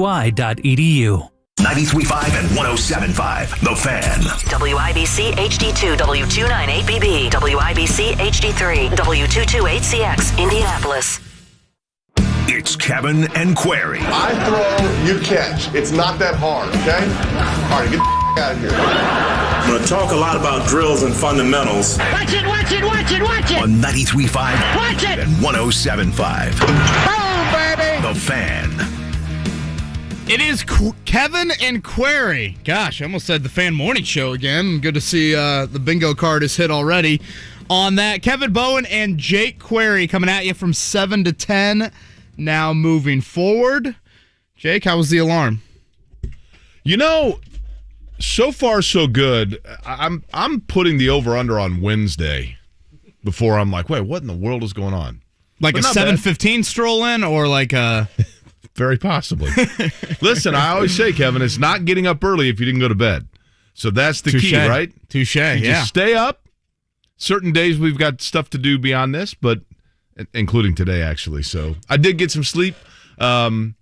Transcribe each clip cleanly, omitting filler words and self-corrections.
WI.edu. 93.5 and 107.5. The Fan. WIBC HD2 W298BB. WIBC HD3 W228CX. Indianapolis. It's Kevin and Query. I throw, you catch. It's not that hard, okay? All right, get the out of here. I'm going to talk a lot about drills and fundamentals. Watch it, watch it, watch it, watch it. On 93.5 Watch it. and 107.5. Boom, baby. The Fan. It is Kevin and Query. Gosh, I almost said the Fan Morning Show again. Good to see the bingo card is hit already on that. Kevin Bowen and JQuery coming at you from 7 to 10. Now moving forward. Jake, how was the alarm? You know, so far so good. I'm putting the over-under on Wednesday before I'm like, wait, what in the world is going on? Like but a 7:15 stroll in or like a... Very possibly. Listen, I always say, Kevin, it's not getting up early if you didn't go to bed. So that's the key, right? Touche, you yeah. Just stay up. Certain days we've got stuff to do beyond this, but including today, actually. So I did get some sleep. I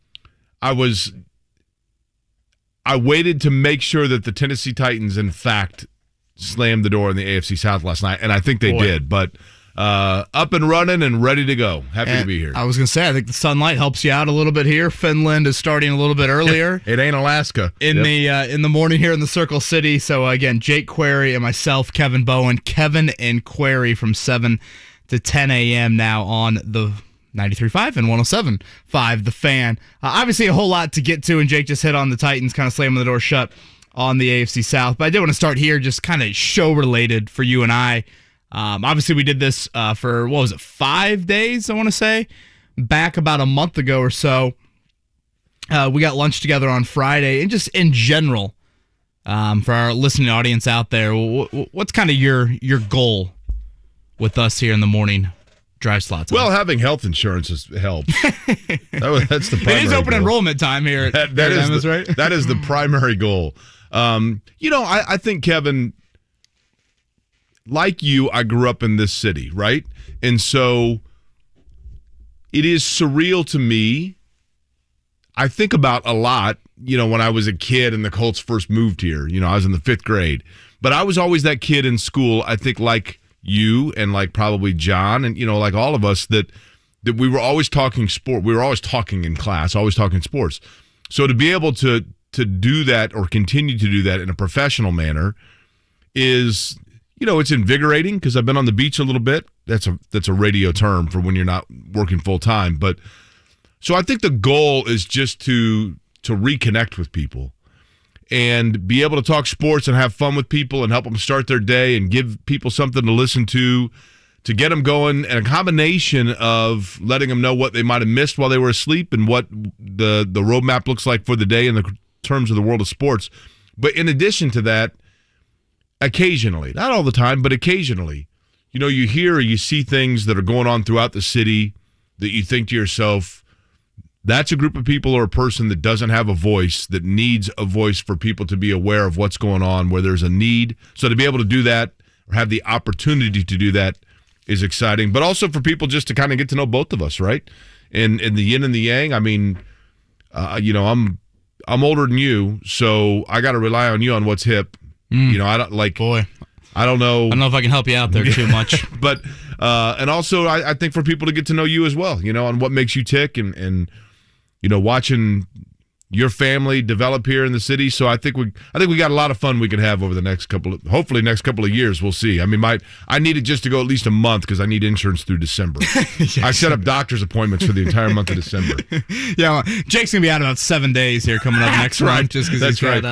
waited to make sure that the Tennessee Titans, in fact, slammed the door in the AFC South last night, and I think they did. But up and running and ready to go. Happy to be here. I was going to say, I think the sunlight helps you out a little bit here. Finland is starting a little bit earlier. It ain't Alaska. In the morning here in the Circle City. So, again, Jake Query and myself, Kevin Bowen. Kevin and Query from 7 to 10 a.m. now on the 93.5 and 107.5, The Fan. Obviously, a whole lot to get to, and Jake just hit on the Titans, kind of slamming the door shut on the AFC South. But I did want to start here, just kind of show-related for you and I. Obviously, we did this for, 5 days, I want to say, back about a month ago or so. We got lunch together on Friday, and just in general, for our listening audience out there, what's kind of your goal with us here in the morning drive slots? Well, having health insurance helps. That's the primary It is open goal. Enrollment time here at Emma's, right? That is the primary goal. I think, Kevin, like you, I grew up in this city, right? And so it is surreal to me. I think about a lot, when I was a kid and the Colts first moved here. I was in the 5th grade. But I was always that kid in school, I think, like you and like probably John and, like all of us, that we were always talking sport. We were always talking in class, always talking sports. So to be able to do that or continue to do that in a professional manner is... it's invigorating because I've been on the beach a little bit. That's a radio term for when you're not working full time. But so I think the goal is just to reconnect with people and be able to talk sports and have fun with people and help them start their day and give people something to listen to get them going, and a combination of letting them know what they might have missed while they were asleep and what the roadmap looks like for the day in the terms of the world of sports. But in addition to that, occasionally, not all the time, but occasionally, you hear or you see things that are going on throughout the city that you think to yourself, that's a group of people or a person that doesn't have a voice, that needs a voice for people to be aware of what's going on, where there's a need. So to be able to do that or have the opportunity to do that is exciting, but also for people just to kind of get to know both of us, right? And the yin and the yang. I mean, I'm older than you, so I got to rely on you on what's hip. I don't like. Boy, I don't know. I don't know if I can help you out there too much. But and also I think for people to get to know you as well, on what makes you tick and watching your family develop here in the city. So I think we got a lot of fun we can have over the next couple of years. We'll see. I mean, I need it just to go at least a month because I need insurance through December. Yes. I set up doctor's appointments for the entire month of December. Yeah, well, Jake's gonna be out about 7 days here coming up next month, just because he's got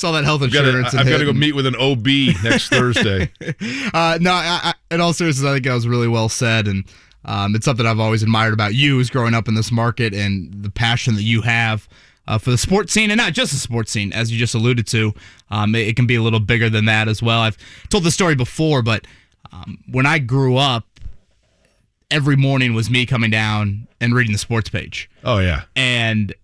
all that health insurance. I've got to go meet with an OB next Thursday. In all seriousness, I think that was really well said, and it's something I've always admired about you is growing up in this market and the passion that you have for the sports scene, and not just the sports scene, as you just alluded to. It can be a little bigger than that as well. I've told this story before, but when I grew up, every morning was me coming down and reading the sports page. Oh, yeah. And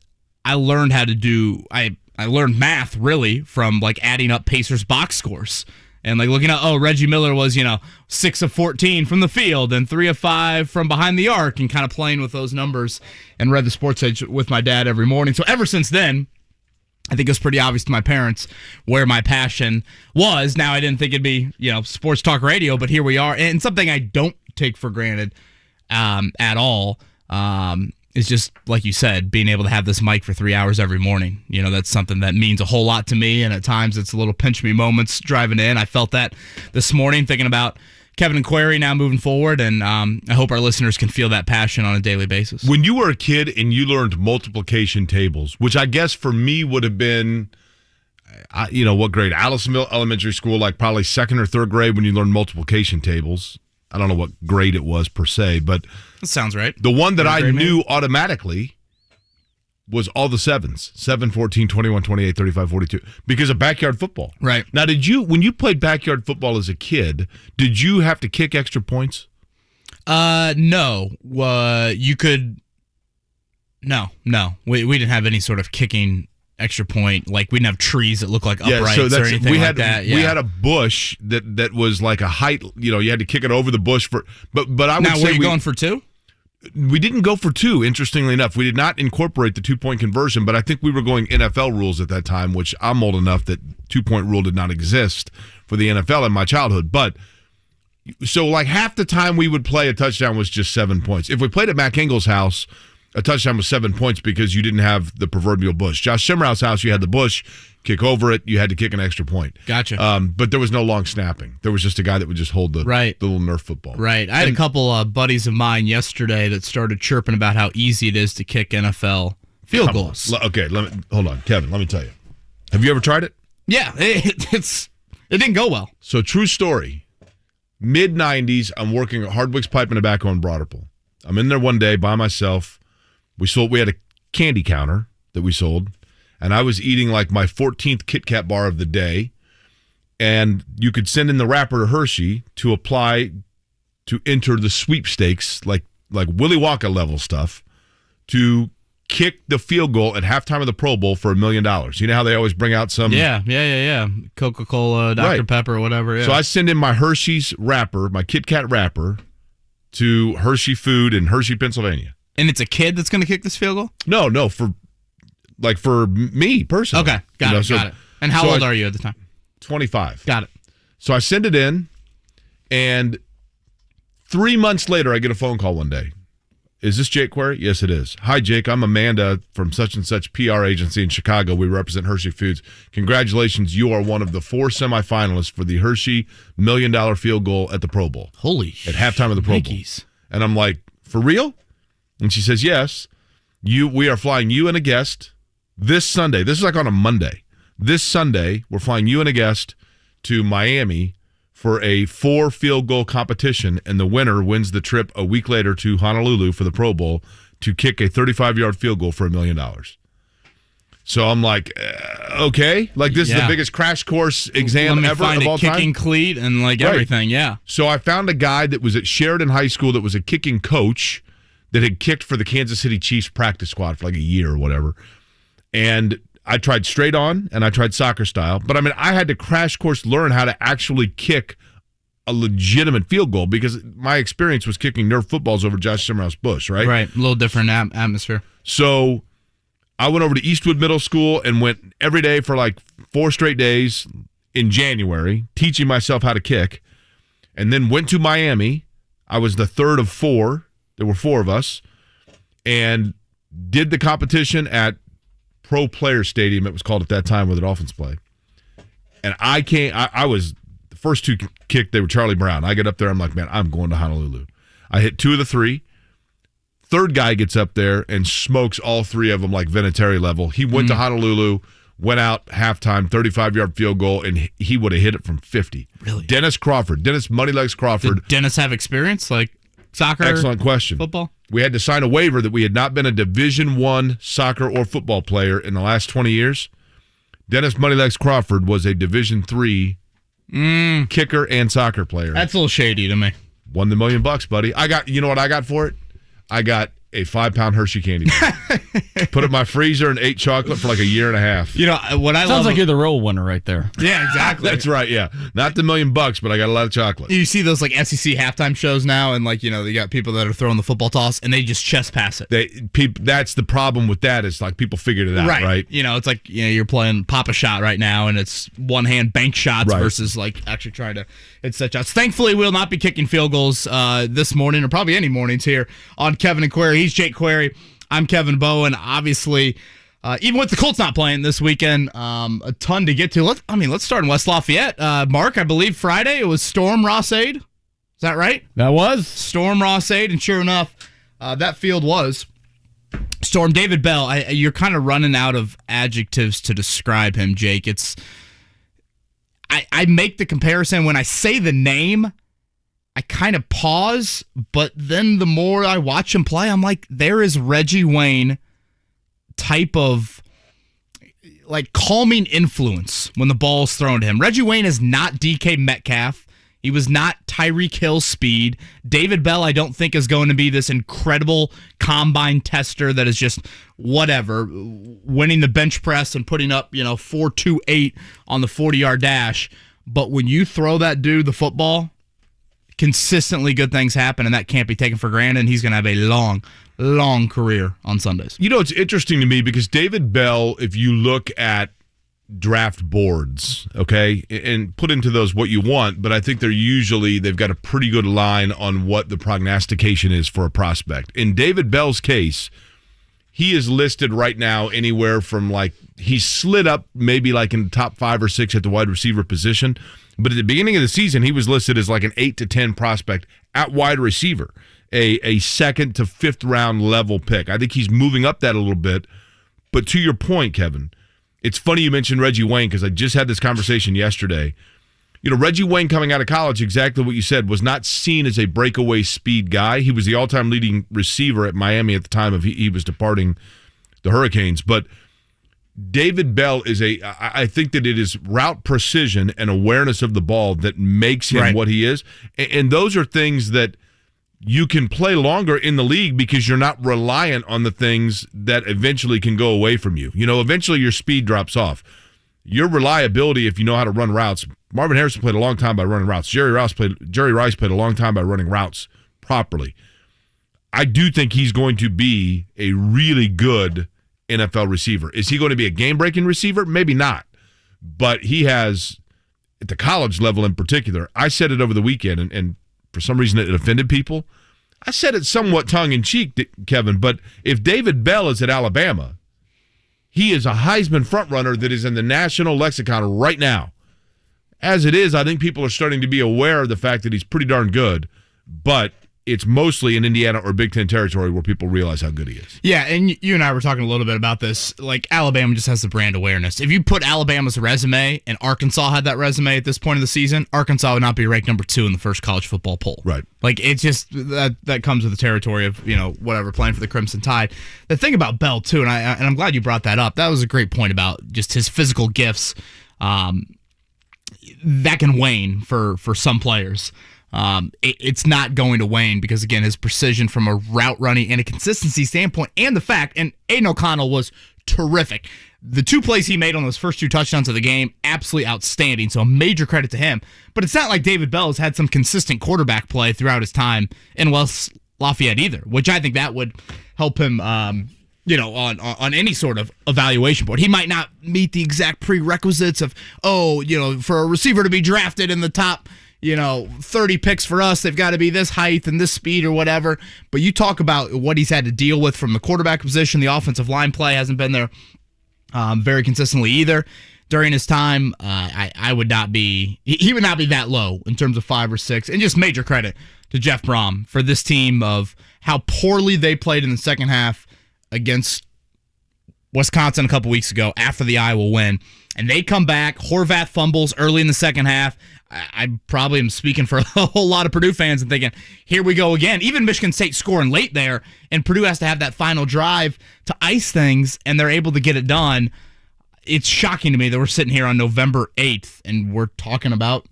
I learned how to do, I learned math, really, from like adding up Pacers box scores And like looking at, Reggie Miller was, 6 of 14 from the field and 3 of 5 from behind the arc, and kind of playing with those numbers, and read the Sports Edge with my dad every morning. So ever since then, I think it was pretty obvious to my parents where my passion was. Now, I didn't think it'd be, sports talk radio, but here we are. And something I don't take for granted at all is just, like you said, being able to have this mic for 3 hours every morning. That's something that means a whole lot to me, and at times it's a little pinch me moments driving in. I felt that this morning thinking about Kevin and Query now moving forward, and I hope our listeners can feel that passion on a daily basis. When you were a kid and you learned multiplication tables, which I guess for me would have been, what grade? Allisonville Elementary School, like probably second or third grade when you learned multiplication tables. I don't know what grade it was per se, but that sounds right. The one that I knew automatically was all the sevens: 7, 14, 21, 28, 35, 42, because of backyard football. Right. Now, when you played backyard football as a kid, did you have to kick extra points? No. You could. No. We didn't have any sort of kicking extra point. Like, we didn't have trees that looked like uprights or anything like that. Yeah. We had a bush that was like a height. You had to kick it over the bush for. But I would say, now, were you going for 2? We didn't go for 2, interestingly enough. We did not incorporate the 2-point conversion, but I think we were going NFL rules at that time, which I'm old enough that 2-point rule did not exist for the NFL in my childhood. But so like half the time we would play, a touchdown was just 7 points. If we played at Mac Engel's house, a touchdown was 7 points because you didn't have the proverbial bush. Josh Simrow's house, you had the bush, kick over it, you had to kick an extra point. Gotcha. But there was no long snapping. There was just a guy that would just hold the little Nerf football. Right. I had a couple buddies of mine yesterday that started chirping about how easy it is to kick NFL field goals. Okay, hold on. Kevin, let me tell you. Have you ever tried it? Yeah, it didn't go well. So, true story. Mid-90s, I'm working at Hardwick's Pipe and Tobacco in Broderpool. I'm in there one day by myself. We had a candy counter that we sold, and I was eating like my 14th Kit Kat bar of the day, and you could send in the wrapper to Hershey to apply to enter the sweepstakes, like Willy Wonka level stuff, to kick the field goal at halftime of the Pro Bowl for $1 million. You know how they always bring out some... Yeah. Coca-Cola, Dr. Pepper, or whatever. Yeah. So I send in my Hershey's wrapper, my Kit Kat wrapper, to Hershey Food in Hershey, Pennsylvania. And it's a kid that's going to kick this field goal? No, for me personally. Okay, got it. And how old are you at the time? 25. Got it. So I send it in, and 3 months later, I get a phone call one day. Is this JQuery? Yes, it is. Hi, Jake. I'm Amanda from such and such PR agency in Chicago. We represent Hershey Foods. Congratulations. You are one of the 4 semifinalists for the Hershey $1 million field goal at the Pro Bowl. Holy at halftime of the Pro Bowl. And I'm like, for real? And she says, yes. We are flying you and a guest this Sunday. This is like on a Monday. This Sunday, we're flying you and a guest to Miami for a 4 field goal competition, and the winner wins the trip a week later to Honolulu for the Pro Bowl to kick a 35-yard field goal for $1 million. So I'm like, okay, like this is the biggest crash course exam ever of all time. Kicking cleat and everything, yeah. So I found a guy that was at Sheridan High School that was a kicking coach that had kicked for the Kansas City Chiefs practice squad for like a year or whatever. And I tried straight on and I tried soccer style. But I mean, I had to crash course learn how to actually kick a legitimate field goal because my experience was kicking Nerf footballs over Josh Simrow's bush, right? Right, a little different atmosphere. So I went over to Eastwood Middle School and went every day for like 4 straight days in January, teaching myself how to kick, and then went to Miami. I was the third of 4. There were 4 of us, and did the competition at Pro Player Stadium, it was called at that time, where the Dolphins play. And I was, the first 2 kicked, they were Charlie Brown. I get up there, I'm like, man, I'm going to Honolulu. I hit 2 of the 3. Third guy gets up there and smokes all 3 of them like Vinatieri level. He went to Honolulu, went out halftime, 35-yard field goal, and he would have hit it from 50. Really? Dennis Moneylegs Crawford. Did Dennis have experience, like soccer? Excellent question. Football? We had to sign a waiver that we had not been a Division I soccer or football player in the last 20 years. Dennis Moneylegs Crawford was a Division III kicker and soccer player. That's a little shady to me. Won the $1 million, buddy. You know what I got for it? I got a 5-pound Hershey candy bar. Put it in my freezer and ate chocolate for like a year and a half. You know what I love? Sounds like you're the real winner right there. Yeah, exactly. That's right. Yeah, not the $1 million, but I got a lot of chocolate. You see those like SEC halftime shows now, and like you got people that are throwing the football toss, and they just chest pass it. That's the problem with that. Is like people figured it out, right? It's like you're playing pop a shot right now, and it's one hand bank shots versus like actually trying to hit set shots. Thankfully, we'll not be kicking field goals this morning, or probably any mornings here on Kevin and Query. He's Jake Query. I'm Kevin Bowen. Obviously, even with the Colts not playing this weekend, a ton to get to. Let's start in West Lafayette. Mark, I believe Friday it was Storm Ross-Ade. Is that right? That was Storm Ross-Ade, and sure enough, that field was Storm. David Bell. You're kind of running out of adjectives to describe him, Jake. I make the comparison when I say the name. I kind of pause, but then the more I watch him play, I'm like, there is Reggie Wayne type of like calming influence when the ball is thrown to him. Reggie Wayne is not DK Metcalf. He was not Tyreek Hill speed. David Bell, I don't think, is going to be this incredible combine tester that is just whatever, winning the bench press and putting up 4.28 on the 40-yard dash. But when you throw that dude the football, consistently good things happen, and that can't be taken for granted. And he's going to have a long, long career on Sundays. It's interesting to me because David Bell, if you look at draft boards, okay, and put into those what you want, but I think they've got a pretty good line on what the prognostication is for a prospect. In David Bell's case, he is listed right now anywhere from he's slid up maybe like in the top 5 or 6 at the wide receiver position. But at the beginning of the season, he was listed as like an 8 to 10 prospect at wide receiver, a second to fifth round level pick. I think he's moving up that a little bit. But to your point, Kevin, it's funny you mentioned Reggie Wayne because I just had this conversation yesterday. Reggie Wayne coming out of college, exactly what you said, was not seen as a breakaway speed guy. He was the all-time leading receiver at Miami at the time of he was departing the Hurricanes. But David Bell I think that it is route precision and awareness of the ball that makes him what he is. And those are things that you can play longer in the league because you're not reliant on the things that eventually can go away from you. Eventually your speed drops off. Your reliability, if you know how to run routes. Marvin Harrison played a long time by running routes. Jerry Rice played a long time by running routes properly. I do think he's going to be a really good NFL receiver. Is he going to be a game-breaking receiver? Maybe not. But he has, at the college level in particular, I said it over the weekend, and for some reason it offended people. I said it somewhat tongue-in-cheek, Kevin, but if David Bell is at Alabama, he is a Heisman frontrunner that is in the national lexicon right now. As it is, I think people are starting to be aware of the fact that he's pretty darn good, but it's mostly in Indiana or Big Ten territory where people realize how good he is. Yeah, and you and I were talking a little bit about this. Like, Alabama just has the brand awareness. If you put Alabama's resume and Arkansas had that resume at this point of the season, Arkansas would not be ranked number 2 in the first college football poll. Right. Like, it's just that comes with the territory of, whatever, playing for the Crimson Tide. The thing about Bell, too, and I'm glad you brought that up, that was a great point about just his physical gifts that can wane for some players. It's not going to wane because, again, his precision from a route running and a consistency standpoint, and the fact, and Aiden O'Connell was terrific. The 2 plays he made on those first 2 touchdowns of the game, absolutely outstanding, so a major credit to him. But it's not like David Bell has had some consistent quarterback play throughout his time in West Lafayette either, which I think that would help him on any sort of evaluation board. He might not meet the exact prerequisites of, for a receiver to be drafted in the top 30 picks for us, they've got to be this height and this speed or whatever. But you talk about what he's had to deal with from the quarterback position. The offensive line play hasn't been there very consistently either during his time. He would not be that low in terms of 5 or 6. And just major credit to Jeff Brom for this team of how poorly they played in the second half against Wisconsin a couple weeks ago after the Iowa win. And they come back. Horvath fumbles early in the second half. I probably am speaking for a whole lot of Purdue fans and thinking, here we go again. Even Michigan State scoring late there, and Purdue has to have that final drive to ice things, and they're able to get it done. It's shocking to me that we're sitting here on November 8th, and we're talking about,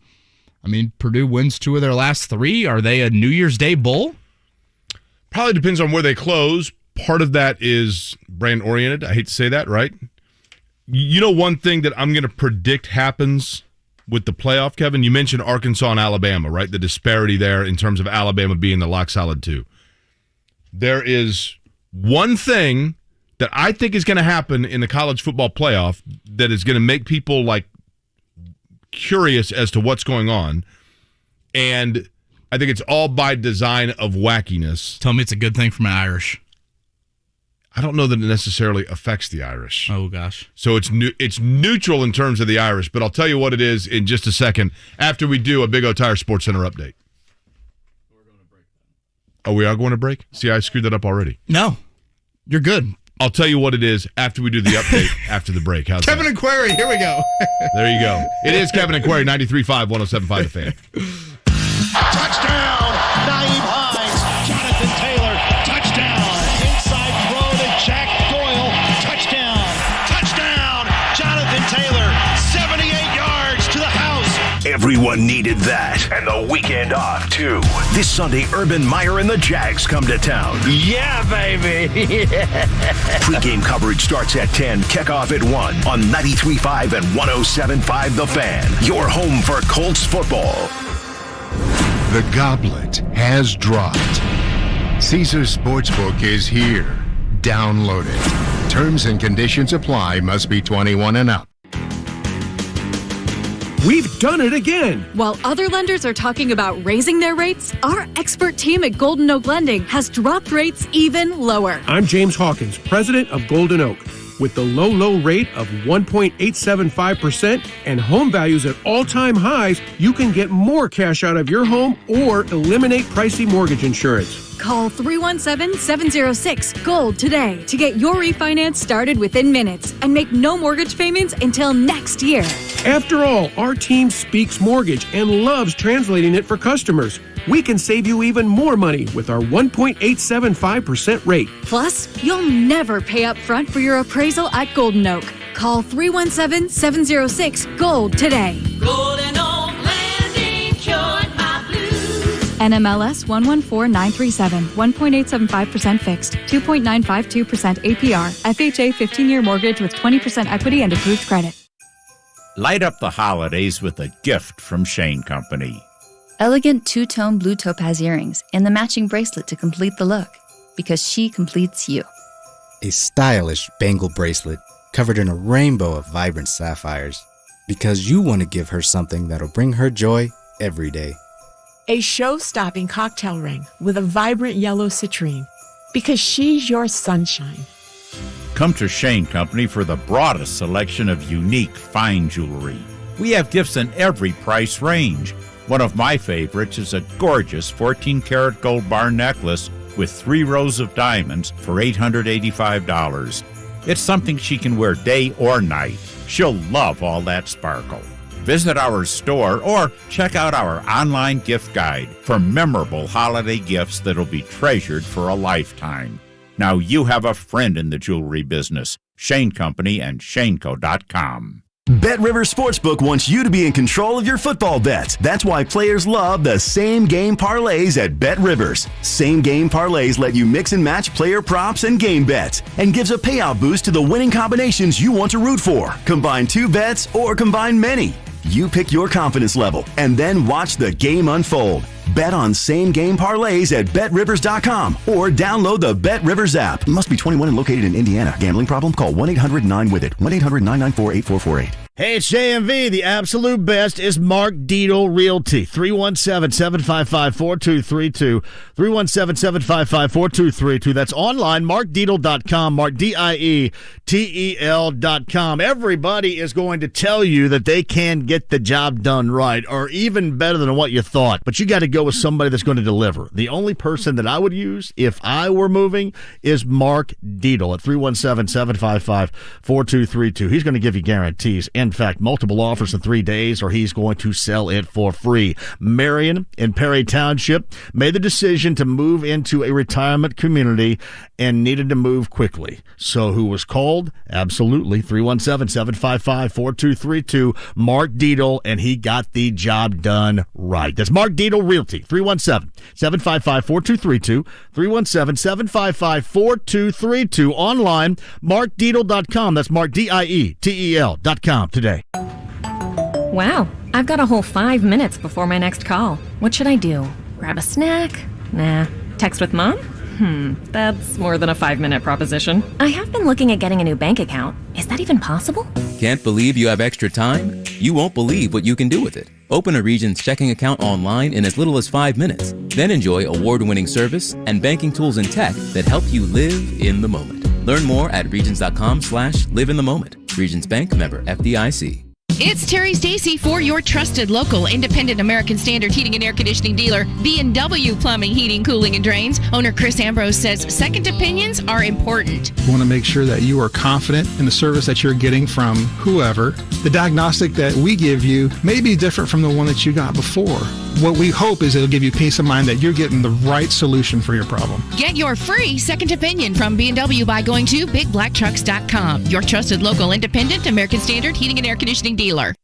Purdue wins 2 of their last 3. Are they a New Year's Day Bowl? Probably depends on where they close. Part of that is brand-oriented. I hate to say that, right? You know one thing that I'm going to predict happens with the playoff, Kevin? You mentioned Arkansas and Alabama, right? The disparity there in terms of Alabama being the lock-solid 2. There is one thing that I think is going to happen in the college football playoff that is going to make people, curious as to what's going on. And I think it's all by design of wackiness. Tell me it's a good thing for my Irish. I don't know that it necessarily affects the Irish. Oh, gosh. So it's neutral in terms of the Irish, but I'll tell you what it is in just a second after we do a Big O Tire Sports Center update. We're going to break. Oh, we are going to break? See, I screwed that up already. No, you're good. I'll tell you what it is after we do the update after the break. How's Kevin that? and Query, here we go. There you go. It is Kevin and Query, 93.5, 107.5 The Fan. Touchdown, Naeem Hines. Jonathan Taylor, touchdown. Inside throw to Jack Doyle, touchdown. Touchdown, Jonathan Taylor, 78 yards to the house. Everyone needed that, and the weekend off, too. This Sunday, Urban Meyer and the Jags come to town. Yeah, baby. Pre-game coverage starts at 10, kickoff at 1 on 93.5 and 107.5 The Fan. Your home for Colts football. The goblet has dropped. Caesars Sportsbook is here. Download it. Terms and conditions apply. Must be 21 and up. We've done it again. While other lenders are talking about raising their rates, our expert team at Golden Oak Lending has dropped rates even lower. I'm James Hawkins, president of Golden Oak. With the low rate of 1.875% and home values at all-time highs, you can get more cash out of your home or eliminate pricey mortgage insurance. Call 317-706-GOLD today to get your refinance started within minutes and make no mortgage payments until next year. After all, our team speaks mortgage and loves translating it for customers. We can save you even more money with our 1.875% rate. Plus, you'll never pay up front for your appraisal at Golden Oak. Call 317-706-GOLD today. Golden Oak Landing cured my blues. NMLS 114937, 1.875% fixed, 2.952% APR, FHA 15-year mortgage with 20% equity and approved credit. Light up the holidays with a gift from Shane Company. Elegant two-tone blue topaz earrings and the matching bracelet to complete the look, because she completes you. A stylish bangle bracelet covered in a rainbow of vibrant sapphires, because you want to give her something that'll bring her joy every day. A show-stopping cocktail ring with a vibrant yellow citrine, because she's your sunshine. Come to Shane Company for the broadest selection of unique fine jewelry. We have gifts in every price range. One of my favorites is a gorgeous 14-karat gold bar necklace with 3 rows of diamonds for $885. It's something she can wear day or night. She'll love all that sparkle. Visit our store or check out our online gift guide for memorable holiday gifts that'll be treasured for a lifetime. Now you have a friend in the jewelry business. Shane Company and shaneco.com. BetRivers Sportsbook wants you to be in control of your football bets. That's why players love the same-game parlays at BetRivers. Same-game parlays let you mix and match player props and game bets and gives a payout boost to the winning combinations you want to root for. Combine 2 bets or combine many. You pick your confidence level and then watch the game unfold. Bet on same-game parlays at BetRivers.com or download the BetRivers app. Must be 21 and located in Indiana. Gambling problem? Call 1-800-9-WITH-IT. 1-800-994-8448. Hey, it's JMV. The absolute best is Mark Dietel Realty. 317-755-4232. 317-755-4232. That's online, markdietel.com, markdietel.com. Everybody is going to tell you that they can get the job done right, or even better than what you thought. But you got to go with somebody that's going to deliver. The only person that I would use if I were moving is Mark Dietel at 317-755-4232. He's going to give you guarantees. In fact, multiple offers in 3 days, or he's going to sell it for free. Marion in Perry Township made the decision to move into a retirement community, and needed to move quickly. So who was called? Absolutely. 317-755-4232. Mark Dietel, and he got the job done right. That's Mark Dietel Realty. 317-755-4232. 317-755-4232. Online, markdietel.com. That's Mark, DIETEL.com today. Wow, I've got a whole 5 minutes before my next call. What should I do? Grab a snack? Nah. Text with mom? That's more than a 5-minute proposition. I have been looking at getting a new bank account. Is that even possible? Can't believe you have extra time? You won't believe what you can do with it. Open a Regions checking account online in as little as 5 minutes. Then enjoy award-winning service and banking tools and tech that help you live in the moment. Learn more at regions.com/live in the moment. Regions Bank, member FDIC. It's Terry Stacy for your trusted local independent American Standard heating and air conditioning dealer, B&W Plumbing, Heating, Cooling, and Drains. Owner Chris Ambrose says second opinions are important. You want to make sure that you are confident in the service that you're getting from whoever. The diagnostic that we give you may be different from the one that you got before. What we hope is it'll give you peace of mind that you're getting the right solution for your problem. Get your free second opinion from B&W by going to BigBlackTrucks.com. Your trusted local independent American Standard heating and air conditioning dealer.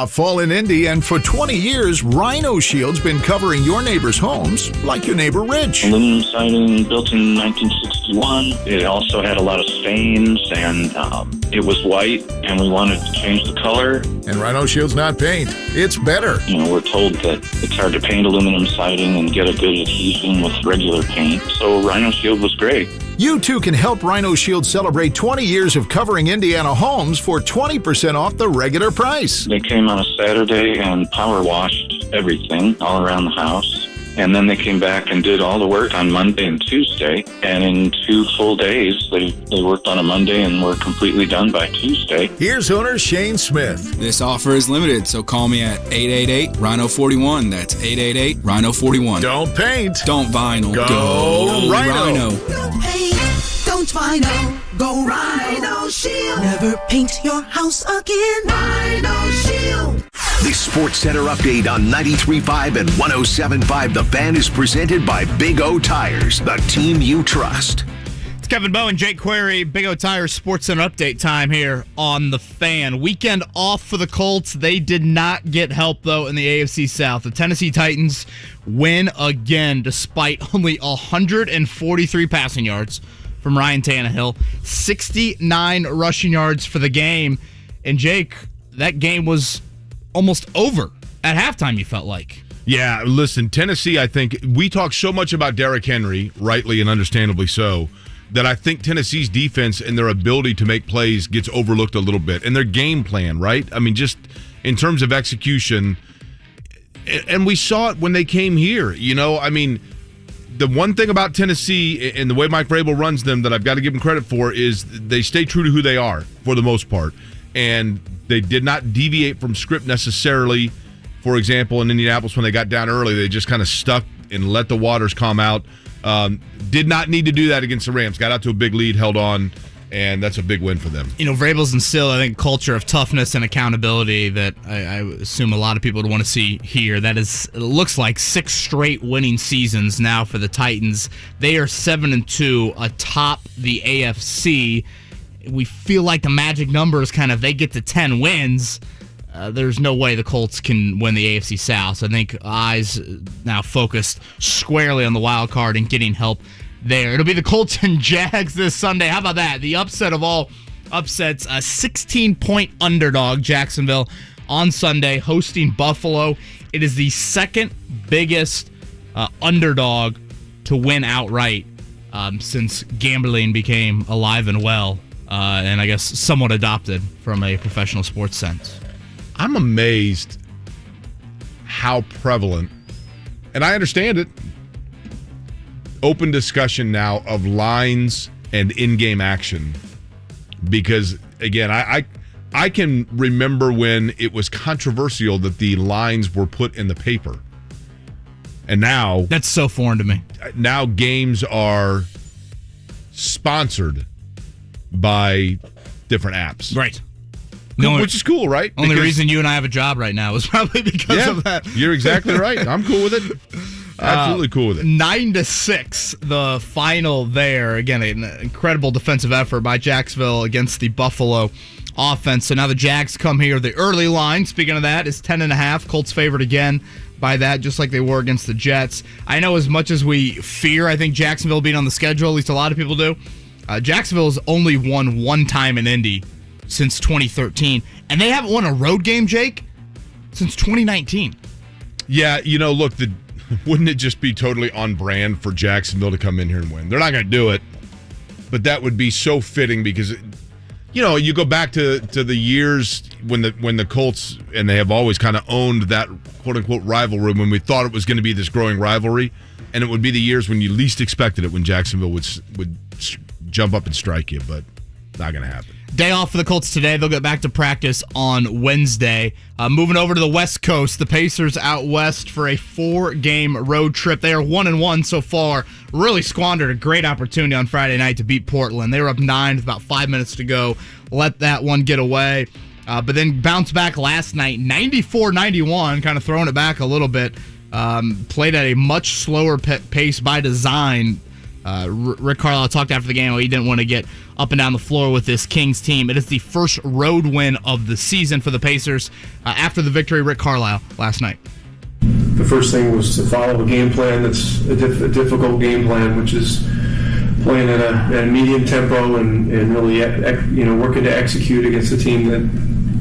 Fall in Indy, and for 20 years, Rhino Shield's been covering your neighbor's homes like your neighbor Rich. Aluminum siding built in 1961. It also had a lot of stains, and it was white, and we wanted to change the color. And Rhino Shield's not paint. It's better. We're told that it's hard to paint aluminum siding and get a good adhesion with regular paint, so Rhino Shield was great. You too can help Rhino Shield celebrate 20 years of covering Indiana homes for 20% off the regular price. They came on a Saturday and power washed everything all around the house. And then they came back and did all the work on Monday and Tuesday. And in 2 full days, they worked on a Monday and were completely done by Tuesday. Here's owner Shane Smith. This offer is limited, so call me at 888-RHINO-41. That's 888-RHINO-41. Don't paint. Don't vinyl. Go Rhino. Don't paint, don't vinyl. Go Rhino Shield. Never paint your house again. Rhino Shield. The Sports Center update on 93.5 and 107.5 The Fan is presented by Big O Tires, the team you trust. It's Kevin Bowen, JQuery, Big O Tires Sports Center update time here on The Fan. Weekend off for the Colts. They did not get help, though, in the AFC South. The Tennessee Titans win again despite only 143 passing yards from Ryan Tannehill, 69 rushing yards for the game. And, Jake, that game was almost over at halftime, you felt like. Yeah, listen, Tennessee, I think, we talk so much about Derrick Henry, rightly and understandably so, that I think Tennessee's defense and their ability to make plays gets overlooked a little bit. And their game plan, right? I mean, just in terms of execution, and we saw it when they came here. I mean, the one thing about Tennessee and the way Mike Vrabel runs them that I've got to give them credit for is they stay true to who they are for the most part. And they did not deviate from script necessarily. For example, in Indianapolis, when they got down early, they just kind of stuck and let the waters calm out. Did not need to do that against the Rams. Got out to a big lead, held on, and that's a big win for them. Vrabel's instilled, I think, culture of toughness and accountability that I assume a lot of people would want to see here. That is, it looks like 6 straight winning seasons now for the Titans. They are 7-2 atop the AFC. We feel like the magic number is kind of they get to 10 wins. There's no way the Colts can win the AFC South. So I think eyes now focused squarely on the wild card and getting help there. It'll be the Colts and Jags this Sunday. How about that? The upset of all upsets, a 16-point underdog, Jacksonville, on Sunday, hosting Buffalo. It is the second biggest underdog to win outright since gambling became alive and well. And I guess somewhat adopted from a professional sports sense. I'm amazed how prevalent, and I understand it, open discussion now of lines and in-game action. Because, again, I can remember when it was controversial that the lines were put in the paper. And now... That's so foreign to me. Now games are sponsored by different apps. Right. Which is cool, right? Only reason you and I have a job right now is probably because of that. You're exactly right. I'm cool with it. Absolutely cool with it. 9-6, the final there. Again, an incredible defensive effort by Jacksonville against the Buffalo offense. So now the Jags come here. The early line, speaking of that, is 10.5. Colts favored again by that, just like they were against the Jets. I know as much as we fear, I think Jacksonville being on the schedule, at least a lot of people do, Jacksonville's only won one time in Indy since 2013. And they haven't won a road game, Jake, since 2019. Yeah, look, wouldn't it just be totally on brand for Jacksonville to come in here and win? They're not going to do it, but that would be so fitting because, you go back to the years when the Colts, and they have always kind of owned that quote-unquote rivalry when we thought it was going to be this growing rivalry, and it would be the years when you least expected it when Jacksonville would jump up and strike you, but not going to happen. Day off for the Colts today. They'll get back to practice on Wednesday. Moving over to the West Coast, the Pacers out west for a 4-game road trip. They are 1-1 so far. Really squandered a great opportunity on Friday night to beat Portland. They were up 9 with about 5 minutes to go. Let that one get away. But then bounced back last night, 94-91, kind of throwing it back a little bit. Played at a much slower pace by design. Rick Carlisle talked after the game. He didn't want to get up and down the floor with this Kings team. It is the first road win of the season for the Pacers after the victory. Rick Carlisle last night. The first thing was to follow a game plan that's a difficult game plan, which is playing at a medium tempo and really working to execute against a team that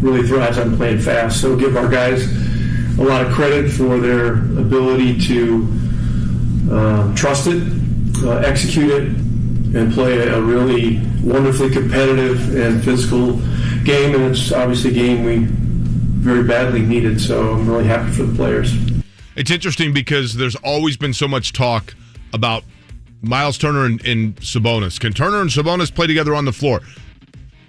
really thrives on playing fast. So give our guys a lot of credit for their ability to trust it, execute it, and play a really wonderfully competitive and physical game. And it's obviously a game we very badly needed, so I'm really happy for the players. It's interesting because there's always been so much talk about Miles Turner and Sabonis. Can Turner and Sabonis play together on the floor?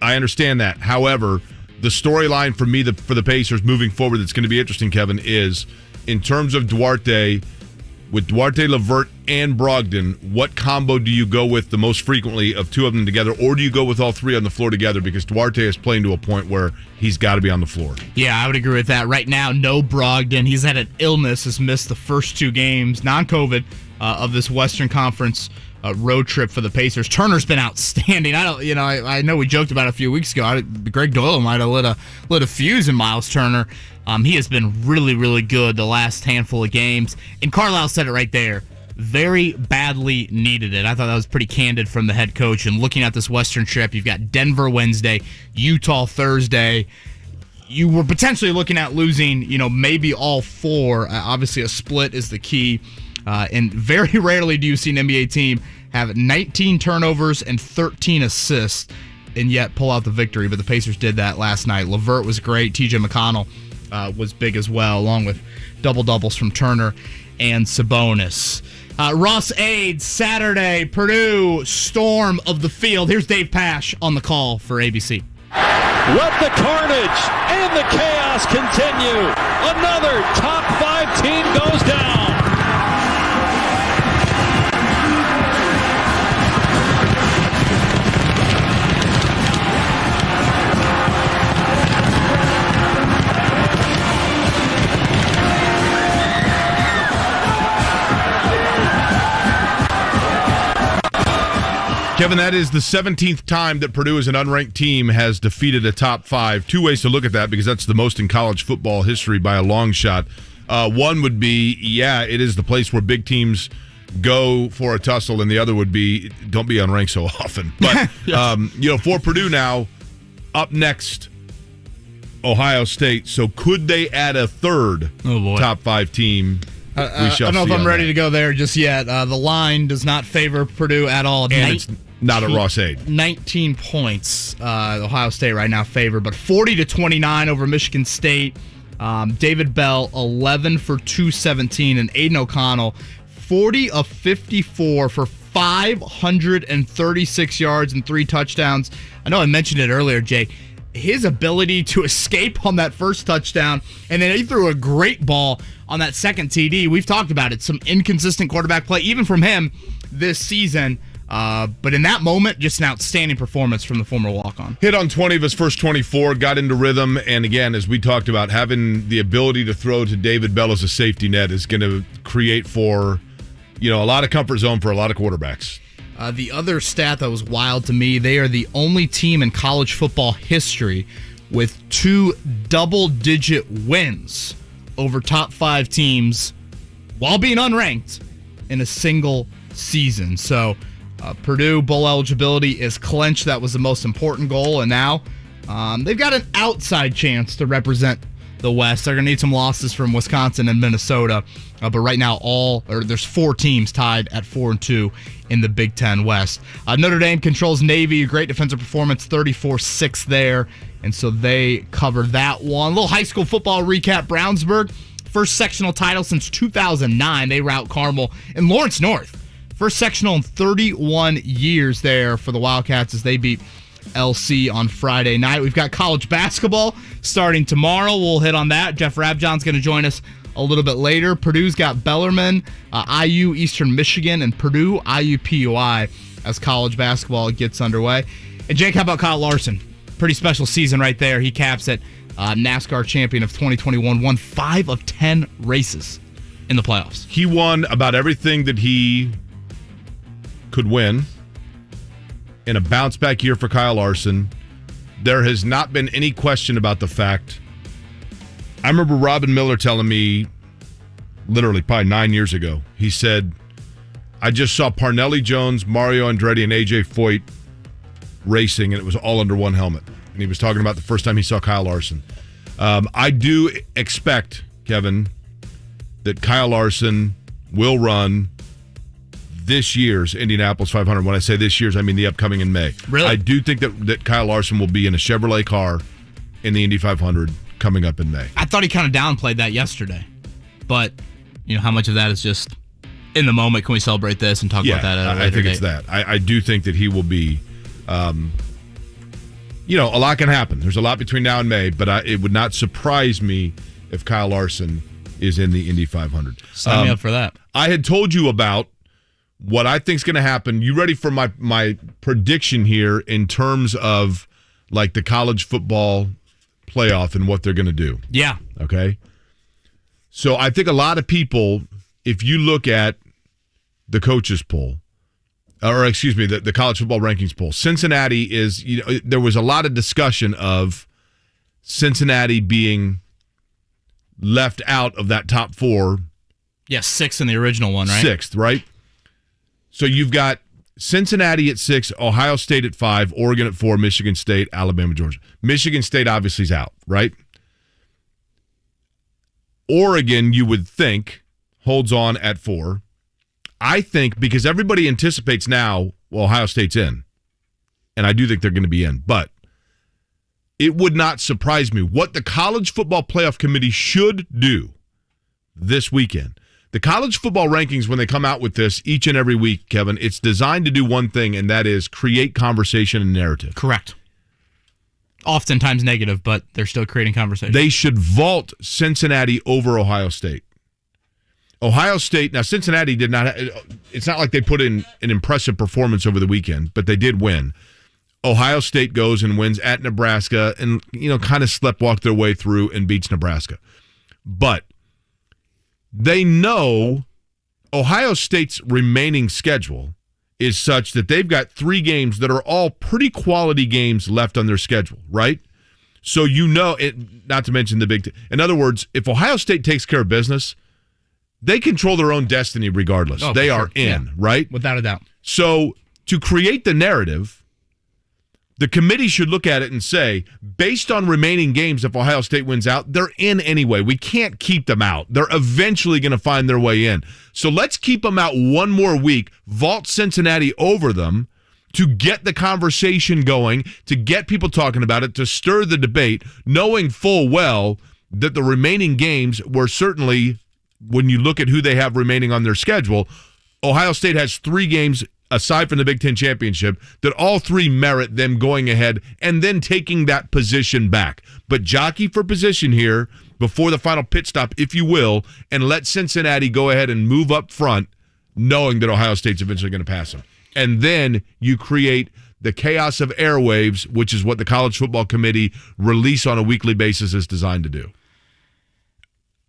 I understand that. However, the storyline for me for the Pacers moving forward that's going to be interesting, Kevin, is in terms of Duarte, with Duarte, LeVert, and Brogdon, what combo do you go with the most frequently of two of them together, or do you go with all three on the floor together? Because Duarte is playing to a point where he's got to be on the floor. Yeah, I would agree with that. Right now, no Brogdon. He's had an illness, has missed the first 2 games, non-COVID, of this Western Conference road trip for the Pacers. Turner's been outstanding. I know we joked about it a few weeks ago. Greg Doyle might have lit a fuse in Miles Turner. He has been really, really good the last handful of games. And Carlisle said it right there. Very badly needed it. I thought that was pretty candid from the head coach. And looking at this Western trip, you've got Denver Wednesday, Utah Thursday. You were potentially looking at losing, maybe all 4. Obviously, a split is the key. And very rarely do you see an NBA team have 19 turnovers and 13 assists and yet pull out the victory. But the Pacers did that last night. LeVert was great. TJ McConnell was big as well, along with double-doubles from Turner and Sabonis. Ross Aids, Saturday, Purdue, storm of the field. Here's Dave Pasch on the call for ABC. Let the carnage and the chaos continue. Another top 5 team goes down. Kevin, that is the 17th time that Purdue as an unranked team has defeated a top 5. 2 ways to look at that because that's the most in college football history by a long shot. One would be, it is the place where big teams go for a tussle, and the other would be, don't be unranked so often. But, for Purdue now, up next, Ohio State. So could they add a third top 5 team? I don't know if I'm ready to go there just yet. The line does not favor Purdue at all. And it's not at Ross Aid. 19 points. Ohio State right now favored, but 40-29 over Michigan State. David Bell, 11 for 217, and Aiden O'Connell, 40 of 54 for 536 yards and 3 touchdowns. I know I mentioned it earlier, Jake. His ability to escape on that first touchdown, and then he threw a great ball on that second TD. We've talked about it. Some inconsistent quarterback play, even from him this season. But in that moment, just an outstanding performance from the former walk-on. Hit on 20 of his first 24, got into rhythm, and again, as we talked about, having the ability to throw to David Bell as a safety net is going to create for, a lot of comfort zone for a lot of quarterbacks. The other stat that was wild to me, they are the only team in college football history with 2 double-digit wins over top 5 teams while being unranked in a single season. So Purdue bowl eligibility is clinched. That was the most important goal, and now they've got an outside chance to represent the West. They're going to need some losses from Wisconsin and Minnesota, but right now there's 4 teams tied at 4-2 in the Big Ten West. Notre Dame controls Navy, a great defensive performance, 34-6 there, and so they cover that one. A little high school football recap. Brownsburg, first sectional title since 2009. They rout Carmel. And Lawrence North, first sectional in 31 years there for the Wildcats as they beat LC on Friday night. We've got college basketball starting tomorrow. We'll hit on that. Jeff Rabjohns going to join us a little bit later. Purdue's got Bellarmine, IU, Eastern Michigan, and Purdue, IUPUI as college basketball gets underway. And Jake, how about Kyle Larson? Pretty special season right there. He caps it. NASCAR champion of 2021, won 5 of 10 races in the playoffs. He won about everything that he could win. In a bounce-back year for Kyle Larson, there has not been any question about the fact. I remember Robin Miller telling me, literally probably 9 years ago, he said, I just saw Parnelli Jones, Mario Andretti, and A.J. Foyt racing, and it was all under one helmet. And he was talking about the first time he saw Kyle Larson. I do expect, Kevin, that Kyle Larson will run this year's Indianapolis 500. When I say this year's, I mean the upcoming in May. Really? I do think that Kyle Larson will be in a Chevrolet car in the Indy 500 coming up in May. I thought he kind of downplayed that yesterday. But, how much of that is just in the moment? Can we celebrate this and talk about that at a later I think date? it's that. I do think that he will be, a lot can happen. There's a lot between now and May, but it would not surprise me if Kyle Larson is in the Indy 500. Sign me up for that. I had told you about what I think is going to happen. You ready for my prediction here in terms of like the college football playoff and what they're going to do? Yeah. Okay. So I think a lot of people, if you look at the coaches poll, the college football rankings poll, Cincinnati is, there was a lot of discussion of Cincinnati being left out of that top 4. Yeah, 6th in the original one, right? 6th, right? So you've got Cincinnati at 6, Ohio State at 5, Oregon at 4, Michigan State, Alabama, Georgia. Michigan State obviously is out, right? Oregon, you would think, holds on at 4. I think because everybody anticipates now, Ohio State's in. And I do think they're going to be in. But it would not surprise me. What the College Football Playoff Committee should do this weekend. The college football rankings, when they come out with this each and every week, Kevin, it's designed to do one thing, and that is create conversation and narrative. Correct. Oftentimes negative, but they're still creating conversation. They should vault Cincinnati over Ohio State. Ohio State, now Cincinnati did not, it's not like they put in an impressive performance over the weekend, but they did win. Ohio State goes and wins at Nebraska and, kind of sleptwalk their way through and beats Nebraska. But they know Ohio State's remaining schedule is such that they've got 3 games that are all pretty quality games left on their schedule, right? So not to mention the Big Ten. In other words, if Ohio State takes care of business, they control their own destiny regardless. They are in, right? Without a doubt. So to create the narrative, the committee should look at it and say, based on remaining games, if Ohio State wins out, they're in anyway. We can't keep them out. They're eventually going to find their way in. So let's keep them out one more week, vault Cincinnati over them to get the conversation going, to get people talking about it, to stir the debate, knowing full well that the remaining games were certainly, when you look at who they have remaining on their schedule, Ohio State has 3 games aside from the Big Ten Championship, that all 3 merit them going ahead and then taking that position back. But jockey for position here before the final pit stop, if you will, and let Cincinnati go ahead and move up front, knowing that Ohio State's eventually going to pass them. And then you create the chaos of airwaves, which is what the College Football Committee release on a weekly basis is designed to do.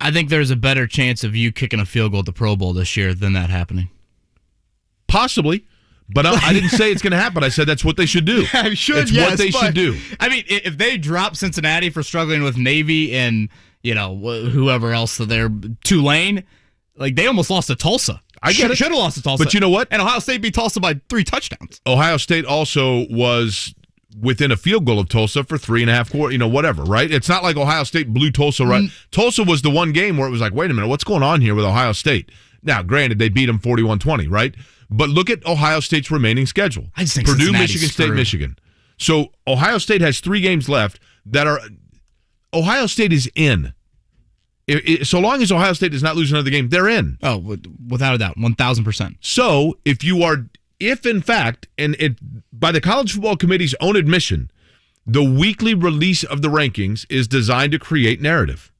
I think there's a better chance of you kicking a field goal at the Pro Bowl this year than that happening. Possibly. But I didn't say it's going to happen. I said that's what they should do. Yeah, What they should do. I mean, if they drop Cincinnati for struggling with Navy and, whoever else there, Tulane, like they almost lost to Tulsa. I get it. Should have lost to Tulsa. But you know what? And Ohio State beat Tulsa by 3 touchdowns. Ohio State also was within a field goal of Tulsa for 3.5 quarters, whatever, right? It's not like Ohio State blew Tulsa, right? Tulsa was the one game where it was like, wait a minute, what's going on here with Ohio State? Now, granted, they beat them 41-20, right? But look at Ohio State's remaining schedule. I just think Purdue, Cincinnati's Michigan State, screwed. Michigan. So Ohio State has 3 games left that are – Ohio State is in. So long as Ohio State does not lose another game, they're in. Oh, without a doubt, 1,000%. So if in fact, and by the College Football Committee's own admission, the weekly release of the rankings is designed to create narrative.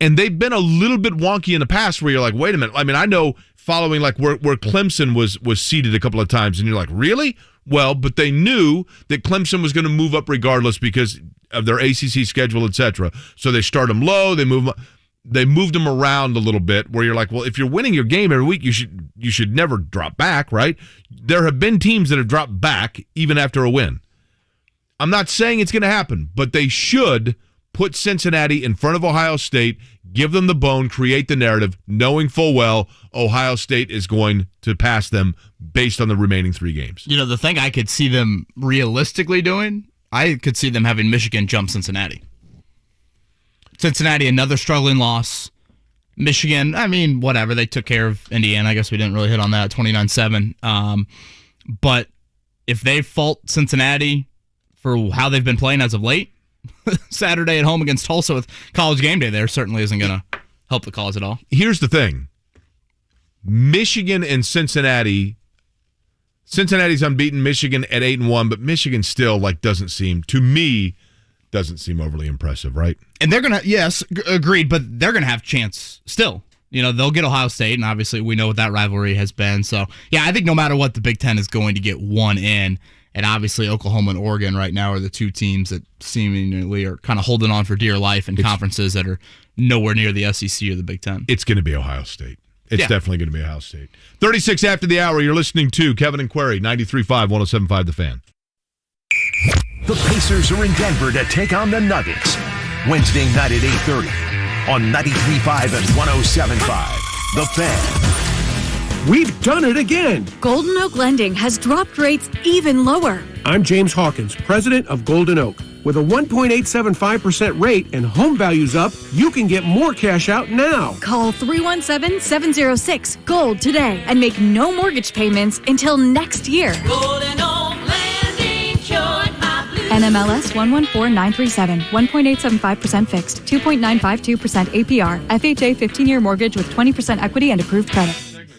And they've been a little bit wonky in the past where you're like, wait a minute. I mean, I know following like where Clemson was seated a couple of times, and you're like, really? Well, but they knew that Clemson was going to move up regardless because of their ACC schedule, etc. So they start them low, they moved them around a little bit where you're like, well, if you're winning your game every week, you should never drop back, right? There have been teams that have dropped back even after a win. I'm not saying it's going to happen, but they should put Cincinnati in front of Ohio State, give them the bone, create the narrative, knowing full well Ohio State is going to pass them based on the remaining 3 games. The thing I could see them realistically doing, I could see them having Michigan jump Cincinnati. Cincinnati, another struggling loss. Michigan, I mean, whatever. They took care of Indiana. I guess we didn't really hit on that, 29-7. But if they fault Cincinnati for how they've been playing as of late, Saturday at home against Tulsa with College game day there certainly isn't going to help the cause at all. Here's the thing. Michigan and Cincinnati's unbeaten, Michigan at 8-1, but Michigan still doesn't seem overly impressive, right? And they're going to, yes, agreed, but they're going to have chance still. They'll get Ohio State, and obviously we know what that rivalry has been. So, yeah, I think no matter what, the Big Ten is going to get one in. And obviously Oklahoma and Oregon right now are the 2 teams that seemingly are kind of holding on for dear life in conferences that are nowhere near the SEC or the Big Ten. It's going to be Ohio State. It's definitely going to be Ohio State. 36 after the hour, you're listening to Kevin and Query, 93.5, 107.5 The Fan. The Pacers are in Denver to take on the Nuggets. Wednesday night at 8:30 on 93.5 and 107.5 The Fan. We've done it again. Golden Oak Lending has dropped rates even lower. I'm James Hawkins, president of Golden Oak. With a 1.875% rate and home values up, you can get more cash out now. Call 317-706-GOLD today and make no mortgage payments until next year. Golden Oak Lending, join my blue. NMLS 114937, 1.875% fixed, 2.952% APR, FHA 15-year mortgage with 20% equity and approved credit.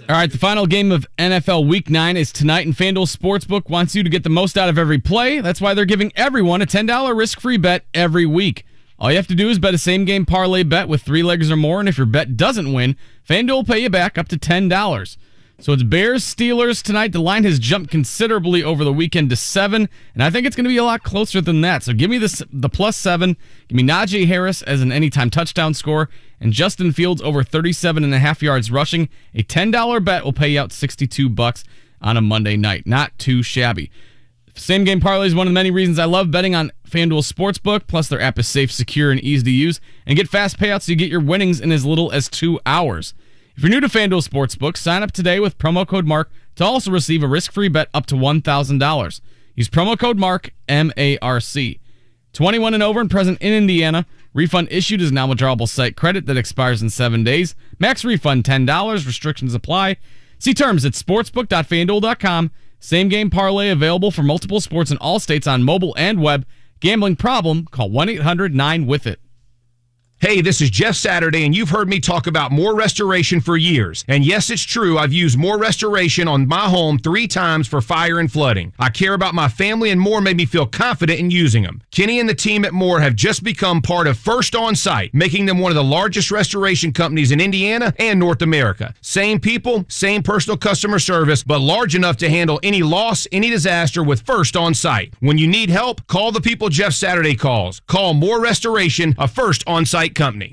All right, the final game of NFL Week 9 is tonight, and FanDuel Sportsbook wants you to get the most out of every play. That's why they're giving everyone a $10 risk-free bet every week. All you have to do is bet a same-game parlay bet with 3 legs or more, and if your bet doesn't win, FanDuel will pay you back up to $10. So it's Bears-Steelers tonight. The line has jumped considerably over the weekend to 7, and I think it's going to be a lot closer than that. So give me the +7. Give me Najee Harris as an anytime touchdown scorer, and Justin Fields over 37.5 yards rushing. A $10 bet will pay you out $62 on a Monday night. Not too shabby. Same game parlay is one of the many reasons I love betting on FanDuel Sportsbook. Plus, their app is safe, secure, and easy to use. And get fast payouts so you get your winnings in as little as 2 hours. If you're new to FanDuel Sportsbook, sign up today with promo code MARK to also receive a risk-free bet up to $1,000. Use promo code MARK, M-A-R-C. 21 and over and present in Indiana. Refund issued is non-withdrawable site credit that expires in 7 days. Max refund $10. Restrictions apply. See terms at sportsbook.fanduel.com. Same game parlay available for multiple sports in all states on mobile and web. Gambling problem? Call 1-800-9-WITH-IT. Hey, this is Jeff Saturday, and you've heard me talk about More Restoration for years. And yes, it's true, I've used More Restoration on my home 3 times for fire and flooding. I care about my family, and More made me feel confident in using them. Kenny and the team at More have just become part of First On Site, making them one of the largest restoration companies in Indiana and North America. Same people, same personal customer service, but large enough to handle any loss, any disaster with First On Site. When you need help, call the people Jeff Saturday calls. Call More Restoration, a First On Site company.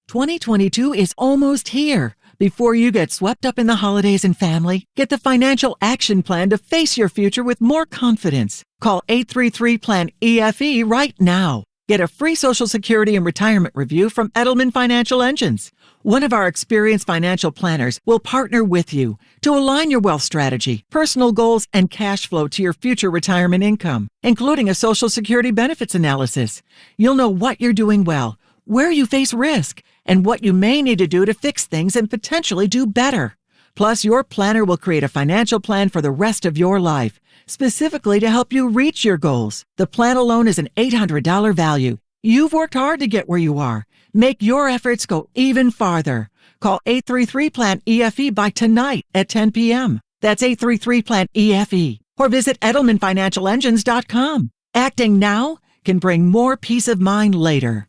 2022 is almost here. Before you get swept up in the holidays and family, get the financial action plan to face your future with more confidence. Call 833-PLAN-EFE right now. Get a free Social Security and retirement review from Edelman Financial Engines. One of our experienced financial planners will partner with you to align your wealth strategy, personal goals, and cash flow to your future retirement income, including a Social Security benefits analysis. You'll know what you're doing well, where you face risk, and what you may need to do to fix things and potentially do better. Plus, your planner will create a financial plan for the rest of your life, specifically to help you reach your goals. The plan alone is an $800 value. You've worked hard to get where you are. Make your efforts go even farther. Call 833-PLAN-EFE by tonight at 10 p.m. That's 833-PLAN-EFE. Or visit EdelmanFinancialEngines.com. Acting now can bring more peace of mind later.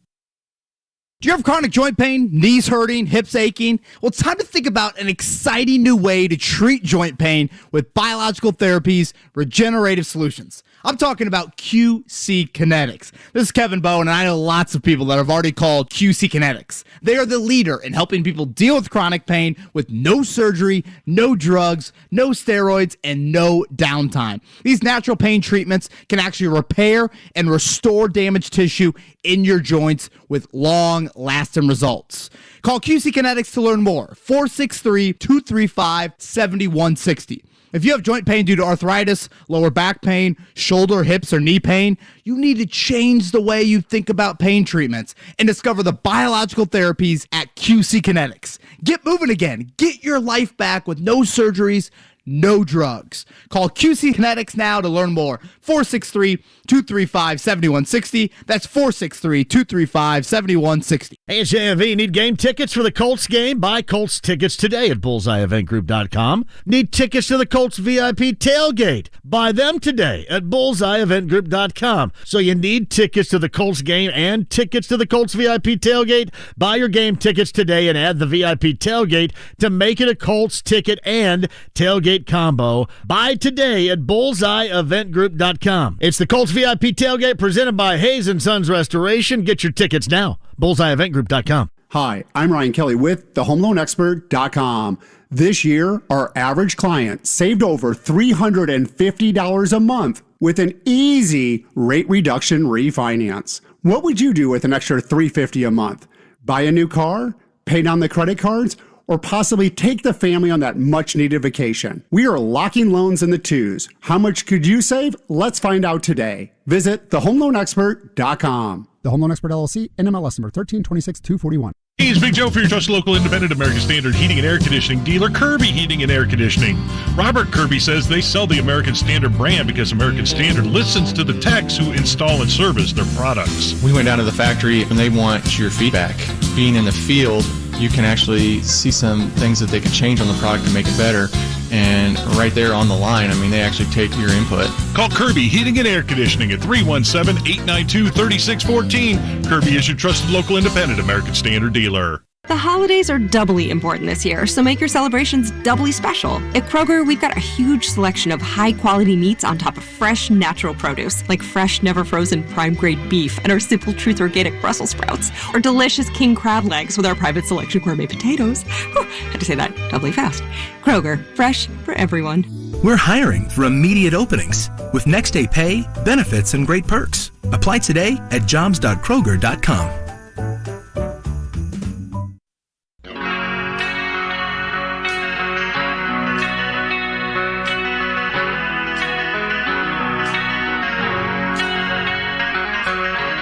Do you have chronic joint pain, knees hurting, hips aching? Well, it's time to think about an exciting new way to treat joint pain with biological therapies, regenerative solutions. I'm talking about QC Kinetics. This is Kevin Bowen, and I know lots of people that have already called QC Kinetics. They are the leader in helping people deal with chronic pain with no surgery, no drugs, no steroids, and no downtime. These natural pain treatments can actually repair and restore damaged tissue in your joints with long-lasting results. Call QC Kinetics to learn more. 463-235-7160. If you have joint pain due to arthritis, lower back pain, shoulder, hips, or knee pain, you need to change the way you think about pain treatments and discover the biological therapies at QC Kinetics. Get moving again. Get your life back with no surgeries, no drugs. Call QC Kinetics now to learn more. 463-235-7160. That's 463-235-7160. Hey, it's JMV. Need game tickets for the Colts game? Buy Colts tickets today at bullseyeeventgroup.com. Need tickets to the Colts VIP tailgate? Buy them today at bullseyeeventgroup.com. So you need tickets to the Colts game and tickets to the Colts VIP tailgate? Buy your game tickets today and add the VIP tailgate to make it a Colts ticket and tailgate combo. Buy today at bullseyeeventgroup.com. It's the Colts VIP tailgate presented by Hayes & Sons Restoration. Get your tickets now. bullseyeeventgroup.com. Hi, I'm Ryan Kelly with thehomeloanexpert.com. This year, our average client saved over $350 a month with an easy rate reduction refinance. What would you do with an extra $350 a month? Buy a new car? Pay down the credit cards? Or possibly take the family on that much-needed vacation? We are locking loans in the twos. How much could you save? Let's find out today. Visit thehomeloanexpert.com. The Home Loan Expert LLC, NMLS number 1326241. Hey, it's Big Joe for your trusted local independent American Standard heating and air conditioning dealer, Kirby Heating and Air Conditioning. Robert Kirby says they sell the American Standard brand because American Standard listens to the techs who install and service their products. We went down to the factory and they want your feedback. Being in the field, you can actually see some things that they could change on the product to make it better. And right there on the line, I mean, they actually take your input. Call Kirby Heating and Air Conditioning at 317-892-3614. Kirby is your trusted local independent American Standard dealer. The holidays are doubly important this year, so make your celebrations doubly special. At Kroger, we've got a huge selection of high-quality meats on top of fresh, natural produce, like fresh, never-frozen prime-grade beef and our Simple Truth organic Brussels sprouts, or delicious king crab legs with our private selection gourmet potatoes. Whew, had to say that doubly fast. Kroger, fresh for everyone. We're hiring for immediate openings with next-day pay, benefits, and great perks. Apply today at jobs.kroger.com.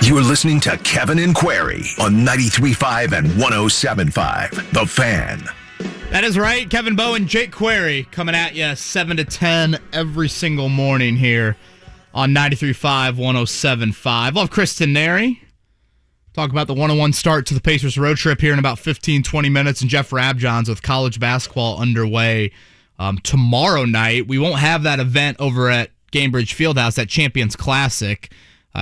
You're listening to Kevin and Query on 93.5 and 107.5. The Fan. That is right. Kevin Bowen, JQuery coming at you 7 to 10 every single morning here on 93.5, 107.5. Love Chris Denari Talk about the 1-1 start to the Pacers road trip here in about 15, 20 minutes. And Jeff Rabjohns with college basketball underway tomorrow night. We won't have that event over at Gainbridge Fieldhouse, that Champions Classic.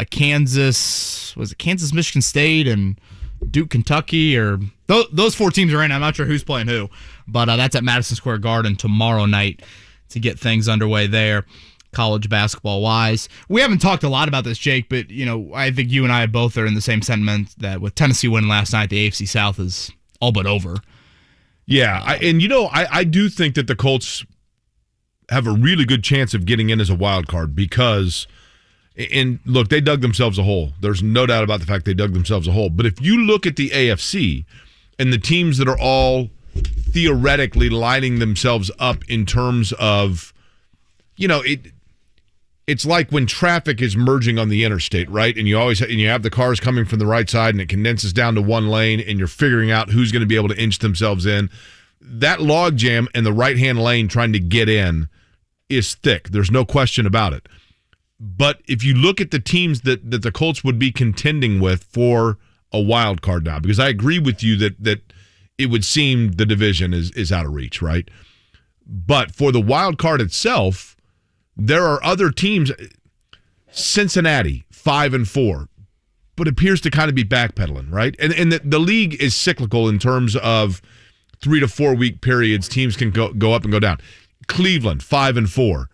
Kansas, Michigan State, and Duke, Kentucky, or those 4 teams are in. I'm not sure who's playing who, but that's at Madison Square Garden tomorrow night to get things underway there, college basketball-wise. We haven't talked a lot about this, Jake, but I think you and I both are in the same sentiment that with Tennessee winning last night, the AFC South is all but over. Yeah, I do think that the Colts have a really good chance of getting in as a wild card because, and look, they dug themselves a hole. There's no doubt about the fact they dug themselves a hole. But if you look at the AFC and the teams that are all theoretically lining themselves up in terms of, it's like when traffic is merging on the interstate, right? And you have the cars coming from the right side and it condenses down to one lane and you're figuring out who's going to be able to inch themselves in. That log jam in the right-hand lane trying to get in is thick. There's no question about it. But if you look at the teams that the Colts would be contending with for a wild card now, because I agree with you that it would seem the division is out of reach, right? But for the wild card itself, there are other teams. Cincinnati, 5-4, but appears to kind of be backpedaling, right? And the league is cyclical in terms of 3 to 4 week periods. Teams can go up and go down. Cleveland, 5-4.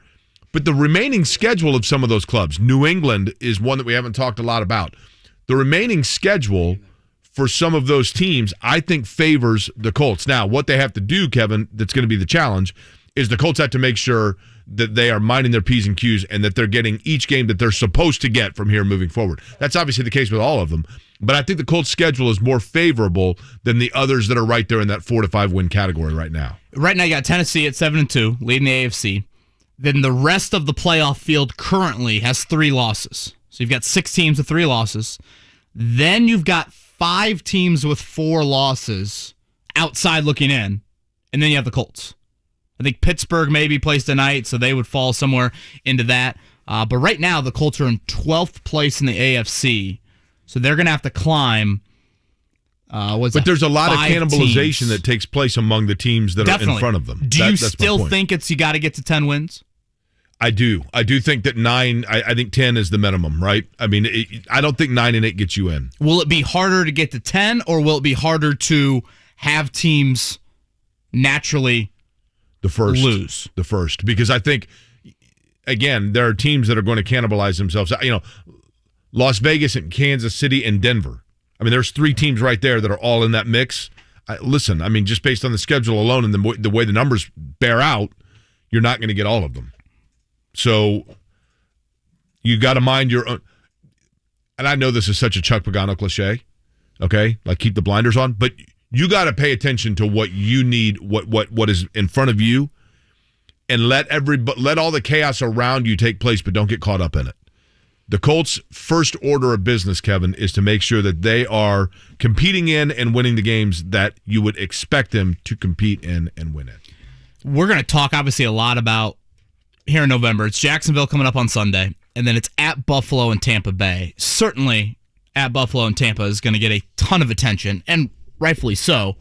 But the remaining schedule of some of those clubs, New England is one that we haven't talked a lot about. The remaining schedule for some of those teams, I think, favors the Colts. Now, what they have to do, Kevin, that's going to be the challenge, is the Colts have to make sure that they are minding their P's and Q's and that they're getting each game that they're supposed to get from here moving forward. That's obviously the case with all of them. But I think the Colts' schedule is more favorable than the others that are right there in that 4 to 5 win category right now. Right now, you got Tennessee at 7-2, leading the AFC. Then the rest of the playoff field currently has 3 losses. So you've got 6 teams with 3 losses. Then you've got 5 teams with 4 losses outside looking in. And then you have the Colts. I think Pittsburgh maybe plays tonight, so they would fall somewhere into that. But right now, the Colts are in 12th place in the AFC. So they're going to have to climb. But there's a lot of cannibalization that takes place among the teams that are in front of them. Do you still think you got to get to 10 wins? I do. I do think that 9, I think 10 is the minimum, right? I mean, I don't think 9 and 8 gets you in. Will it be harder to get to 10, or will it be harder to have teams naturally lose? The first. Because I think, again, there are teams that are going to cannibalize themselves. Las Vegas and Kansas City and Denver. I mean, there's 3 teams right there that are all in that mix. Listen, I mean, just based on the schedule alone and the way the numbers bear out, you're not going to get all of them. So you got to mind your own. And I know this is such a Chuck Pagano cliche, okay? Like keep the blinders on, but you got to pay attention to what you need, what is in front of you, and let all the chaos around you take place, but don't get caught up in it. The Colts' first order of business, Kevin, is to make sure that they are competing in and winning the games that you would expect them to compete in and win in. We're going to talk, obviously, a lot about here in November. It's Jacksonville coming up on Sunday, and then it's at Buffalo and Tampa Bay. Certainly, at Buffalo and Tampa is going to get a ton of attention, and rightfully so.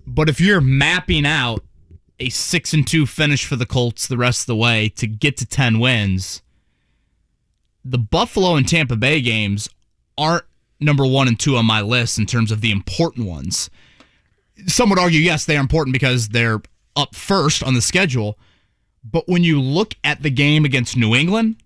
But if you're mapping out a 6-2 finish for the Colts the rest of the way to get to 10 wins, the Buffalo and Tampa Bay games aren't number 1 and 2 on my list in terms of the important ones. Some would argue, yes, they are important because they're up first on the schedule. But when you look at the game against New England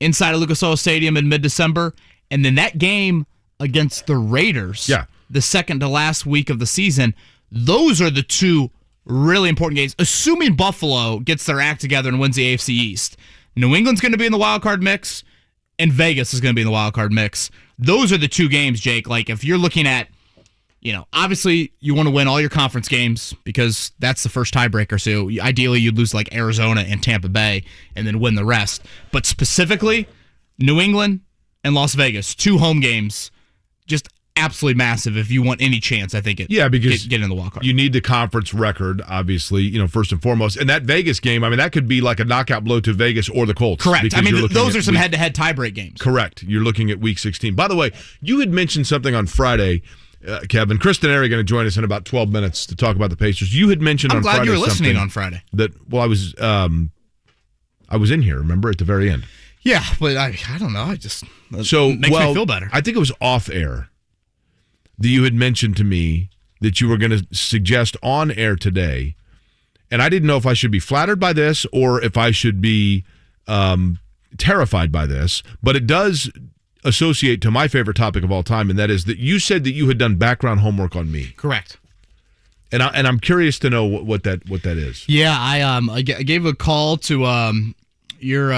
inside of Lucas Oil Stadium in mid-December, and then that game against the Raiders, the second to last week of the season, those are the 2 really important games. Assuming Buffalo gets their act together and wins the AFC East, New England's going to be in the wild card mix, and Vegas is going to be in the wild card mix. Those are the 2 games, Jake. Like, if you're looking at, obviously you want to win all your conference games because that's the first tiebreaker. So ideally you'd lose like Arizona and Tampa Bay and then win the rest. But specifically, New England and Las Vegas, 2 home games, just absolutely massive if you want any chance, I think, because get in the wild card. You need the conference record, obviously, first and foremost. And that Vegas game, that could be like a knockout blow to Vegas or the Colts. Correct. Those are some head-to-head tiebreak games. Correct. You're looking at Week 16. By the way, you had mentioned something on Friday, Kevin. Chris Denari going to join us in about 12 minutes to talk about the Pacers. You had mentioned on Friday I'm glad you were listening on Friday. I was in here, remember, at the very end. Yeah, but I don't know. Makes me feel better. I think it was off air that you had mentioned to me that you were going to suggest on air today, and I didn't know if I should be flattered by this or if I should be terrified by this, but it does associate to my favorite topic of all time, and that is that you said that you had done background homework on me. Correct. And I'm curious to know what that is. Yeah, I gave a call to your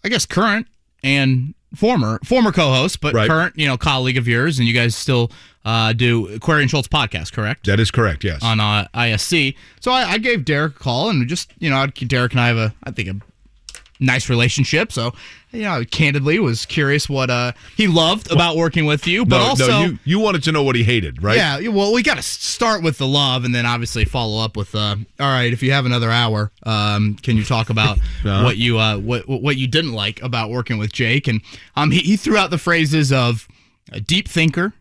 I guess current and former co-host, but current colleague of yours, and you guys still do Query and Schultz podcast, correct? That is correct. Yes. On ISC. So I gave Derek a call, and just Derek and I have a nice relationship. So candidly was curious what he loved about working with you, but you wanted to know what he hated, right? Yeah. Well, we got to start with the love, and then obviously follow up with all right, if you have another hour, can you talk about what you didn't like about working with Jake? And he threw out the phrases of a deep thinker.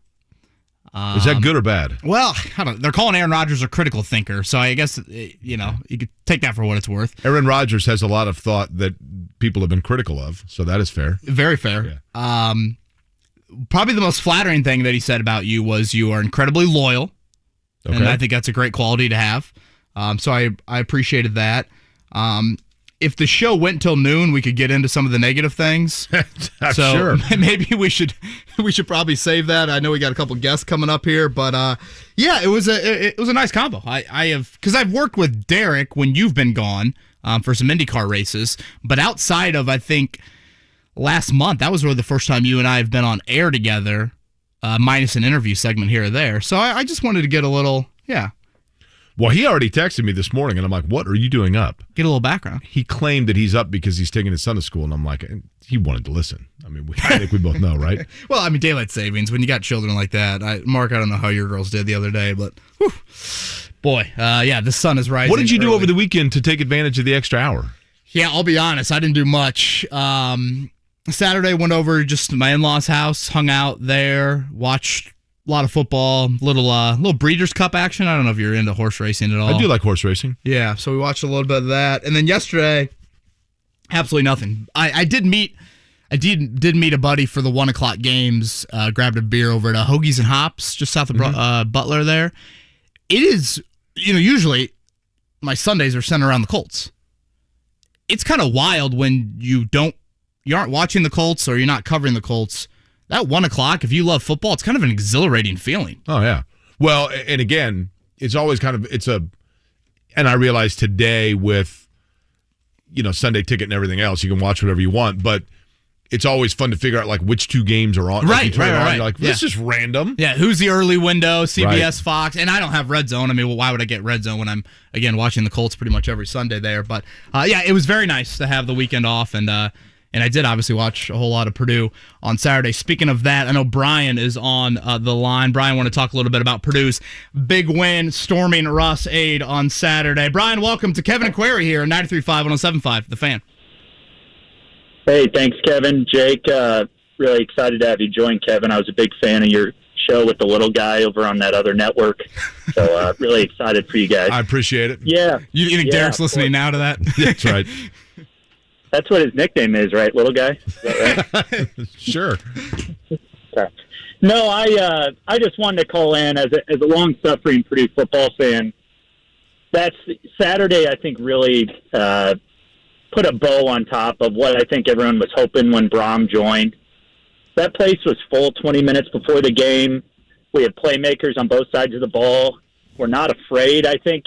Is that good or bad? Well, I don't know. They're calling Aaron Rodgers a critical thinker, so I guess you could take that for what it's worth. Aaron Rodgers has a lot of thought that people have been critical of, so that is fair. Very fair. Yeah. Probably the most flattering thing that he said about you was you are incredibly loyal, and I think that's a great quality to have. So I appreciated that. If the show went till noon, we could get into some of the negative things. Sure. Maybe we should probably save that. I know we got a couple guests coming up here, but it was a nice combo. Because I've worked with Derek when you've been gone for some IndyCar races, but outside of I think last month, that was really the first time you and I have been on air together, minus an interview segment here or there. So I just wanted to get a little Well, he already texted me this morning, and I'm like, what are you doing up? Get a little background. He claimed that he's up because he's taking his son to school, and I'm like, he wanted to listen. I think we both know, right? Well, daylight savings, when you got children like that. Mark, I don't know how your girls did the other day, but boy, the sun is rising. What did you do early. over the weekend to take advantage of the extra hour? Yeah, I'll be honest, I didn't do much. Saturday, went over just to my in-laws' house, hung out there, watched a lot of football, little Breeders' Cup action. I don't know if you're into horse racing at all. I do like horse racing. Yeah, so we watched a little bit of that, and then yesterday, absolutely nothing. I did meet a buddy for the 1:00 games. Grabbed a beer over at Hoagies and Hops just south of Butler. There, it is. Usually my Sundays are centered around the Colts. It's kind of wild when you aren't watching the Colts or you're not covering the Colts. That 1:00, if you love football, it's kind of an exhilarating feeling. Oh, yeah. Well, and again, it's always and I realize today with, Sunday ticket and everything else, you can watch whatever you want, but it's always fun to figure out, which two games are on. Right. You're like, this is random. Yeah, who's the early window, CBS, Fox, and I don't have Red Zone. Why would I get Red Zone when I'm, again, watching the Colts pretty much every Sunday there? But, it was very nice to have the weekend off, and I did obviously watch a whole lot of Purdue on Saturday. Speaking of that, I know Brian is on the line. Brian, want to talk a little bit about Purdue's big win, storming Russ Aid on Saturday. Brian, welcome to Kevin and Query here on 93.5 107.5, The Fan. Hey, thanks, Kevin. Jake, really excited to have you join, Kevin. I was a big fan of your show with the little guy over on that other network. So really excited for you guys. I appreciate it. Yeah. You think Derek's listening now to that? That's right. That's what his nickname is, right, little guy? Is that right? Sure. Okay. No, I just wanted to call in as a long-suffering Purdue football fan. That's Saturday, I think, really put a bow on top of what I think everyone was hoping when Brom joined. That place was full 20 minutes before the game. We had playmakers on both sides of the ball. We're not afraid, I think.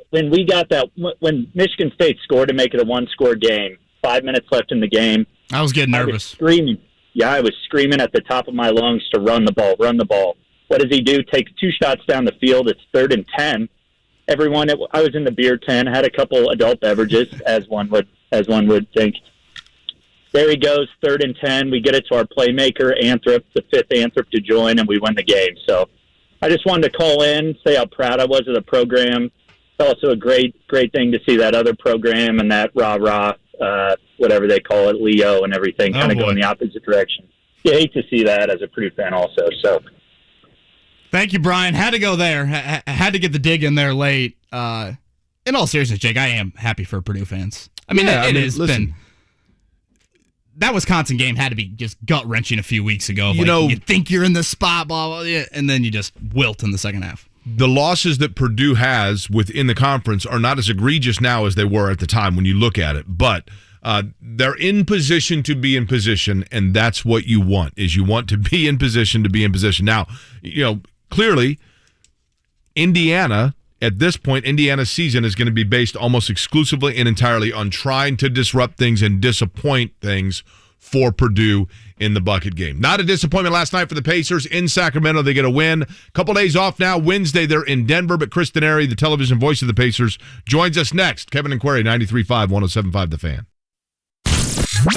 When we got that, when Michigan State scored to make it a one-score game, 5 minutes left in the game, I was getting nervous. I was screaming. Yeah, I was screaming at the top of my lungs to run the ball, run the ball. What does he do? Takes 2 shots down the field. It's 3rd and 10. I was in the beer tent, had a couple adult beverages, as one would think. there he goes, 3rd and 10. We get it to our playmaker, Anthrop, the 5th Anthrop to join, and we win the game. So I just wanted to call in, say how proud I was of the program. It's also a great thing to see that other program and that rah-rah, whatever they call it, Leo and everything, kind of go in the opposite direction. You hate to see that as a Purdue fan also. So, thank you, Brian. Had to go there. Had to get the dig in there late. In all seriousness, Jake, I am happy for Purdue fans. I mean, it has been. That Wisconsin game had to be just gut-wrenching a few weeks ago. You think you're in the spot, blah, blah, and then you just wilt in the second half. The losses that Purdue has within the conference are not as egregious now as they were at the time when you look at it. But they're in position to be in position, and that's what you want, is you want to be in position to be in position. Now, clearly, Indiana, at this point, Indiana's season is going to be based almost exclusively and entirely on trying to disrupt things and disappoint things for Purdue in the bucket game. Not a disappointment last night for the Pacers in Sacramento. They get a win. Couple days off now. Wednesday, they're in Denver, but Chris Denari, the television voice of the Pacers, joins us next. Kevin and Query, 93.5, 107.5 The Fan.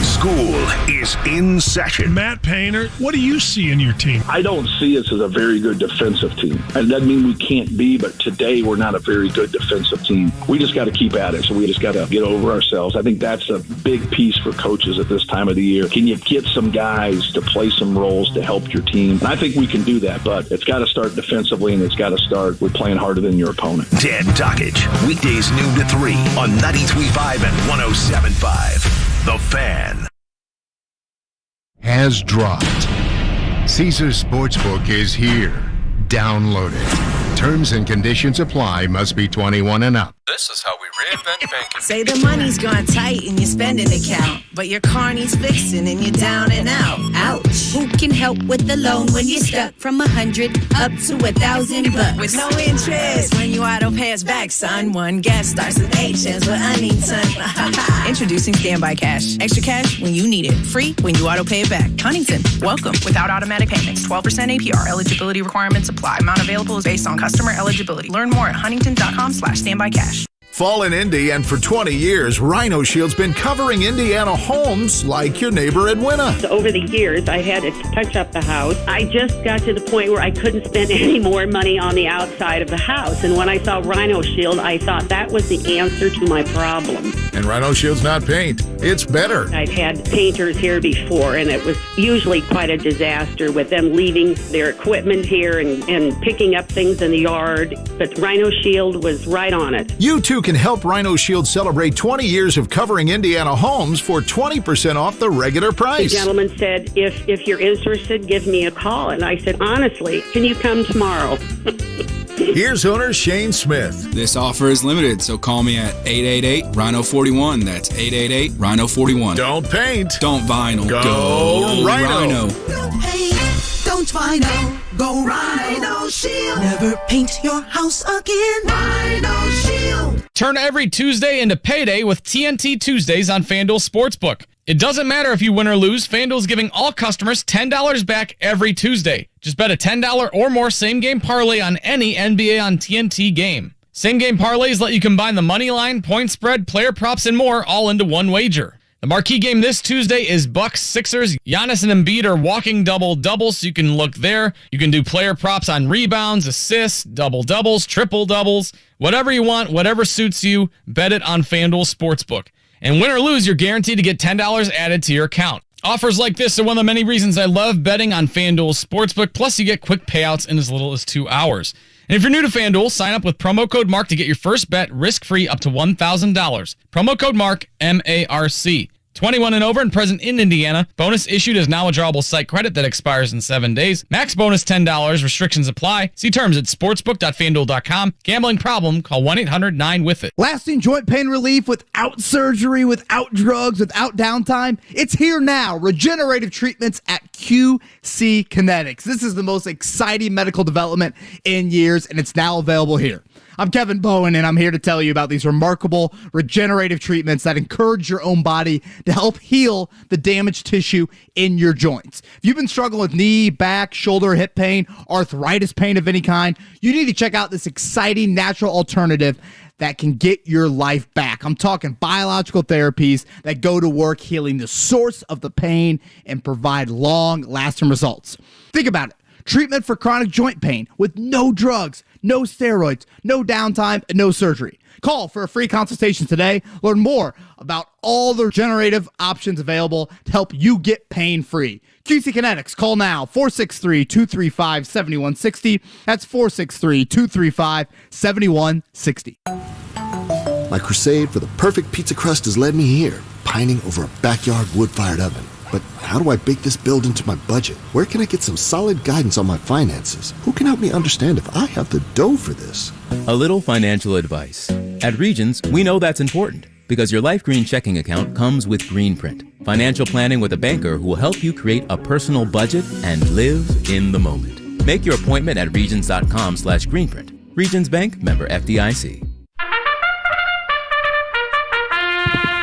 School is in session. Matt Painter, what do you see in your team? I don't see us as a very good defensive team. And it doesn't mean we can't be, but today we're not a very good defensive team. We just got to keep at it. So we just got to get over ourselves. I think that's a big piece for coaches at this time of the year. Can you get some guys to play some roles to help your team? And I think we can do that, but it's got to start defensively, and it's got to start with playing harder than your opponent. Dan Dockage, weekdays noon to 3 on 93.5 and 107.5. The Fan. Has dropped. Caesars Sportsbook is here. Download it. Terms and conditions apply. Must be 21 and up. This is how we reinvent banking. Say the money's gone tight in your spending account, but your car needs fixing and you're down and out. Ouch. Who can help with the loan when you're stuck from 100 up to $1,000 with no interest when you auto pay us back, son? One gas starts with H's with Huntington. Introducing Standby Cash. Extra cash when you need it. Free when you auto pay it back. Huntington. Welcome. Without automatic payments. 12% APR. Eligibility requirements apply. Amount available is based on customer eligibility. Learn more at huntington.com/standbycash. Fall in Indy, and for 20 years, Rhino Shield's been covering Indiana homes like your neighbor Edwina. Over the years, I had to touch up the house. I just got to the point where I couldn't spend any more money on the outside of the house. And when I saw Rhino Shield, I thought that was the answer to my problem. And Rhino Shield's not paint, it's better. I've had painters here before, and it was usually quite a disaster with them leaving their equipment here and picking up things in the yard. But Rhino Shield was right on it. You too can help Rhino Shield celebrate 20 years of covering Indiana homes for 20% off the regular price. The gentleman said, if you're interested, give me a call. And I said, honestly, can you come tomorrow? Here's owner Shane Smith. This offer is limited, so call me at 888-RHINO-41. That's 888-RHINO-41. Don't paint. Don't vinyl. Go Rhino. No paint. Don't vinyl. Go Rhino Shield. Never paint your house again. Rhino Shield. Turn every Tuesday into payday with TNT Tuesdays on FanDuel Sportsbook. It doesn't matter if you win or lose, FanDuel's giving all customers $10 back every Tuesday. Just bet a $10 or more same-game parlay on any NBA on TNT game. Same-game parlays let you combine the money line, point spread, player props, and more all into one wager. The marquee game this Tuesday is Bucks Sixers. Giannis and Embiid are walking double-doubles, so you can look there. You can do player props on rebounds, assists, double-doubles, triple-doubles. Whatever you want, whatever suits you, bet it on FanDuel Sportsbook. And win or lose, you're guaranteed to get $10 added to your account. Offers like this are one of the many reasons I love betting on FanDuel Sportsbook. Plus, you get quick payouts in as little as 2 hours. And if you're new to FanDuel, sign up with promo code MARK to get your first bet risk-free up to $1,000. Promo code MARK, M-A-R-C. 21 and over and present in Indiana. Bonus issued as now withdrawable site credit that expires in 7 days. Max bonus $10. Restrictions apply. See terms at sportsbook.fanduel.com. Gambling problem? Call 1-800-9-WITH-IT. Lasting joint pain relief without surgery, without drugs, without downtime. It's here now. Regenerative treatments at QC Kinetics. This is the most exciting medical development in years, and it's now available here. I'm Kevin Bowen, and I'm here to tell you about these remarkable regenerative treatments that encourage your own body to help heal the damaged tissue in your joints. If you've been struggling with knee, back, shoulder, hip pain, arthritis pain of any kind, you need to check out this exciting natural alternative that can get your life back. I'm talking biological therapies that go to work healing the source of the pain and provide long-lasting results. Think about it. Treatment for chronic joint pain with no drugs, no steroids, no downtime, and no surgery. Call for a free consultation today. Learn more about all the regenerative options available to help you get pain-free. QC Kinetics. Call now. 463-235-7160. That's 463-235-7160. My crusade for the perfect pizza crust has led me here, pining over a backyard wood-fired oven. But how do I bake this build into my budget? Where can I get some solid guidance on my finances? Who can help me understand if I have the dough for this? A little financial advice. At Regions, we know that's important because your Life Green checking account comes with Greenprint, financial planning with a banker who will help you create a personal budget and live in the moment. Make your appointment at regions.com/Greenprint. Regions Bank, member FDIC.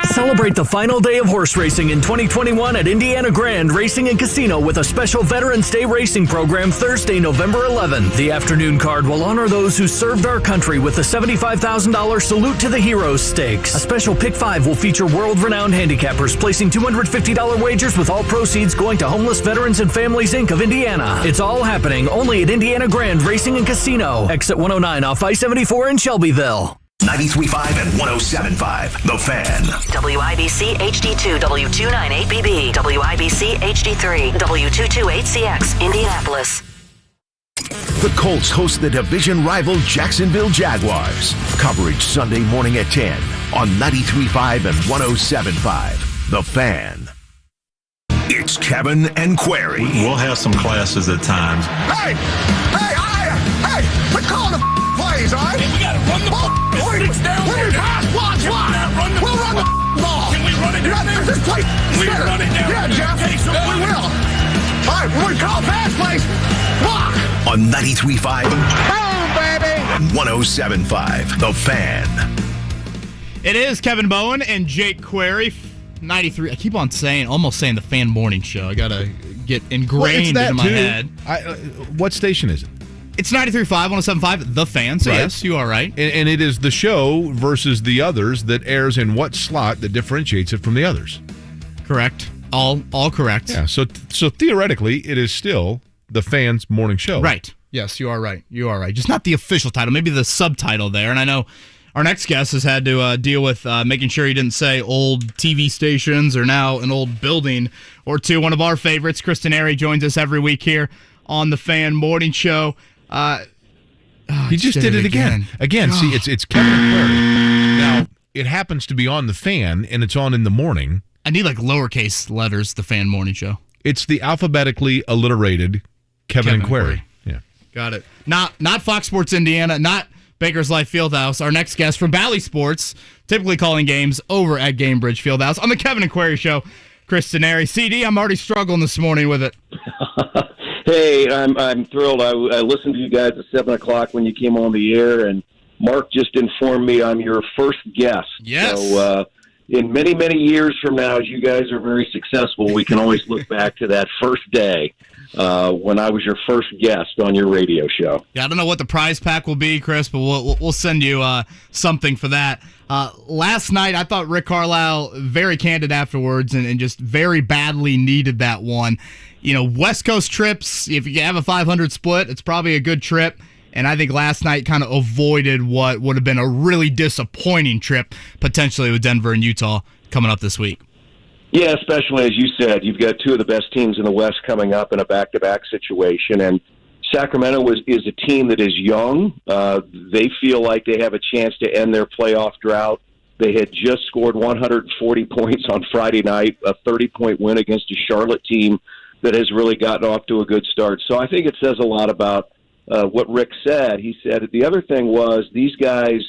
Celebrate the final day of horse racing in 2021 at Indiana Grand Racing and Casino with a special Veterans Day racing program Thursday, November 11th. The afternoon card will honor those who served our country with the $75,000 Salute to the Heroes Stakes. A special Pick 5 will feature world-renowned handicappers placing $250 wagers with all proceeds going to Homeless Veterans and Families, Inc. of Indiana. It's all happening only at Indiana Grand Racing and Casino. Exit 109 off I-74 in Shelbyville. 93.5 and 107.5, The Fan. WIBC HD2, W298BB, WIBC HD3, W228CX, Indianapolis. The Colts host the division rival Jacksonville Jaguars. Coverage Sunday morning at 10 on 93.5 and 107.5, The Fan. It's Kevin and Query. We'll have some classes at times. Hey, we're calling the plays, all right? Hey, we gotta run the ball. It's down when there. we pass, block. We'll run the ball. Can we run it down there? This place. We run it down there. Yeah, Jeff. Okay, so we will. All right, when we call pass plays, block. On 93.5 Boom, baby. and 107.5, The Fan. It is Kevin Bowen and JQuery, 93. I keep on almost saying The Fan Morning Show. I got to get ingrained into my head. What station is it? It's 93.5, 107.5, The Fan. So, yes, you are right. And it is the show versus the others that airs in what slot that differentiates it from the others. Correct. All correct. Yeah, so theoretically, it is still The Fan's morning show. Right. Yes, you are right. You are right. Just not the official title, maybe the subtitle there. And I know our next guest has had to deal with making sure he didn't say old TV stations or now an old building or two. One of our favorites, Chris Denari, joins us every week here on The Fan Morning Show. He just did it again. See, it's Kevin and Query. Now, it happens to be on The Fan, and it's on in the morning. I need like lowercase letters, The Fan Morning Show. It's the alphabetically alliterated Kevin and Query. Yeah. Got it. Not Fox Sports Indiana, not Baker's Life Fieldhouse. Our next guest from Bally Sports, typically calling games over at Gamebridge Fieldhouse. On the Kevin and Query Show, Chris Denari. CD, I'm already struggling this morning with it. Hey, I'm thrilled. I listened to you guys at 7 o'clock when you came on the air, and Mark just informed me I'm your first guest. Yes. So in many, many years from now, as you guys are very successful, we can always look back to that first day when I was your first guest on your radio show. Yeah, I don't know what the prize pack will be, Chris, but we'll send you something for that. Last night, I thought Rick Carlisle very candid afterwards and just very badly needed that one. You know, West Coast trips, if you have a 500 split, it's probably a good trip. And I think last night kind of avoided what would have been a really disappointing trip, potentially with Denver and Utah coming up this week. Yeah, especially as you said, you've got two of the best teams in the West coming up in a back-to-back situation. And Sacramento is a team that is young. They feel like they have a chance to end their playoff drought. They had just scored 140 points on Friday night, a 30-point win against a Charlotte team that has really gotten off to a good start. So I think it says a lot about what Rick said. He said the other thing was these guys,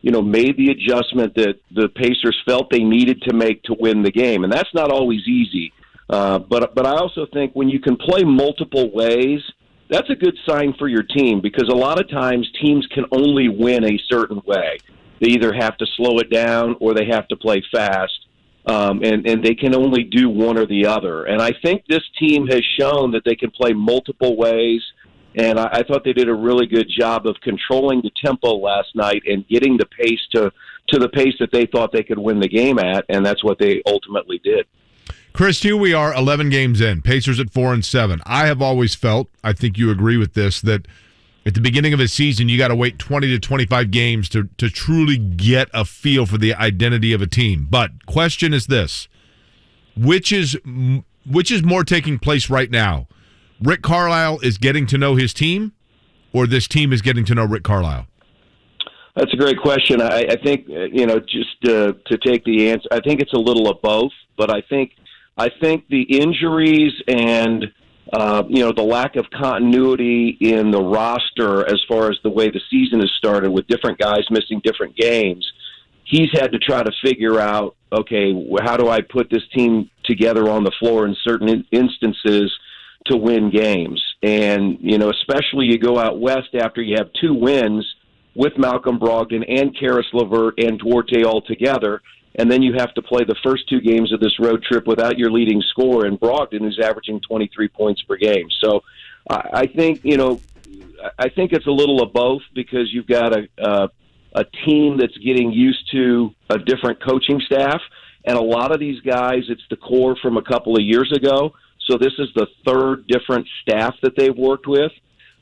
made the adjustment that the Pacers felt they needed to make to win the game, and that's not always easy. But I also think when you can play multiple ways, that's a good sign for your team because a lot of times teams can only win a certain way. They either have to slow it down or they have to play fast. And they can only do one or the other. And I think this team has shown that they can play multiple ways. And I thought they did a really good job of controlling the tempo last night and getting the pace to the pace that they thought they could win the game at, and that's what they ultimately did. Chris, here we are 11 games in, Pacers at 4-7. I have always felt, I think you agree with this, that at the beginning of a season, you got to wait 20 to 25 games to truly get a feel for the identity of a team. But question is this, which is more taking place right now? Rick Carlisle is getting to know his team, or this team is getting to know Rick Carlisle? That's a great question. I think, just to take the answer, I think it's a little of both, but I think the injuries and, the lack of continuity in the roster as far as the way the season has started with different guys missing different games, he's had to try to figure out, okay, how do I put this team together on the floor in certain instances to win games? And, especially you go out west after you have 2 wins with Malcolm Brogdon and Karis LeVert and Duarte all together, and then you have to play the first 2 games of this road trip without your leading scorer in Brogdon, who's averaging 23 points per game. So I think it's a little of both, because you've got a team that's getting used to a different coaching staff, and a lot of these guys, it's the core from a couple of years ago. So this is the 3rd different staff that they've worked with.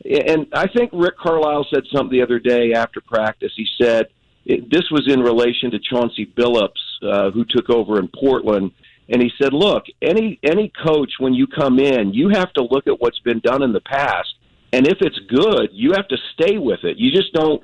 And I think Rick Carlisle said something the other day after practice. He said, this was in relation to Chauncey Billups, who took over in Portland, and he said, look, any coach, when you come in, you have to look at what's been done in the past, and if it's good, you have to stay with it. You just don't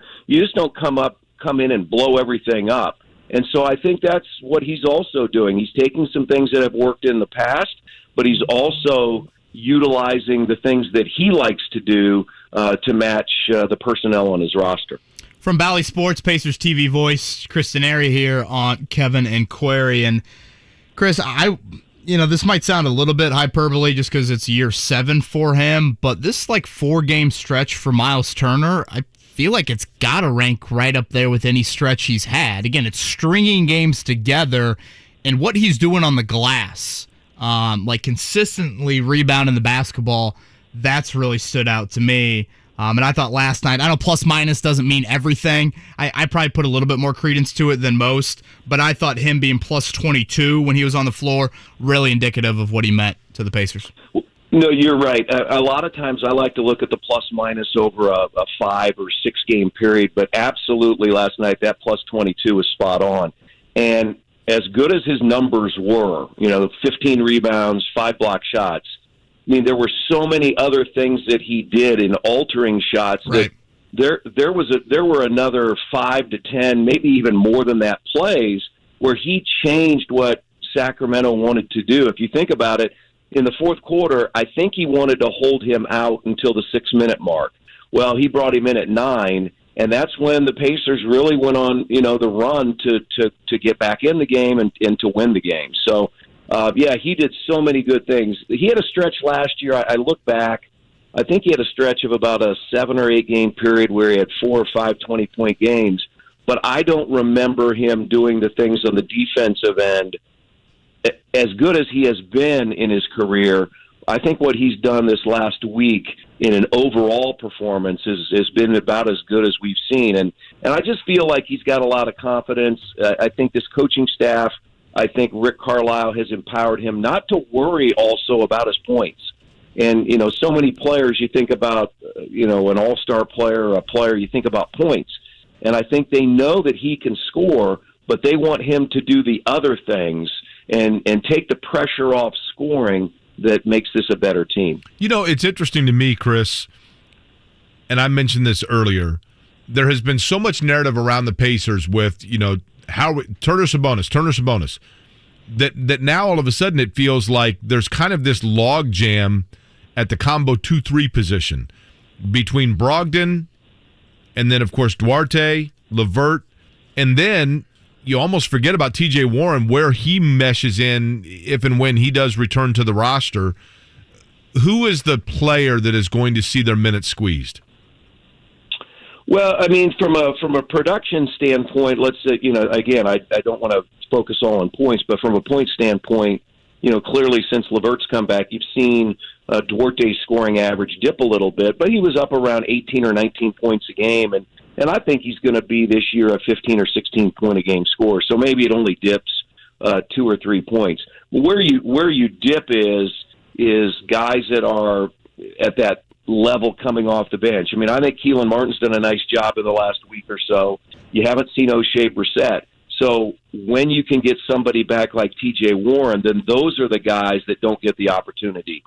come in and blow everything up. And so I think that's what he's also doing. He's taking some things that have worked in the past, but he's also utilizing the things that he likes to do to match the personnel on his roster. From Bally Sports, Pacers TV voice, Chris Denari here on Kevin and Query. And Chris, this might sound a little bit hyperbole just because it's year 7 for him, but this 4-game stretch for Miles Turner, I feel like it's got to rank right up there with any stretch he's had. Again, it's stringing games together, and what he's doing on the glass, consistently rebounding the basketball, that's really stood out to me. And I thought last night, I know plus minus doesn't mean everything. I probably put a little bit more credence to it than most, but I thought him being plus 22 when he was on the floor, really indicative of what he meant to the Pacers. No, you're right. A lot of times I like to look at the plus minus over a 5 or 6 game period, but absolutely last night that plus 22 was spot on. And as good as his numbers were, 15 rebounds, 5 block shots, I mean, there were so many other things that he did in altering shots that there were another 5 to 10, maybe even more than that, plays where he changed what Sacramento wanted to do. If you think about it, in the fourth quarter, I think he wanted to hold him out until the 6-minute mark. Well, he brought him in at 9, and that's when the Pacers really went on, the run to get back in the game and to win the game. So, he did so many good things. He had a stretch last year. I look back, I think he had a stretch of about a 7 or 8 game period where he had 4 or 5 20-point games, but I don't remember him doing the things on the defensive end as good as he has been in his career. I think what he's done this last week in an overall performance has been about as good as we've seen. And I just feel like he's got a lot of confidence. I think this coaching staff, I think Rick Carlisle has empowered him not to worry also about his points. And, so many players, you think about, an all-star player, a player, you think about points. And I think they know that he can score, but they want him to do the other things and take the pressure off scoring that makes this a better team. It's interesting to me, Chris, and I mentioned this earlier, there has been so much narrative around the Pacers with, how Turner Sabonis, that now all of a sudden it feels like there's kind of this log jam at the combo 2-3 position between Brogdon and then, of course, Duarte, LeVert, and then you almost forget about T.J. Warren, where he meshes in if and when he does return to the roster. Who is the player that is going to see their minutes squeezed? Well, I mean, from a production standpoint, let's say, again, I don't want to focus all on points, but from a point standpoint, clearly since LeVert's come back, you've seen Duarte's scoring average dip a little bit, but he was up around 18 or 19 points a game, and I think he's going to be this year a 15 or 16 point a game scorer. So maybe it only dips 2 or 3 points. Where you dip is guys that are at that level coming off the bench. I mean, I think Keelan Martin's done a nice job in the last week or so. You haven't seen O'Shea Brissett. So when you can get somebody back like T.J. Warren, then those are the guys that don't get the opportunity.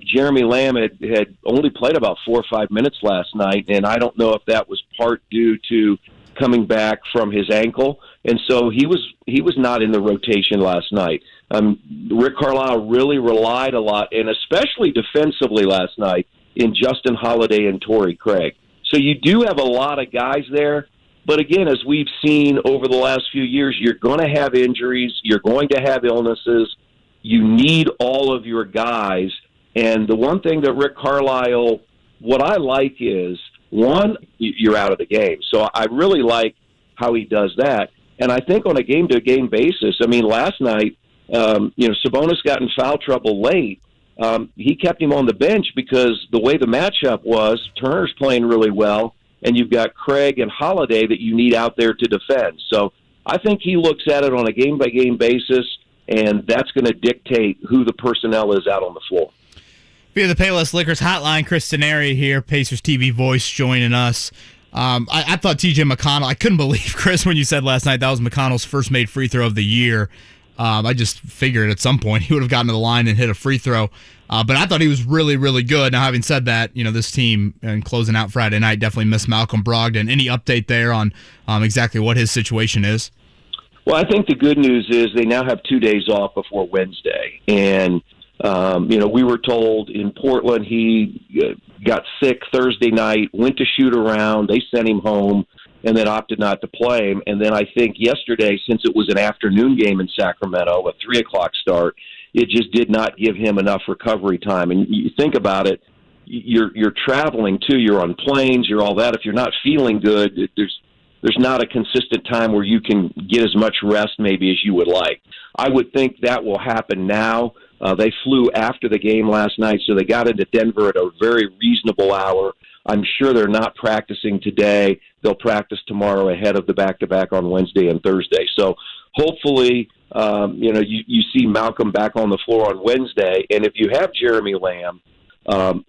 Jeremy Lamb had only played about 4 or 5 minutes last night, and I don't know if that was part due to coming back from his ankle, and so he was not in the rotation last night. Rick Carlisle really relied a lot, and especially defensively last night, in Justin Holiday and Torrey Craig. So you do have a lot of guys there. But again, as we've seen over the last few years, you're going to have injuries. You're going to have illnesses. You need all of your guys. And the one thing that Rick Carlisle, what I like is, one, you're out of the game. So I really like how he does that. And I think on a game-to-game basis, I mean, last night, Sabonis got in foul trouble late. He kept him on the bench because the way the matchup was, Turner's playing really well, and you've got Craig and Holiday that you need out there to defend. So I think he looks at it on a game-by-game basis, and that's going to dictate who the personnel is out on the floor. Via the Payless Liquors hotline, Chris Denari here, Pacers TV voice, joining us. I thought TJ McConnell, I couldn't believe, Chris, when you said last night that was McConnell's first made free throw of the year. I just figured at some point he would have gotten to the line and hit a free throw. But I thought he was really, really good. Now, having said that, this team, and closing out Friday night, definitely missed Malcolm Brogdon. Any update there on exactly what his situation is? Well, I think the good news is they now have 2 days off before Wednesday. And, we were told in Portland he got sick Thursday night, went to shoot around. They sent him home and then opted not to play him. And then I think yesterday, since it was an afternoon game in Sacramento, a 3 o'clock start, it just did not give him enough recovery time. And you think about it, you're traveling too, you're on planes, you're all that. If you're not feeling good, there's not a consistent time where you can get as much rest maybe as you would like. I would think that will happen now. They flew after the game last night, so they got into Denver at a very reasonable hour. I'm sure they're not practicing today. They'll practice tomorrow ahead of the back-to-back on Wednesday and Thursday. So hopefully, you see Malcolm back on the floor on Wednesday. And if you have Jeremy Lamb,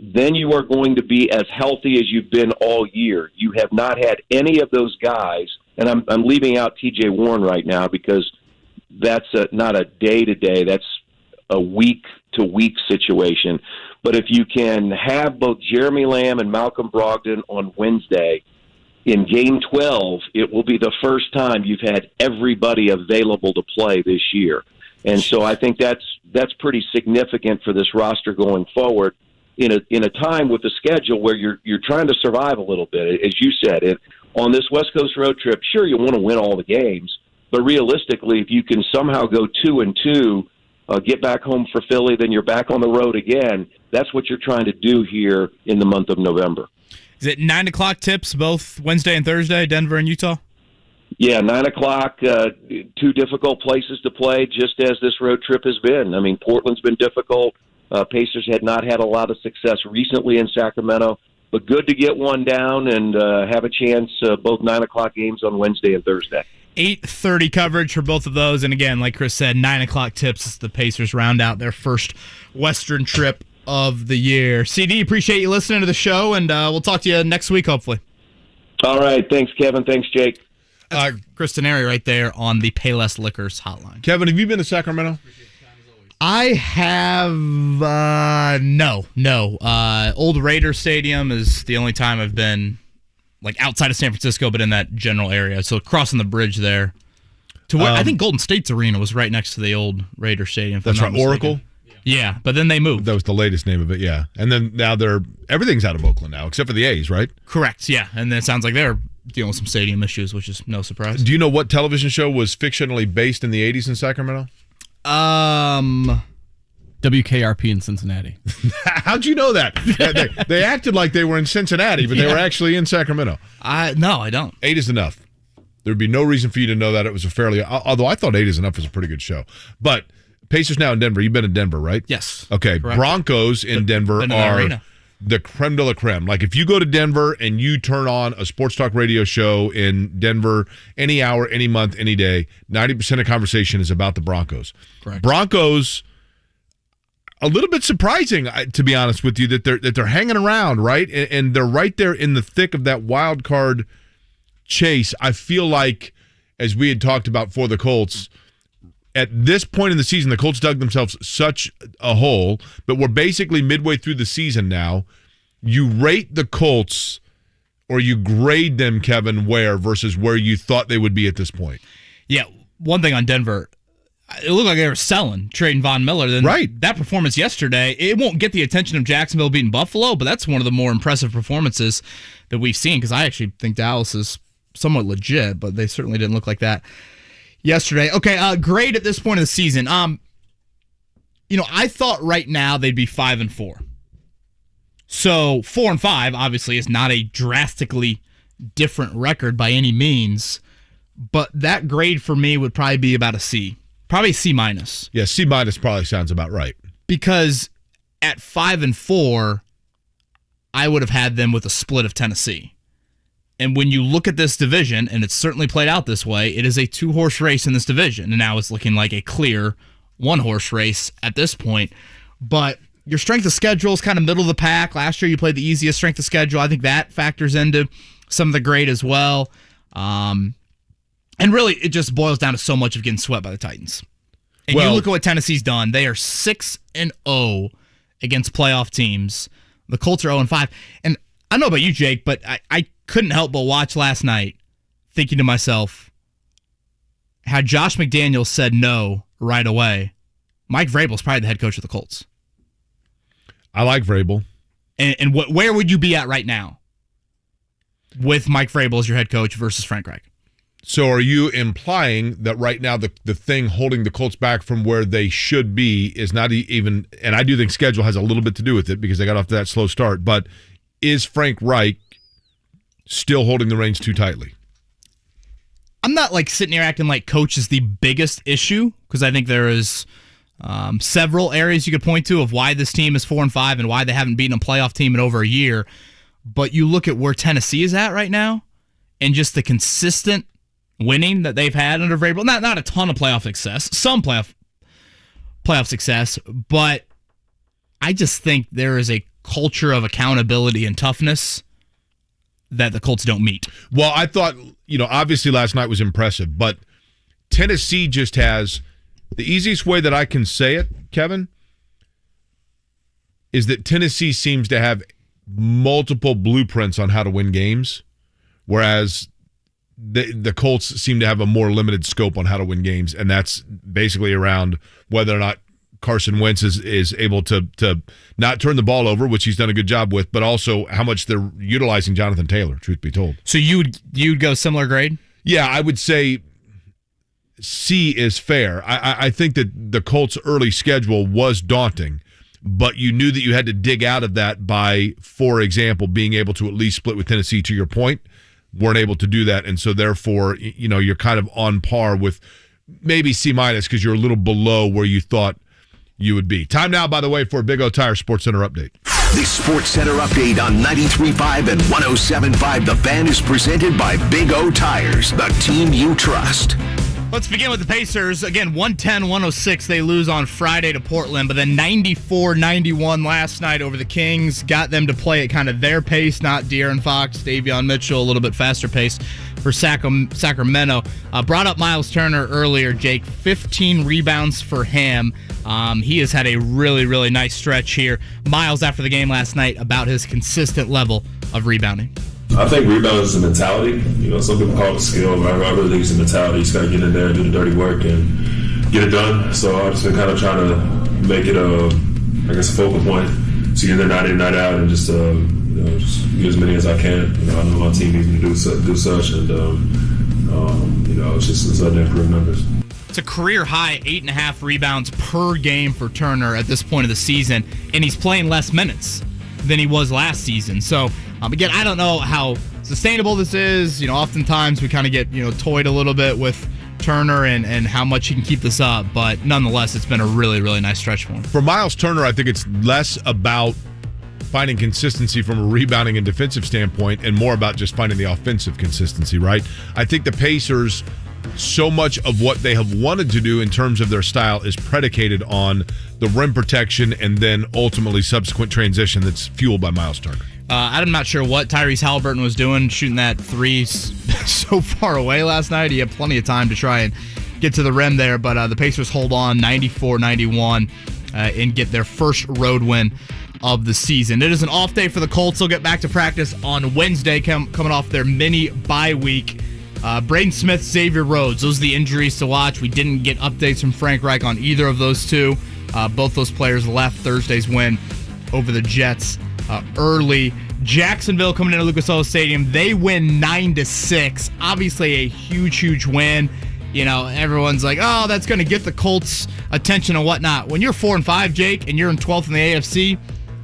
then you are going to be as healthy as you've been all year. You have not had any of those guys, and I'm leaving out T.J. Warren right now because that's not a day-to-day. That's a week-to-week situation. But if you can have both Jeremy Lamb and Malcolm Brogdon on Wednesday, in Game 12, it will be the first time you've had everybody available to play this year. And so I think that's pretty significant for this roster going forward in a time with the schedule where you're trying to survive a little bit. As you said, on this West Coast road trip, sure, you want to win all the games, but realistically, if you can somehow go 2-2, get back home for Philly, then you're back on the road again. That's what you're trying to do here in the month of November. Is it 9 o'clock tips both Wednesday and Thursday, Denver and Utah? Yeah, 9 o'clock, two difficult places to play, just as this road trip has been. I mean, Portland's been difficult. Pacers had not had a lot of success recently in Sacramento, but good to get one down and have a chance, both 9 o'clock games on Wednesday and Thursday. 8:30 coverage for both of those. And again, like Chris said, 9 o'clock tips as the Pacers round out their first Western trip of the year. CD, appreciate you listening to the show, and we'll talk to you next week, hopefully. All right. Thanks, Kevin. Thanks, Jake. Chris Denari right there on the Payless Liquors hotline. Kevin, have you been to Sacramento? I have, no. Old Raider Stadium is the only time I've been, like, outside of San Francisco, but in that general area. So crossing the bridge there. To where I think Golden State's arena was right next to the old Raider Stadium. That's right, Oracle? Yeah, but then they moved. That was the latest name of it, yeah. And then now everything's out of Oakland now, except for the A's, right? Correct, yeah. And then it sounds like they're dealing with some stadium issues, which is no surprise. Do you know what television show was fictionally based in the 80s in Sacramento? WKRP in Cincinnati. How'd you know that? They acted like they were in Cincinnati, but they were actually in Sacramento. No, I don't. 8 is Enough. There'd be no reason for you to know that. It was although I thought 8 is Enough was a pretty good show. But Pacers now in Denver. You've been in Denver, right? Yes. Okay. Correct. Broncos in Denver been in the are arena. the creme de la creme. Like if you go to Denver and you turn on a sports talk radio show in Denver any hour, any month, any day, 90% of conversation is about the Broncos. Correct. Broncos, a little bit surprising, to be honest with you, that they're hanging around, right? And they're right there in the thick of that wild card chase. I feel like, as we had talked about for the Colts, at this point in the season, the Colts dug themselves such a hole, but we're basically midway through the season now. You rate the Colts, or you grade them, Kevin, where versus where you thought they would be at this point? Yeah, one thing on Denver, it looked like they were selling, trading Von Miller. Then right. That performance yesterday, it won't get the attention of Jacksonville beating Buffalo, but that's one of the more impressive performances that we've seen, because I actually think Dallas is somewhat legit, but they certainly didn't look like that yesterday. Okay, grade at this point of the season. I thought right now they'd be 5-4. So 4-5 obviously is not a drastically different record by any means, but that grade for me would probably be about a C, probably C-. Yeah, C- probably sounds about right. Because at 5-4, I would have had them with a split of Tennessee. And when you look at this division, and it's certainly played out this way, it is a 2-horse race in this division. And now it's looking like a clear 1-horse race at this point. But your strength of schedule is kind of middle of the pack. Last year you played the easiest strength of schedule. I think that factors into some of the grade as well. And really, it just boils down to so much of getting swept by the Titans. And you look at what Tennessee's done. They are 6-0 against playoff teams. The Colts are 0-5. And I don't know about you, Jake, but I couldn't help but watch last night thinking to myself, had Josh McDaniels said no right away, Mike Vrabel's probably the head coach of the Colts. I like Vrabel. And where would you be at right now with Mike Vrabel as your head coach versus Frank Reich? So are you implying that right now the thing holding the Colts back from where they should be is not even, and I do think schedule has a little bit to do with it because they got off to that slow start, but is Frank Reich still holding the reins too tightly? I'm not sitting here acting like coach is the biggest issue, because I think there is several areas you could point to of why this team is 4-5 and why they haven't beaten a playoff team in over a year. But you look at where Tennessee is at right now and just the consistent winning that they've had under Vrabel. Not a ton of playoff success, some playoff success, but I just think there is a culture of accountability and toughness that the Colts don't meet. Well, I thought, obviously last night was impressive, but Tennessee just has, the easiest way that I can say it, Kevin, is that Tennessee seems to have multiple blueprints on how to win games, whereas the Colts seem to have a more limited scope on how to win games, and that's basically around whether or not Carson Wentz is able to not turn the ball over, which he's done a good job with, but also how much they're utilizing Jonathan Taylor, truth be told. So you'd go similar grade? Yeah, I would say C is fair. I think that the Colts' early schedule was daunting, but you knew that you had to dig out of that by, for example, being able to at least split with Tennessee, to your point. Weren't able to do that, and so therefore, you're kind of on par with maybe C- because you're a little below where you thought you would be. Time now, by the way, for a Big O Tire Sports Center update. The Sports Center update on 93.5 and 107.5 The Fan is presented by Big O Tires, the team you trust. Let's begin with the Pacers. Again, 110-106. They lose on Friday to Portland, but then 94-91 last night over the Kings. Got them to play at kind of their pace, not De'Aaron Fox, Davion Mitchell, a little bit faster pace for Sacramento. Brought up Miles Turner earlier, Jake. 15 rebounds for him. He has had a really, really nice stretch here. Miles, after the game last night, about his consistent level of rebounding. I think rebound is a mentality. Some people call it a skill, but I really think it's a mentality. You just got to get in there, do the dirty work, and get it done. So I've just been kind of trying to make it a focal point to get in there night in, night out, and just just get as many as I can. I know my team needs me to do such, and it's just to improve numbers. It's a career high 8.5 rebounds per game for Turner at this point of the season, and he's playing less minutes than he was last season. So, again, I don't know how sustainable this is. Oftentimes we kind of get, toyed a little bit with Turner and how much he can keep this up. But nonetheless, it's been a really, really nice stretch for him. For Miles Turner, I think it's less about finding consistency from a rebounding and defensive standpoint and more about just finding the offensive consistency, right? I think the Pacers, so much of what they have wanted to do in terms of their style is predicated on the rim protection and then ultimately subsequent transition that's fueled by Miles Turner. I'm not sure what Tyrese Halliburton was doing shooting that three so far away last night. He had plenty of time to try and get to the rim there, but the Pacers hold on 94-91 and get their first road win of the season. It is an off day for the Colts. They'll get back to practice on Wednesday, coming off their mini bye week. Braden Smith, Xavier Rhodes, those are the injuries to watch. We didn't get updates from Frank Reich on either of those two. Both those players left Thursday's win over the Jets early. Jacksonville coming into Lucas Oil Stadium, they win 9-6. Obviously a huge win. You know, everyone's like, oh, that's going to get the Colts attention and whatnot. When you're 4-5, Jake, and you're in 12th in the AFC,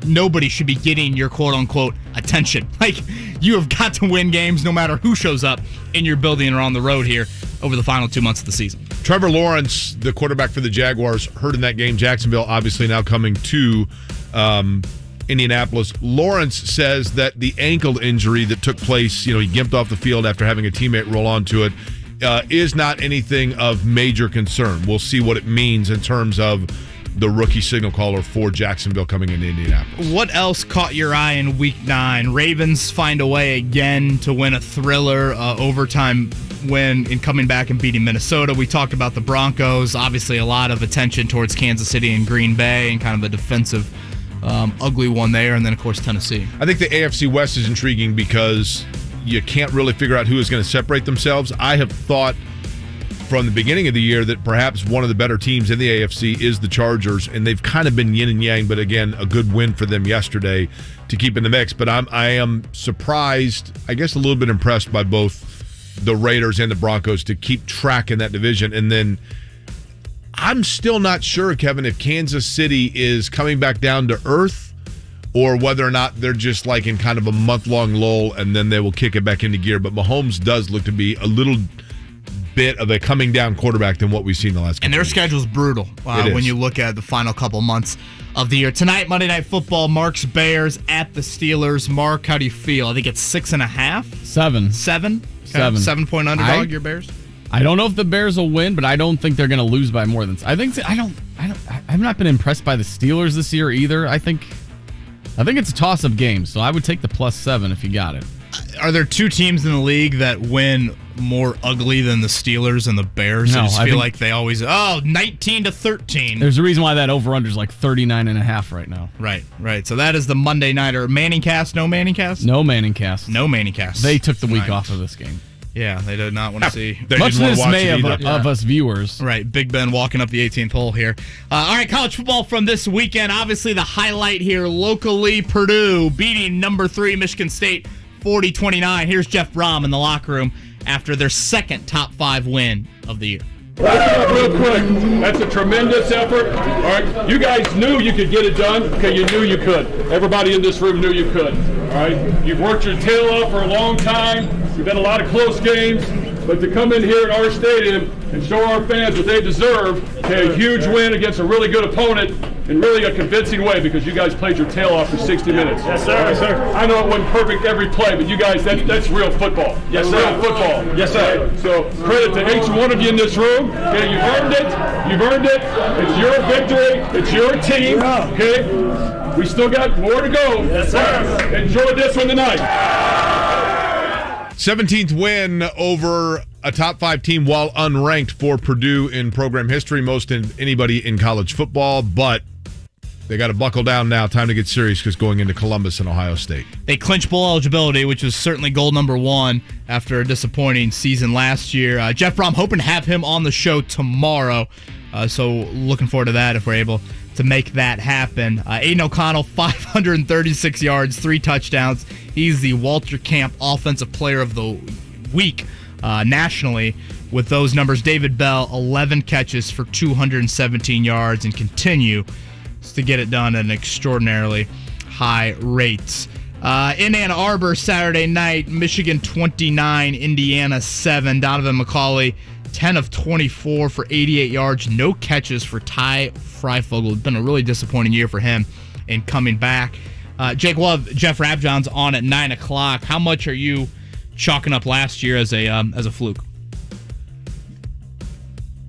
nobody should be getting your quote-unquote attention. Like, you have got to win games no matter who shows up in your building or on the road here over the final 2 months of the season. Trevor Lawrence, the quarterback for the Jaguars, hurt in that game. Jacksonville obviously now coming to Indianapolis. Lawrence says that the ankle injury that took place, he gimped off the field after having a teammate roll onto it, is not anything of major concern. We'll see what it means in terms of the rookie signal caller for Jacksonville coming into Indianapolis. What else caught your eye in Week 9? Ravens find a way again to win a thriller overtime win in coming back and beating Minnesota. We talked about the Broncos. Obviously, a lot of attention towards Kansas City and Green Bay and kind of a defensive ugly one there. And then, of course, Tennessee. I think the AFC West is intriguing because you can't really figure out who is going to separate themselves. I have thought from the beginning of the year that perhaps one of the better teams in the AFC is the Chargers, and they've kind of been yin and yang, but again, a good win for them yesterday to keep in the mix. But I am surprised, I guess a little bit impressed by both the Raiders and the Broncos to keep track in that division. And then I'm still not sure, Kevin, if Kansas City is coming back down to earth or whether or not they're just like in kind of a month-long lull and then they will kick it back into gear. But Mahomes does look to be a little bit of a coming down quarterback than what we've seen the last couple and their weeks. schedule's brutal when you look at the final couple months of the year. Tonight, Monday Night Football, Mark's Bears at the Steelers. Mark, how do you feel? I think it's 6.5? 7. 7? Okay. 7-point underdog, your Bears? I don't know if the Bears will win, but I don't think they're going to lose by more than. I've not been impressed by the Steelers this year either. I think it's a toss-up game, so I would take the +7 if you got it. Are there two teams in the league that win more ugly than the Steelers and the Bears? No, I just feel like they always 19-13. There's a reason why that over-under is like 39.5 right now. Right. So that is the Monday nighter. Manning cast, no Manning cast? No Manning cast. No Manning cast. They took the week off of this game. Yeah, they did not want to see. Much dismay of us viewers. Right, Big Ben walking up the 18th hole here. All right, college football from this weekend. Obviously, the highlight here locally, Purdue beating number 3 Michigan State 40-29. Here's Jeff Brom in the locker room after their second top 5 win of the year. Real quick, that's a tremendous effort. All right, you guys knew you could get it done. Okay, you knew you could. Everybody in this room knew you could. All right, you've worked your tail off for a long time. You've had a lot of close games, but to come in here at our stadium and show our fans what they deserve, okay, a huge win against a really good opponent in really a convincing way because you guys played your tail off for 60 minutes. Yes, sir. Yes, sir. I know it wasn't perfect every play, but you guys, that's real football. Yes, that's sir. Real football. Yes, sir. Okay? So credit to each one of you in this room. Okay, you've earned it. You've earned it. It's your victory. It's your team. Okay. We still got more to go. Yes, sir. Enjoy this one tonight. 17th win over a top 5 team while unranked for Purdue in program history, most in anybody in college football, but they got to buckle down now. Time to get serious because going into Columbus and Ohio State. They clinched bowl eligibility, which was certainly goal number 1 after a disappointing season last year. Jeff Brom, hoping to have him on the show tomorrow, so looking forward to that if we're able to make that happen. Aiden O'Connell, 536 yards, 3 touchdowns. He's the Walter Camp Offensive Player of the Week nationally with those numbers. David Bell, 11 catches for 217 yards and continue to get it done at an extraordinarily high rate. In Ann Arbor, Saturday night, Michigan 29, Indiana 7. Donovan McCauley, 10 of 24 for 88 yards, no catches for Ty Freifogel. It's been a really disappointing year for him in coming back. Jake, we'll have Jeff Rabjohns on at 9 o'clock. How much are you chalking up last year as a fluke?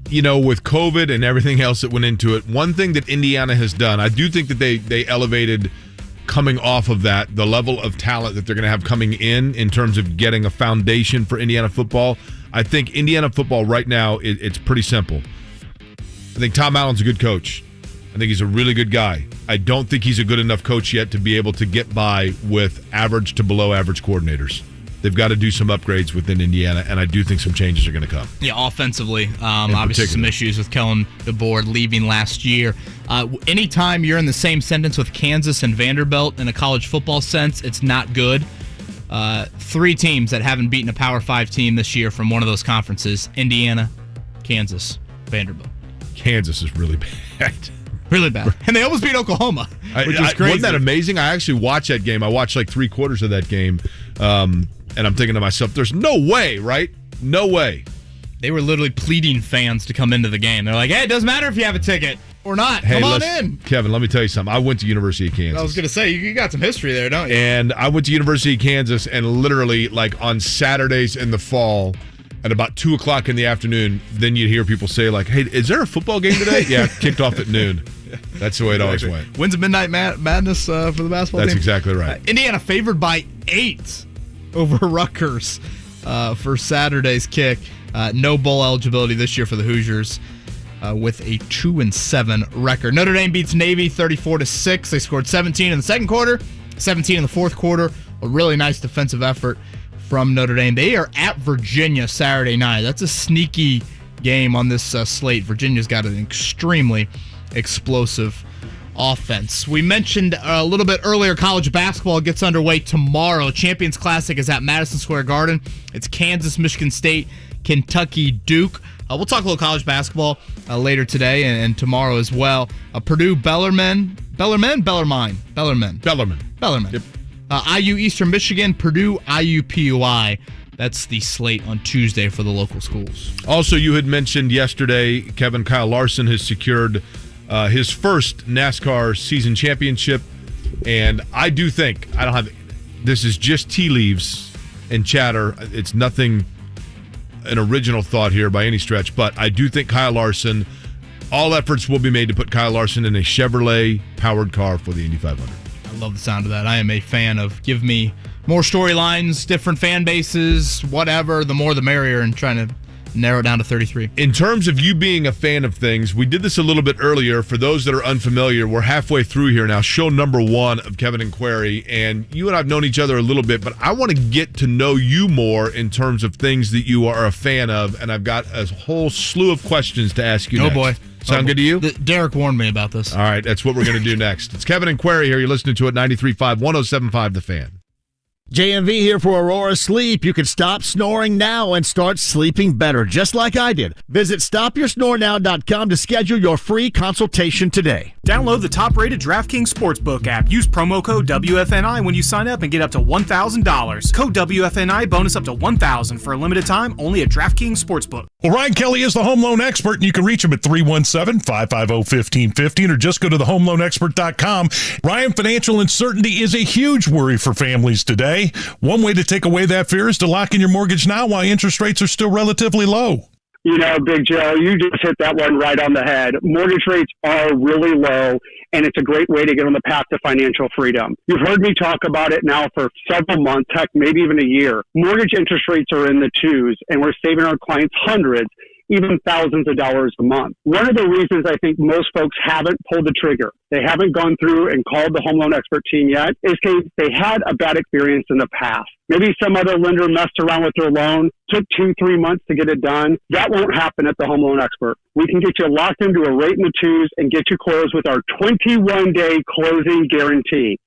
You know, with COVID and everything else that went into it, one thing that Indiana has done, I do think that they elevated coming off of that, the level of talent that they're going to have coming in terms of getting a foundation for Indiana football. I think Indiana football right now, it's pretty simple. I think Tom Allen's a good coach. I think he's a really good guy. I don't think he's a good enough coach yet to be able to get by with average to below average coordinators. They've got to do some upgrades within Indiana, and I do think some changes are going to come. Yeah, offensively, obviously some issues with Kellen DeBoer leaving last year. Anytime you're in the same sentence with Kansas and Vanderbilt in a college football sense, it's not good. 3 teams that haven't beaten a Power 5 team this year from one of those conferences: Indiana, Kansas, Vanderbilt. Kansas is really bad. Really bad. And they almost beat Oklahoma, which was crazy. Wasn't that amazing? I actually watched that game. I watched like 3/4 of that game. And I'm thinking to myself, there's no way, right? No way. They were literally pleading fans to come into the game. They're like, hey, it doesn't matter if you have a ticket or not. Come on in. Kevin, let me tell you something. I went to University of Kansas. I was going to say, you got some history there, don't you? And I went to University of Kansas, and literally, like on Saturdays in the fall, at about 2 o'clock in the afternoon, then you'd hear people say, like, hey, is there a football game today? Yeah, kicked off at noon. That's the way it always went. When's the Midnight Madness for the basketball team? That's exactly right. Indiana favored by 8 over Rutgers for Saturday's kick. No bowl eligibility this year for the Hoosiers with a 2-7 record. Notre Dame beats Navy 34-6. They scored 17 in the second quarter, 17 in the fourth quarter. A really nice defensive effort from Notre Dame. They are at Virginia Saturday night. That's a sneaky game on this slate. Virginia's got an extremely explosive offense. We mentioned a little bit earlier, college basketball gets underway tomorrow. Champions Classic is at Madison Square Garden. It's Kansas, Michigan State, Kentucky, Duke. We'll talk a little college basketball later today and tomorrow as well. Purdue, Bellarmine. Yep. IU, Eastern Michigan, Purdue, IU, PUI. That's the slate on Tuesday for the local schools. Also, you had mentioned yesterday, Kevin, Kyle Larson has secured his first NASCAR season championship, and I do think, this is just tea leaves and chatter. It's nothing, an original thought here by any stretch, but I do think Kyle Larson, all efforts will be made to put Kyle Larson in a Chevrolet-powered car for the Indy 500. I love the sound of that. I am a fan of give me more storylines, different fan bases, whatever, the more the merrier, and trying to narrow it down to 33. In terms of you being a fan of things, we did this a little bit earlier. For those that are unfamiliar, we're halfway through here now, show number 1 of Kevin and Query, and you and I have known each other a little bit, but I want to get to know you more in terms of things that you are a fan of, and I've got a whole slew of questions to ask you next. Boy. Sound good to you? Derek warned me about this. All right, that's what we're going to do next. It's Kevin and Query here. You're listening to it 93.5, 107.5 The Fan. JMV here for Aurora Sleep. You can stop snoring now and start sleeping better, just like I did. Visit StopYourSnoreNow.com to schedule your free consultation today. Download the top-rated DraftKings Sportsbook app. Use promo code WFNI when you sign up and get up to $1,000. Code WFNI bonus up to $1,000 for a limited time only at DraftKings Sportsbook. Well, Ryan Kelly is the home loan expert, and you can reach him at 317-550-1515 or just go to thehomeloanexpert.com. Ryan, financial uncertainty is a huge worry for families today. One way to take away that fear is to lock in your mortgage now while interest rates are still relatively low. You know, Big Joe, you just hit that one right on the head. Mortgage rates are really low, and it's a great way to get on the path to financial freedom. You've heard me talk about it now for several months, heck, maybe even a year. Mortgage interest rates are in the 2s, and we're saving our clients hundreds, even thousands of dollars a month. One of the reasons I think most folks haven't pulled the trigger, they haven't gone through and called the home loan expert team yet, is because they had a bad experience in the past. Maybe some other lender messed around with their loan, took 2-3 months to get it done. That won't happen at the home loan expert. We can get you locked into a rate in the 2s and get you closed with our 21-day closing guarantee.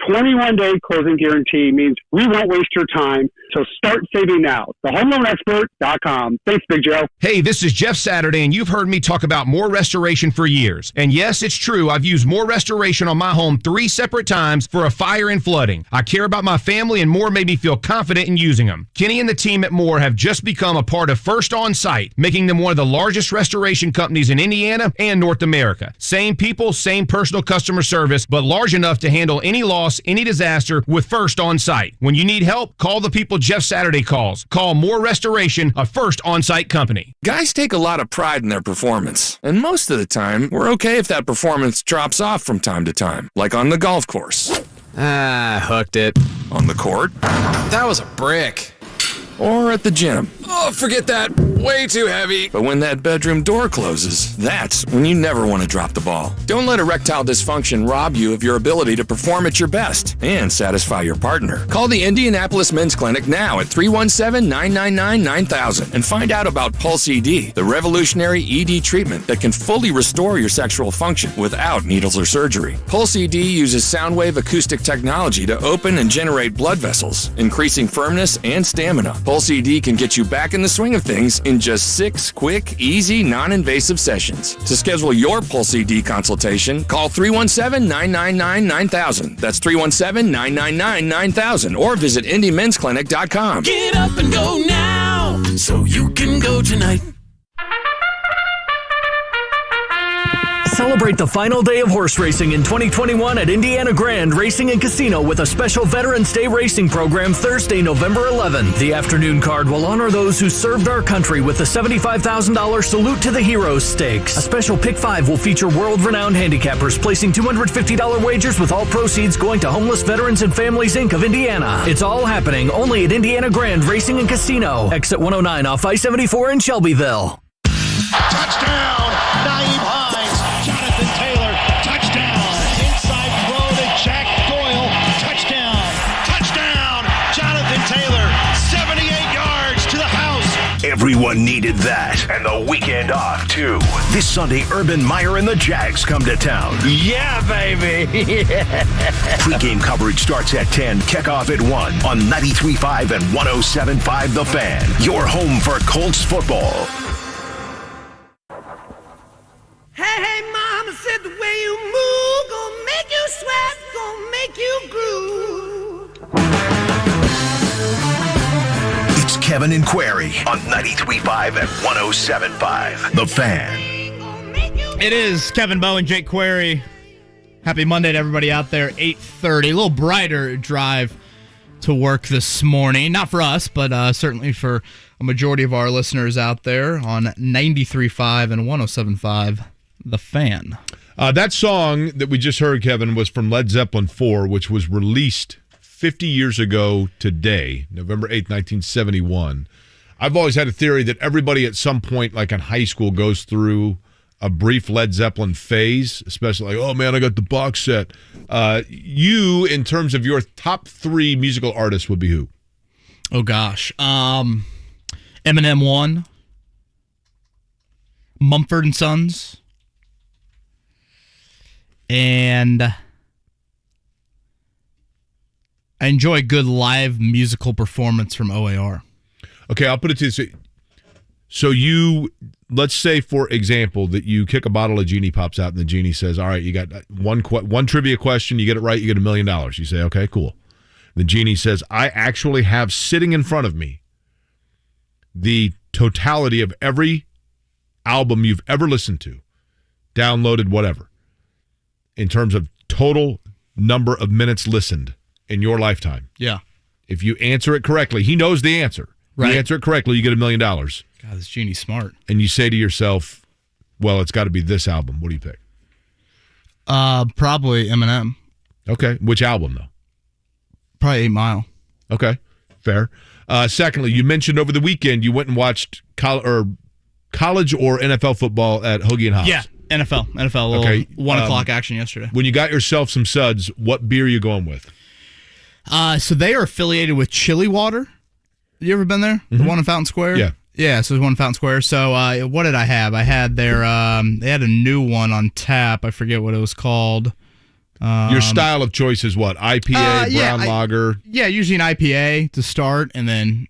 21-day closing guarantee means we won't waste your time So start saving now. TheHomeLoanExpert.com. Thanks, Big Joe. Hey, this is Jeff Saturday, and you've heard me talk about More Restoration for years. And yes, it's true. I've used More Restoration on my home 3 separate times for a fire and flooding. I care about my family, and More made me feel confident in using them. Kenny and the team at More have just become a part of First On Site, making them one of the largest restoration companies in Indiana and North America. Same people, same personal customer service, but large enough to handle any loss, any disaster with First On Site. When you need help, call the people Jeff Saturday calls. Call More Restoration, a First On-Site company. Guys take a lot of pride in their performance, and most of the time, we're okay if that performance drops off from time to time, like on the golf course. Hooked it. On the court. That was a brick. Or at the gym. Oh, forget that. Way too heavy. But when that bedroom door closes, that's when you never want to drop the ball. Don't let erectile dysfunction rob you of your ability to perform at your best and satisfy your partner. Call the Indianapolis Men's Clinic now at 317-999-9000 and find out about Pulse ED, the revolutionary ED treatment that can fully restore your sexual function without needles or surgery. Pulse ED uses sound wave acoustic technology to open and generate blood vessels, increasing firmness and stamina. Pulse ED can get you back in the swing of things in just 6 quick, easy, non-invasive sessions. To schedule your Pulse ED consultation, call 317-999-9000. That's 317-999-9000 or visit IndyMen'sClinic.com. Get up and go now so you can go tonight. Celebrate the final day of horse racing in 2021 at Indiana Grand Racing and Casino with a special Veterans Day racing program Thursday, November 11th. The afternoon card will honor those who served our country with the $75,000 Salute to the Heroes Stakes. A special Pick 5 will feature world-renowned handicappers placing $250 wagers with all proceeds going to Homeless Veterans and Families, Inc. of Indiana. It's all happening only at Indiana Grand Racing and Casino. Exit 109 off I-74 in Shelbyville. Touchdown, Naeem Hines. Jonathan Taylor, touchdown. Inside throw to Jack Doyle, touchdown. Touchdown, Jonathan Taylor, 78 yards to the house. Everyone needed that, and the weekend off, too. This Sunday, Urban Meyer and the Jags come to town. Yeah, baby. Pre-game coverage starts at 10, kickoff at 1 on 93.5 and 107.5 The Fan. Your home for Colts football. Hey, mama said the way you move gonna make you sweat, gonna make you groove. It's Kevin and Query on 93.5 and 107.5 The Fan. It is Kevin Bowe and JQuery. Happy Monday to everybody out there. 8:30, a little brighter drive to work this morning. Not for us, but certainly for a majority of our listeners out there on 93.5 and 107.5 The Fan. That song that we just heard, Kevin, was from Led Zeppelin 4, which was released 50 years ago today, November 8th, 1971. I've always had a theory that everybody at some point, like in high school, goes through a brief Led Zeppelin phase, especially like, oh, man, I got the box set. You, in terms of your top 3 musical artists, would be who? Oh, gosh. Eminem 1. Mumford & Sons. And I enjoy a good live musical performance from OAR. Okay, I'll put it to you. So you, let's say, for example, that you kick a bottle of Genie Pops out and the Genie says, all right, you got one trivia question, you get it right, you get $1 million. You say, okay, cool. The Genie says, I actually have sitting in front of me the totality of every album you've ever listened to, downloaded, whatever, in terms of total number of minutes listened in your lifetime. Yeah. If you answer it correctly, he knows the answer. Right. If you answer it correctly, you get $1 million. God, this Genie's smart. And you say to yourself, well, it's got to be this album. What do you pick? Probably Eminem. Okay. Which album, though? Probably 8 Mile. Okay. Fair. Secondly, you mentioned over the weekend you went and watched college or NFL football at Hoagie and Hobbs. Yeah, NFL. Okay. 1 o'clock action yesterday. When you got yourself some suds, what beer are you going with? So they are affiliated with Chili Water. You ever been there? Mm-hmm. The one in Fountain Square? Yeah. Yeah, so there's one in Fountain Square. So what did I have? I had their they had a new one on tap. I forget what it was called. Your style of choice is what? IPA, brown lager? Yeah, usually an IPA to start, and then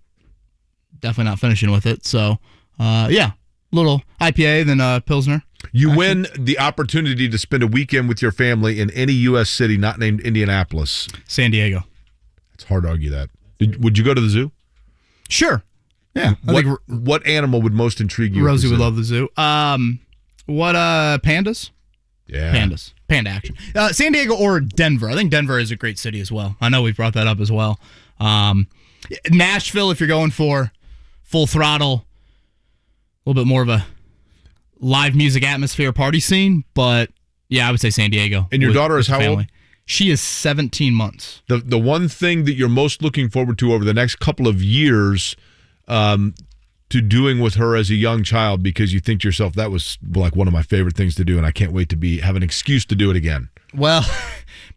definitely not finishing with it. So, little IPA, then Pilsner. You win the opportunity to spend a weekend with your family in any U.S. city not named Indianapolis. San Diego. It's hard to argue that. Would you go to the zoo? Sure. Yeah. What animal would most intrigue you? Rosie would love the zoo. Pandas? Yeah. Pandas. Panda action. San Diego or Denver. I think Denver is a great city as well. I know we've brought that up as well. Nashville, if you're going for full throttle, a little bit more of a live music atmosphere party scene. But, yeah, I would say San Diego. And your daughter is how old? She is 17 months. The one thing that you're most looking forward to over the next couple of years to doing with her as a young child, because you think to yourself, that was like one of my favorite things to do, and I can't wait to have an excuse to do it again. Well,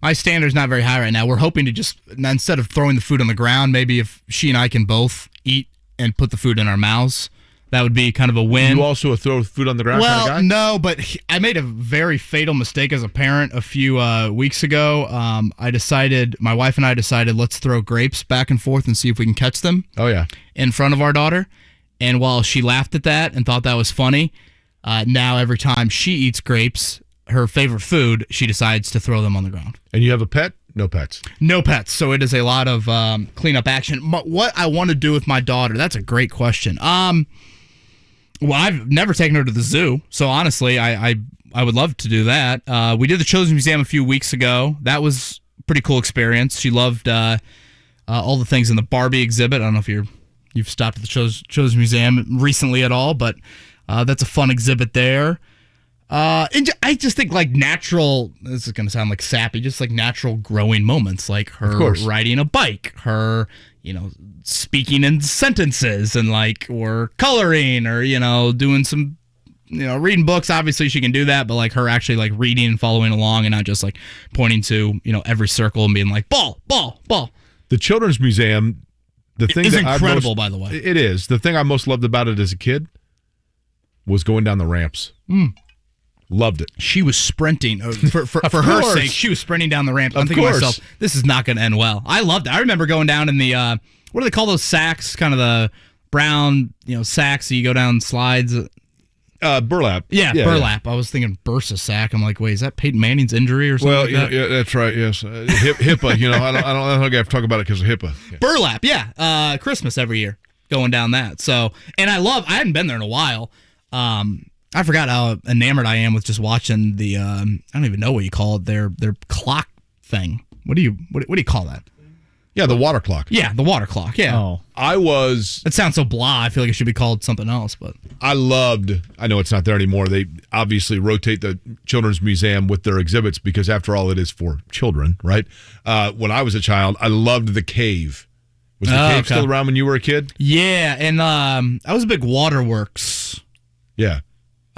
my standard's not very high right now. We're hoping to just, instead of throwing the food on the ground, maybe if she and I can both eat and put the food in our mouths, that would be kind of a win. You also a throw food on the ground kind of guy? No, but I made a very fatal mistake as a parent a few weeks ago. My wife and I decided, let's throw grapes back and forth and see if we can catch them. Oh, yeah. In front of our daughter. And while she laughed at that and thought that was funny, now every time she eats grapes, her favorite food, she decides to throw them on the ground. And you have a pet? No pets. No pets. So it is a lot of cleanup action. What I want to do with my daughter, that's a great question. Well, I've never taken her to the zoo, so honestly, I would love to do that. We did the Children's Museum a few weeks ago. That was a pretty cool experience. She loved all the things in the Barbie exhibit. I don't know if you've stopped at the Children's Museum recently at all, but that's a fun exhibit there. And I just think like natural, this is going to sound like sappy, just like natural growing moments, like her riding a bike, her, speaking in sentences and or coloring or, doing some, reading books. Obviously she can do that, but like her actually reading and following along and not just pointing to, every circle and being like ball, ball, ball. The Children's Museum, the thing is that incredible, by the way. It is. The thing I most loved about it as a kid was going down the ramps. Loved it. She was sprinting for her sake. She was sprinting down the ramp. I'm thinking to myself, this is not going to end well. I loved it. I remember going down in the what do they call those sacks? Kind of the brown, sacks that you go down slides. Burlap. Yeah, burlap. Yeah. I was thinking bursa sack. I'm like, wait, is that Peyton Manning's injury or something? Well, like that? Yeah, that's right. Yes, HIPAA. I don't think I have to talk about it because of HIPAA. Yeah. Burlap. Yeah, Christmas every year going down that. So, and I hadn't been there in a while. I forgot how enamored I am with just watching the I don't even know what you call it, their clock thing. What do you call that? Yeah, the water clock. Yeah, the water clock. Yeah. Oh. It sounds so blah. I feel like it should be called something else, but I know it's not there anymore. They obviously rotate the Children's Museum with their exhibits because after all it is for children, right? When I was a child, I loved the cave. Was the cave still around when you were a kid? Yeah, and I was a big Waterworks. Yeah.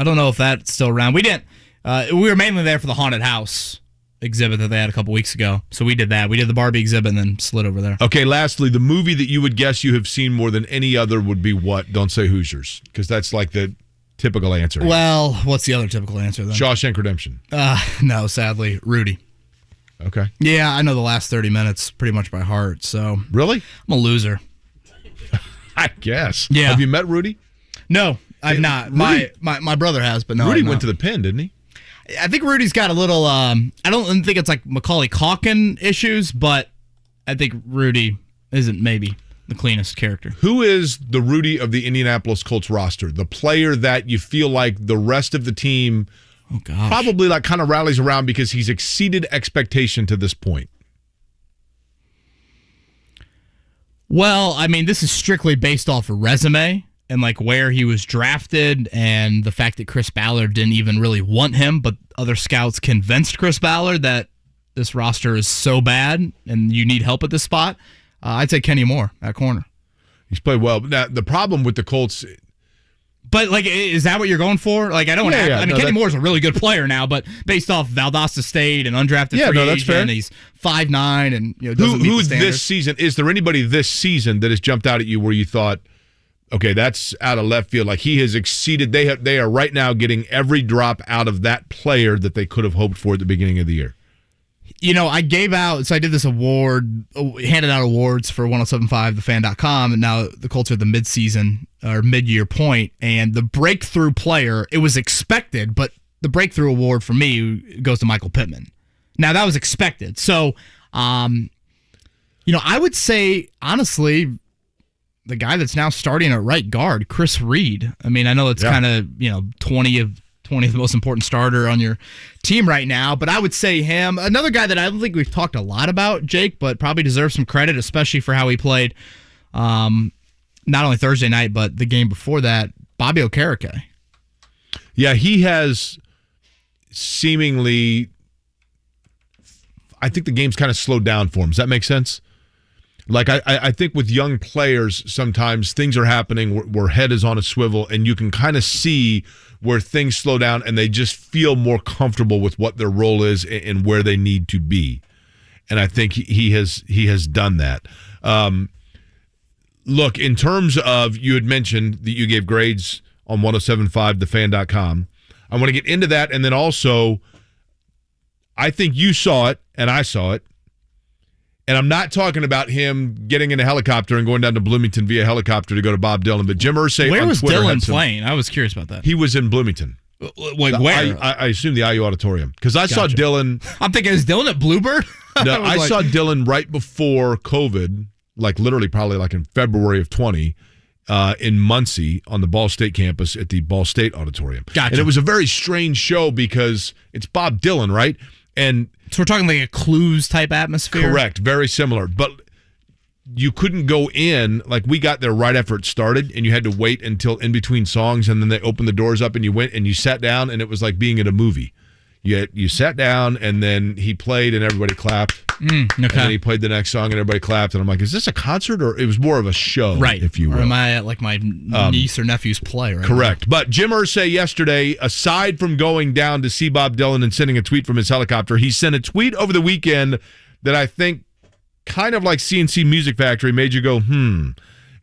I don't know if that's still around. We didn't. We were mainly there for the haunted house exhibit that they had a couple weeks ago. So we did that. We did the Barbie exhibit and then slid over there. Okay, lastly, the movie that you would guess you have seen more than any other would be what? Don't say Hoosiers, because that's like the typical answer. Well, what's the other typical answer then? Shawshank Redemption. No, sadly, Rudy. Okay. Yeah, I know the last 30 minutes pretty much by heart. So really? I'm a loser. I guess. Yeah. Have you met Rudy? No. I've not. My brother has, but no. Rudy went to the Pen, didn't he? I think Rudy's got a little. I don't think it's like Macaulay Culkin issues, but I think Rudy isn't maybe the cleanest character. Who is the Rudy of the Indianapolis Colts roster? The player that you feel like the rest of the team probably kind of rallies around because he's exceeded expectation to this point. Well, I mean, this is strictly based off a resume. And where he was drafted and the fact that Chris Ballard didn't even really want him, but other scouts convinced Chris Ballard that this roster is so bad and you need help at this spot. I'd say Kenny Moore at corner. He's played well. Now, the problem with the Colts... But, is that what you're going for? I don't want to... I mean, Kenny Moore's a really good player now, but based off Valdosta State and undrafted free agent, fair. And he's 5'9", and doesn't meet the standards. This season... Is there anybody this season that has jumped out at you where you thought... Okay, that's out of left field. He has exceeded. They are right now getting every drop out of that player that they could have hoped for at the beginning of the year. I gave out, so I did this award, handed out awards for 1075thefan.com, and now the Colts are the midseason or mid-year point, and the breakthrough player, it was expected, but the breakthrough award for me goes to Michael Pittman. Now, that was expected. So, I would say, honestly, the guy that's now starting at right guard, Chris Reed. I mean, I know it's kind of, 20th most important starter on your team right now, but I would say him. Another guy that I don't think we've talked a lot about, Jake, but probably deserves some credit, especially for how he played not only Thursday night, but the game before that, Bobby Okereke. Yeah, he has seemingly, I think the game's kind of slowed down for him. Does that make sense? Like, I think with young players, sometimes things are happening where head is on a swivel, and you can kind of see where things slow down and they just feel more comfortable with what their role is and where they need to be. And I think he has done that. Look, in terms of, you had mentioned that you gave grades on 1075thefan.com. I want to get into that, and then also, I think you saw it and I saw it. And I'm not talking about him getting in a helicopter and going down to Bloomington via helicopter to go to Bob Dylan, but Jim Irsay Where on was Twitter Dylan playing? I was curious about that. He was in Bloomington. Wait, where? I assume the IU Auditorium. Because I saw Dylan. I'm thinking, is Dylan at Bluebird? No, I saw Dylan right before COVID, like literally probably like in February of 20, in Muncie on the Ball State campus at the Ball State Auditorium. Gotcha. And it was a very strange show because it's Bob Dylan, right? And so we're talking like a Clues type atmosphere? Correct. Very similar. But you couldn't go in, like we got there right after it started, and you had to wait until in between songs, and then they opened the doors up and you went and you sat down, and it was like being at a movie. You sat down, and then he played and everybody clapped. Okay. And then he played the next song and everybody clapped, and I'm like, is this a concert or it was more of a show, right, if you will? Or am I at like my niece or nephew's play right Correct. now? But Jim Irsay yesterday, aside from going down to see Bob Dylan and sending a tweet from his helicopter, he sent a tweet over the weekend that I think kind of like CNC Music Factory made you go,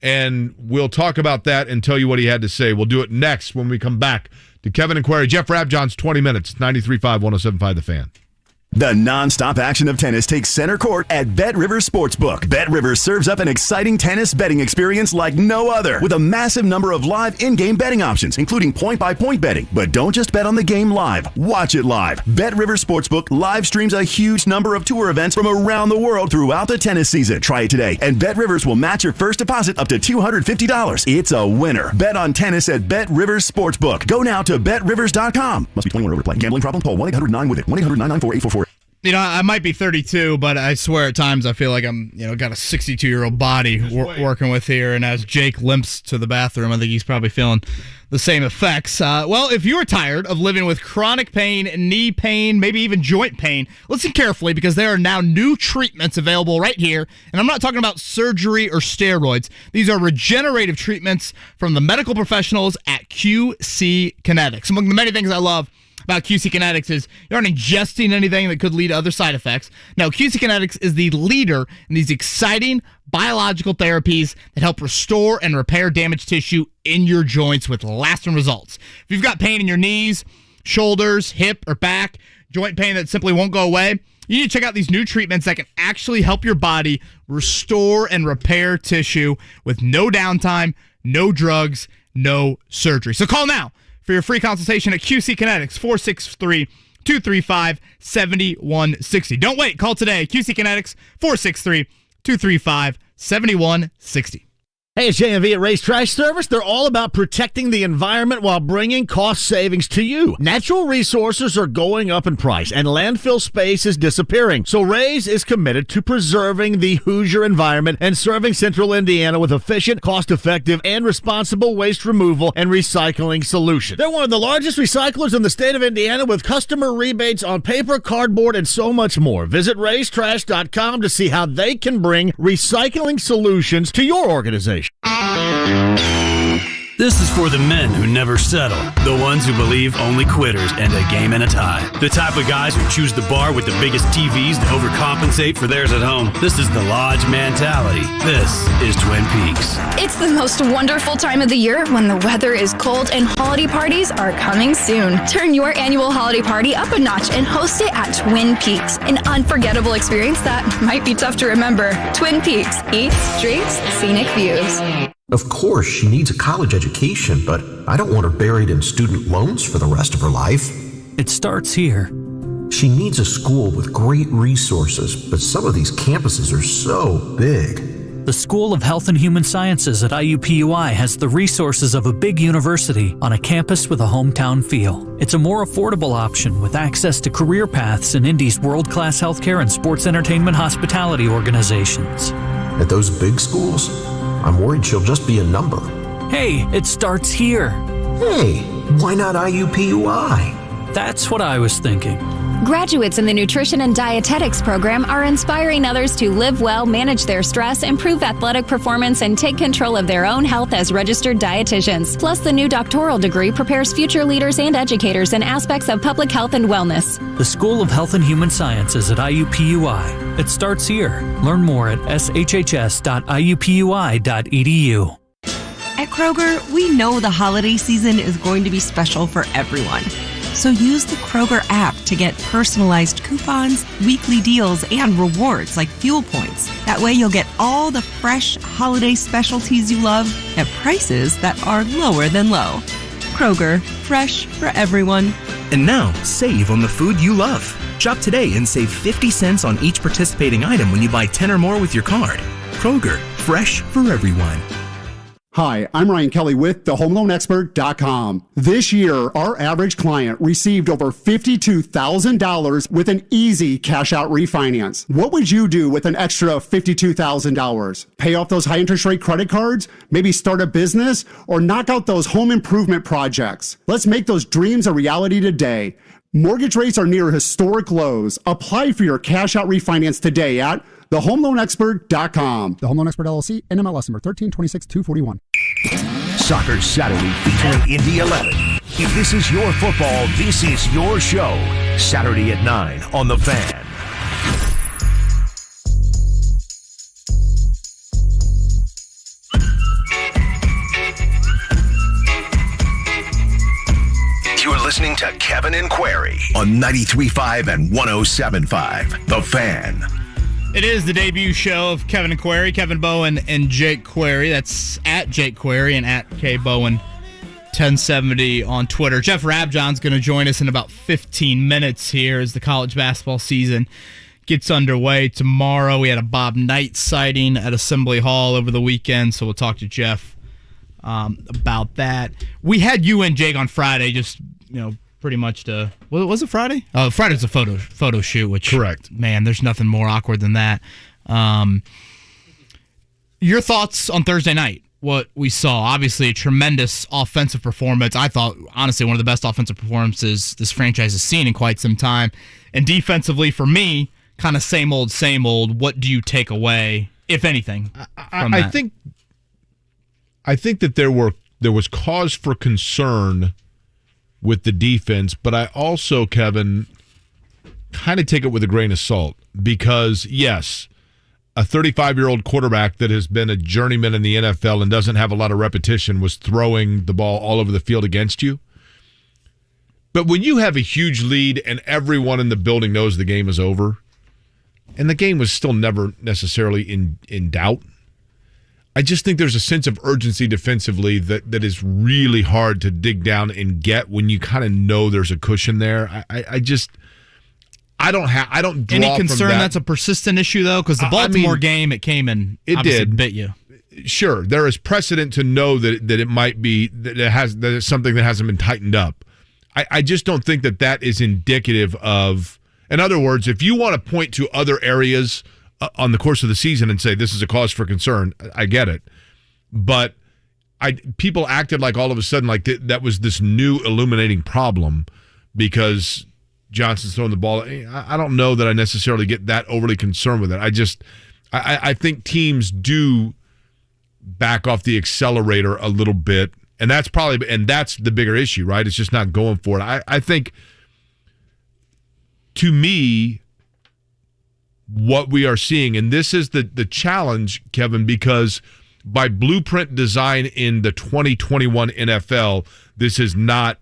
And we'll talk about that and tell you what he had to say. We'll do it next when we come back to Kevin and Query. Jeff Rabjohns, 20 minutes, 93.5, 107.5 The Fan. The nonstop action of tennis takes center court at Bet Rivers Sportsbook. Bet Rivers serves up an exciting tennis betting experience like no other, with a massive number of live in-game betting options, including point-by-point betting. But don't just bet on the game live. Watch it live. Bet Rivers Sportsbook live streams a huge number of tour events from around the world throughout the tennis season. Try it today, and Bet Rivers will match your first deposit up to $250. It's a winner. Bet on tennis at Bet Rivers Sportsbook. Go now to BetRivers.com. Must be 21 or over to play. Gambling problem? Call 1-800-9-WITH-IT. 1-800-994-8444. I might be 32, but I swear at times I feel like I'm, got a 62-year-old body working with here. And as Jake limps to the bathroom, I think he's probably feeling the same effects. Well, if you're tired of living with chronic pain, knee pain, maybe even joint pain, listen carefully because there are now new treatments available right here. And I'm not talking about surgery or steroids. These are regenerative treatments from the medical professionals at QC Kinetics. Among the many things I love about QC Kinetics is you aren't ingesting anything that could lead to other side effects. Now, QC Kinetics is the leader in these exciting biological therapies that help restore and repair damaged tissue in your joints with lasting results. If you've got pain in your knees, shoulders, hip, or back, joint pain that simply won't go away, you need to check out these new treatments that can actually help your body restore and repair tissue with no downtime, no drugs, no surgery. So call now for your free consultation at QC Kinetics, 463-235-7160. Don't wait. Call today. QC Kinetics, 463-235-7160. Hey, it's JMV at Ray's Trash Service. They're all about protecting the environment while bringing cost savings to you. Natural resources are going up in price, and landfill space is disappearing. So Ray's is committed to preserving the Hoosier environment and serving Central Indiana with efficient, cost-effective, and responsible waste removal and recycling solutions. They're one of the largest recyclers in the state of Indiana with customer rebates on paper, cardboard, and so much more. Visit raystrash.com to see how they can bring recycling solutions to your organization. This is for the men who never settle, the ones who believe only quitters end a game in a tie, the type of guys who choose the bar with the biggest TVs to overcompensate for theirs at home. This is the Lodge mentality. This is Twin Peaks. It's the most wonderful time of the year when the weather is cold and holiday parties are coming soon. Turn your annual holiday party up a notch and host it at Twin Peaks, an unforgettable experience that might be tough to remember. Twin Peaks, eats, drinks, scenic views. Of course, she needs a college education, but I don't want her buried in student loans for the rest of her life. It starts here. She needs a school with great resources, but some of these campuses are so big. The School of Health and Human Sciences at IUPUI has the resources of a big university on a campus with a hometown feel. It's a more affordable option with access to career paths in Indy's world-class healthcare and sports entertainment hospitality organizations. At those big schools, I'm worried she'll just be a number. Hey, it starts here. Hey, why not IUPUI? That's what I was thinking. Graduates in the Nutrition and Dietetics program are inspiring others to live well, manage their stress, improve athletic performance, and take control of their own health as registered dietitians. Plus, the new doctoral degree prepares future leaders and educators in aspects of public health and wellness. The School of Health and Human Sciences at IUPUI. It starts here. Learn more at shhs.iupui.edu. At Kroger, we know the holiday season is going to be special for everyone. So use the Kroger app to get personalized coupons, weekly deals, and rewards like fuel points. That way you'll get all the fresh holiday specialties you love at prices that are lower than low. Kroger, fresh for everyone. And now, save on the food you love. Shop today and save 50 cents on each participating item when you buy 10 or more with your card. Kroger, fresh for everyone. Hi, I'm Ryan Kelly with thehomeloanexpert.com. This year, our average client received over $52,000 with an easy cash-out refinance. What would you do with an extra $52,000? Pay off those high-interest rate credit cards? Maybe start a business? Or knock out those home improvement projects? Let's make those dreams a reality today. Mortgage rates are near historic lows. Apply for your cash-out refinance today at thehomeloanexpert.com. The Home Loan Expert LLC, NMLS number 1326241. Soccer Saturday featuring Indy 11. If this is your football, this is your show. Saturday at 9 on The Fan. You're listening to Kevin and Query on 93.5 and 107.5. The Fan. It is the debut show of Kevin and Query, Kevin Bowen and Jake Query. That's at Jake Query and at K Bowen 1070 on Twitter. Jeff Rabjohns going to join us in about 15 minutes here as the college basketball season gets underway. Tomorrow we had a Bob Knight sighting at Assembly Hall over the weekend, so we'll talk to Jeff about that. We had you and Jake on Friday, just pretty much to, was it Friday? Friday's a photo shoot, which, correct. Man, there's nothing more awkward than that. Your thoughts on Thursday night, what we saw? Obviously a tremendous offensive performance. I thought, honestly, one of the best offensive performances this franchise has seen in quite some time. And defensively, for me, kind of same old. What do you take away, if anything, from that? I think that there was cause for concern with the defense, but I also, Kevin, kind of take it with a grain of salt because, yes, a 35-year-old quarterback that has been a journeyman in the NFL and doesn't have a lot of repetition was throwing the ball all over the field against you. But when you have a huge lead and everyone in the building knows the game is over, and the game was still never necessarily in doubt, I just think there's a sense of urgency defensively that is really hard to dig down and get when you kind of know there's a cushion there. I don't draw any concern from that. That's a persistent issue though, because the Baltimore game it came and it bit you. Sure, there is precedent to know that it might be that it's something that hasn't been tightened up. I just don't think that is indicative of. In other words, if you want to point to other areas on the course of the season and say this is a cause for concern, I get it. But people acted like all of a sudden like that was this new illuminating problem because Johnson's throwing the ball. I don't know that I necessarily get that overly concerned with it. I think teams do back off the accelerator a little bit And that's the bigger issue, right? It's just not going for it. I think, to me, what we are seeing, and this is the challenge, Kevin, because by blueprint design in the 2021 NFL, this is not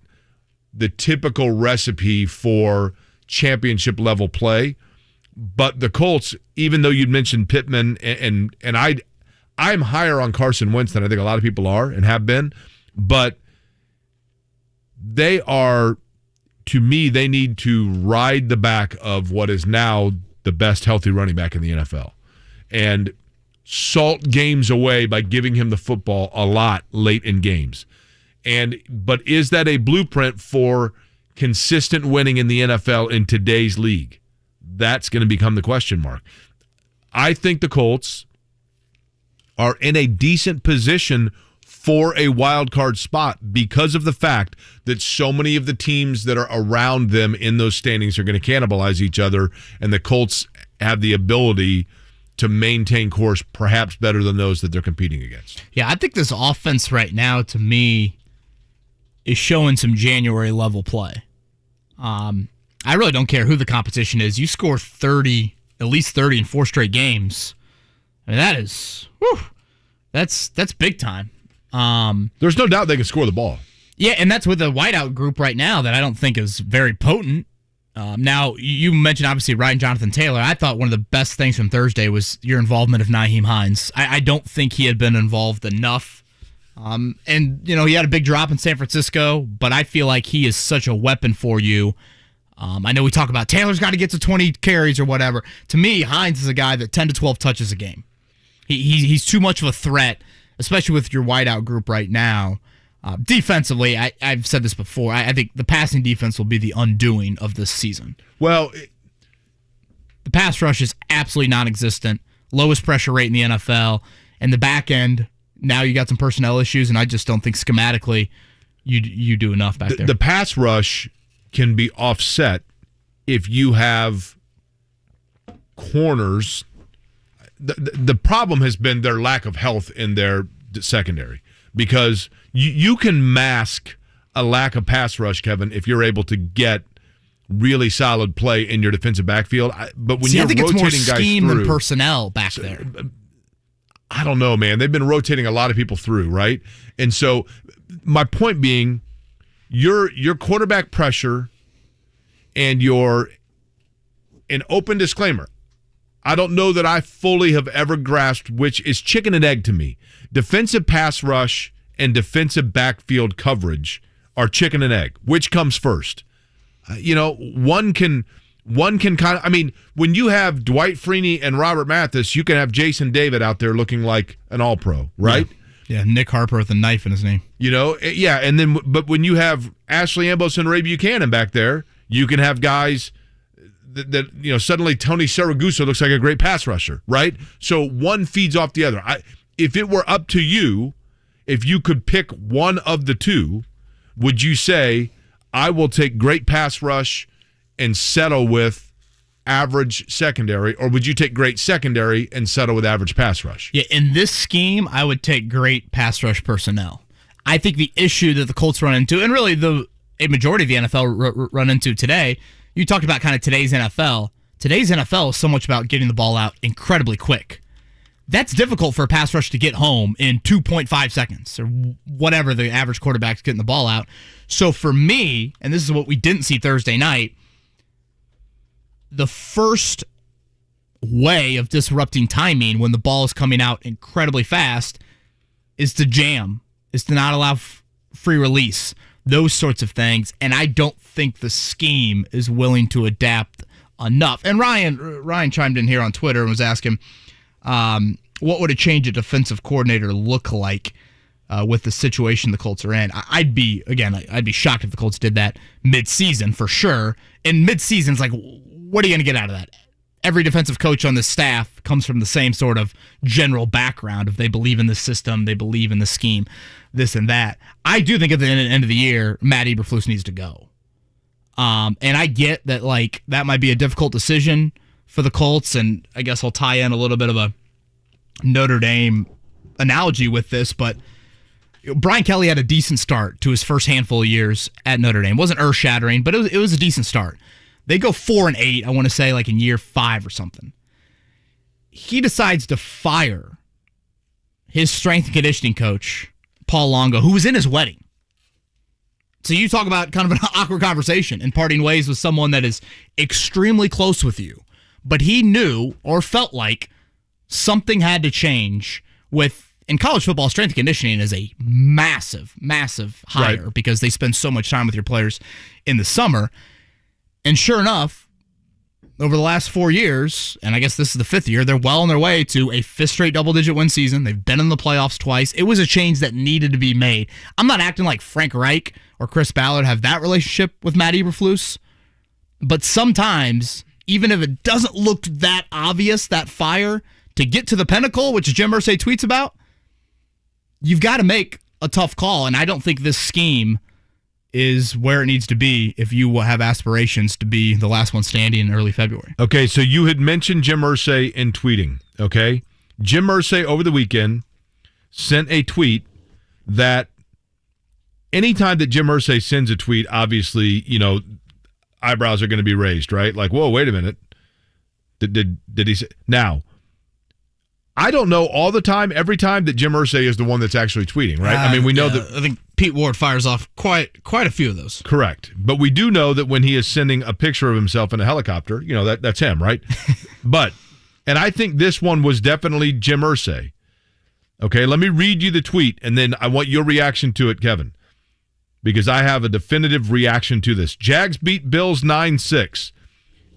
the typical recipe for championship level play. But the Colts, even though you mentioned Pittman, and I'm higher on Carson Wentz than I think a lot of people are and have been, but they are, to me, they need to ride the back of what is now the best healthy running back in the NFL and salt games away by giving him the football a lot late in games. But is that a blueprint for consistent winning in the NFL in today's league? That's going to become the question mark. I think the Colts are in a decent position for a wild card spot because of the fact that so many of the teams that are around them in those standings are going to cannibalize each other, and the Colts have the ability to maintain course perhaps better than those that they're competing against. Yeah, I think this offense right now, to me, is showing some January level play. I really don't care who the competition is. You score 30, at least 30 in 4 straight games. I mean, that is, that's big time. There's no doubt they can score the ball. Yeah, and that's with a wideout group right now that I don't think is very potent. Now, you mentioned, obviously, Ryan Jonathan Taylor. I thought one of the best things from Thursday was your involvement of Nyheim Hines. I don't think he had been involved enough. And, he had a big drop in San Francisco, but I feel like he is such a weapon for you. I know we talk about Taylor's got to get to 20 carries or whatever. To me, Hines is a guy that 10 to 12 touches a game. He's too much of a threat, especially with your wideout group right now. Defensively, I've said this before, I think the passing defense will be the undoing of this season. Well, the pass rush is absolutely non-existent, lowest pressure rate in the NFL, and the back end, now you got some personnel issues, and I just don't think schematically you do enough back there. The pass rush can be offset if you have corners. The problem has been their lack of health in their secondary, because you can mask a lack of pass rush, Kevin, if you're able to get really solid play in your defensive backfield. But when you're rotating guys through, I think it's more scheme than personnel back there. I don't know, man. They've been rotating a lot of people through, right? And so my point being, your quarterback pressure and an open disclaimer, I don't know that I fully have ever grasped which is chicken and egg to me. Defensive pass rush and defensive backfield coverage are chicken and egg. Which comes first? One can kind of, when you have Dwight Freeney and Robert Mathis, you can have Jason David out there looking like an all-pro, right? Yeah, Nick Harper with a knife in his name. And then, but when you have Ashley Ambos and Ray Buchanan back there, you can have guys that suddenly Tony Saragusa looks like a great pass rusher, right? So one feeds off the other. If it were up to you, if you could pick one of the two, would you say, I will take great pass rush and settle with average secondary, or would you take great secondary and settle with average pass rush? Yeah, in this scheme, I would take great pass rush personnel. I think the issue that the Colts run into, and really a majority of the NFL run into today, you talked about kind of today's NFL. Today's NFL is so much about getting the ball out incredibly quick. That's difficult for a pass rush to get home in 2.5 seconds or whatever the average quarterback's getting the ball out. So for me, and this is what we didn't see Thursday night, the first way of disrupting timing when the ball is coming out incredibly fast is to jam, is to not allow free release, those sorts of things. And I don't think the scheme is willing to adapt enough. And Ryan chimed in here on Twitter and was asking, what would a change of defensive coordinator look like with the situation the Colts are in? I'd be shocked if the Colts did that mid-season for sure. And mid-season's like, what are you going to get out of that? Every defensive coach on this staff comes from the same sort of general background of they believe in the system, they believe in the scheme, this and that. I do think at the end of the year, Matt Eberflus needs to go. And I get that that might be a difficult decision for the Colts, and I guess I'll tie in a little bit of a Notre Dame analogy with this, but Brian Kelly had a decent start to his first handful of years at Notre Dame. It wasn't earth-shattering, but it was a decent start. They go 4-8, I want to say, like in year 5 or something. He decides to fire his strength and conditioning coach, Paul Longo, who was in his wedding. So you talk about kind of an awkward conversation and parting ways with someone that is extremely close with you. But he knew or felt like something had to change with, in college football, strength and conditioning is a massive, massive hire because they spend so much time with your players in the summer. And sure enough, over the last 4 years, and I guess this is the 5th year, they're well on their way to a 5th straight double-digit win season. They've been in the playoffs twice. It was a change that needed to be made. I'm not acting like Frank Reich or Chris Ballard have that relationship with Matt Eberflus, but sometimes, even if it doesn't look that obvious, that fire, to get to the pinnacle, which Jim Irsay tweets about, you've got to make a tough call, and I don't think this scheme is where it needs to be if you have aspirations to be the last one standing in early February. Okay, so you had mentioned Jim Irsay in tweeting, okay? Jim Irsay over the weekend sent a tweet that anytime that Jim Irsay sends a tweet, obviously, eyebrows are going to be raised, right? Like, whoa, wait a minute. Did he say? Now, I don't know all the time, every time that Jim Irsay is the one that's actually tweeting, right? I mean, we know that. I think Pete Ward fires off quite a few of those. Correct. But we do know that when he is sending a picture of himself in a helicopter, that's him, right? And I think this one was definitely Jim Irsay. Okay, let me read you the tweet, and then I want your reaction to it, Kevin, because I have a definitive reaction to this. Jags beat Bills 9-6.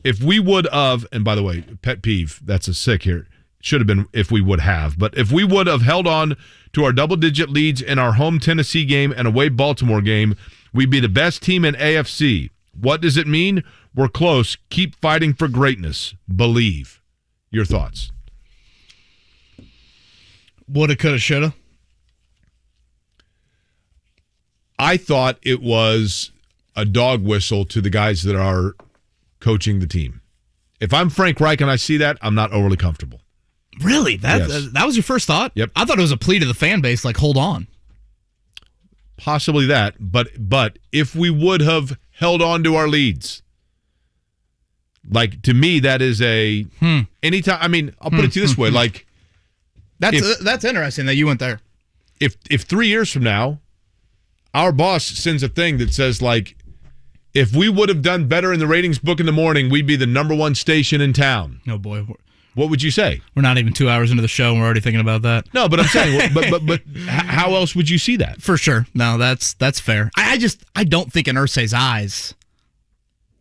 If we would have, and by the way, pet peeve, that's a sick here. Should have been if we would have. But if we would have held on to our double-digit leads in our home Tennessee game and away Baltimore game, we'd be the best team in AFC. What does it mean? We're close. Keep fighting for greatness. Believe. Your thoughts? Woulda, coulda, shoulda. I thought it was a dog whistle to the guys that are coaching the team. If I'm Frank Reich and I see that, I'm not overly comfortable. Really? That was your first thought? Yep. I thought it was a plea to the fan base, like, hold on. Possibly that, but if we would have held on to our leads, like, to me, that is a anytime. I mean, I'll put it to you this way, like, that's interesting that you went there. If 3 years from now, our boss sends a thing that says, like, if we would have done better in the ratings book in the morning, we'd be the #1 station in town. Oh boy. What would you say? We're not even 2 hours into the show and we're already thinking about that. No, but I'm saying, but how else would you see that? For sure. No, that's fair. I don't think in Irsay's eyes,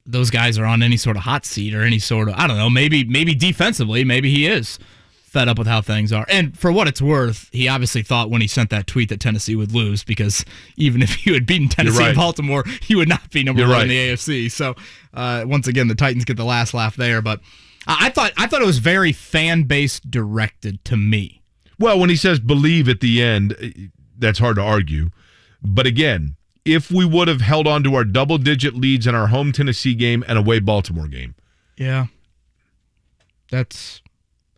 those guys are on any sort of hot seat or any sort of, I don't know, maybe defensively, maybe he is fed up with how things are. And for what it's worth, he obviously thought when he sent that tweet that Tennessee would lose, because even if you had beaten Tennessee and Baltimore, he would not be number one in the AFC. So once again, the Titans get the last laugh there. But I thought it was very fan-base directed to me. Well, when he says believe at the end, that's hard to argue. But again, if we would have held on to our double-digit leads in our home Tennessee game and away Baltimore game. Yeah. That's...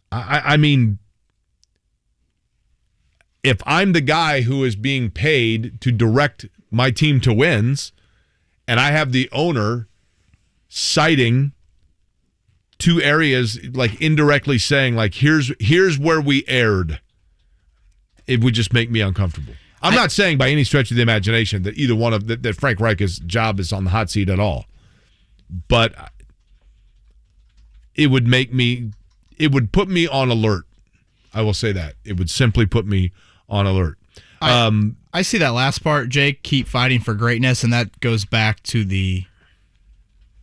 I mean, if I'm the guy who is being paid to direct my team to wins, and I have the owner citing two areas, like indirectly saying, like, here's where we erred, it would just make me uncomfortable. I'm not saying by any stretch of the imagination that either one of that Frank Reich's job is on the hot seat at all, but it would put me on alert. I will say that. It would simply put me on alert. I see that last part, Jake, keep fighting for greatness, and that goes back to the,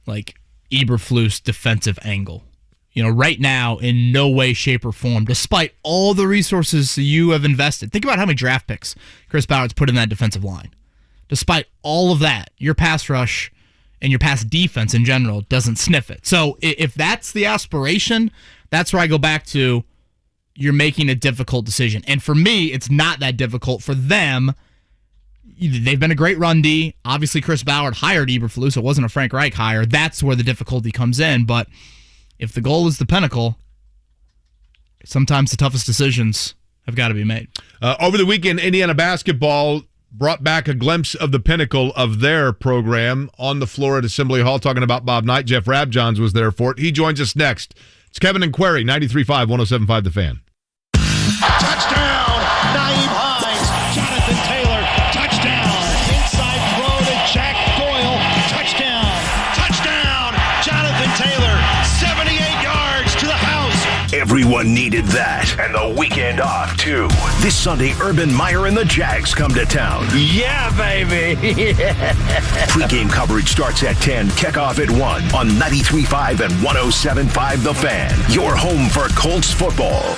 like, Eberflus defensive angle. You know, right now, in no way, shape, or form, despite all the resources you have invested. Think about how many draft picks Chris Ballard's put in that defensive line. Despite all of that, your pass rush and your pass defense in general doesn't sniff it. So if that's the aspiration, that's where I go back to, you're making a difficult decision. And for me, it's not that difficult. For them, they've been a great run D. Obviously, Chris Ballard hired Eberflus. It wasn't a Frank Reich hire. That's where the difficulty comes in. But if the goal is the pinnacle, sometimes the toughest decisions have got to be made. Over the weekend, Indiana basketball brought back a glimpse of the pinnacle of their program on the floor at Assembly Hall, talking about Bob Knight. Jeff Rabjohns was there for it. He joins us next. It's Kevin and Query, 93.5, 107.5 The Fan. Touchdown, Naeem Hines. Jonathan Taylor, touchdown. Inside throw to Jack Doyle, touchdown. Touchdown, Jonathan Taylor, 78 yards to the house. Everyone needed that, and the weekend off, too. This Sunday, Urban Meyer and the Jags come to town. Yeah, baby! Pre-game coverage starts at 10, kickoff at 1 on 93.5 and 107.5 The Fan. Your home for Colts football.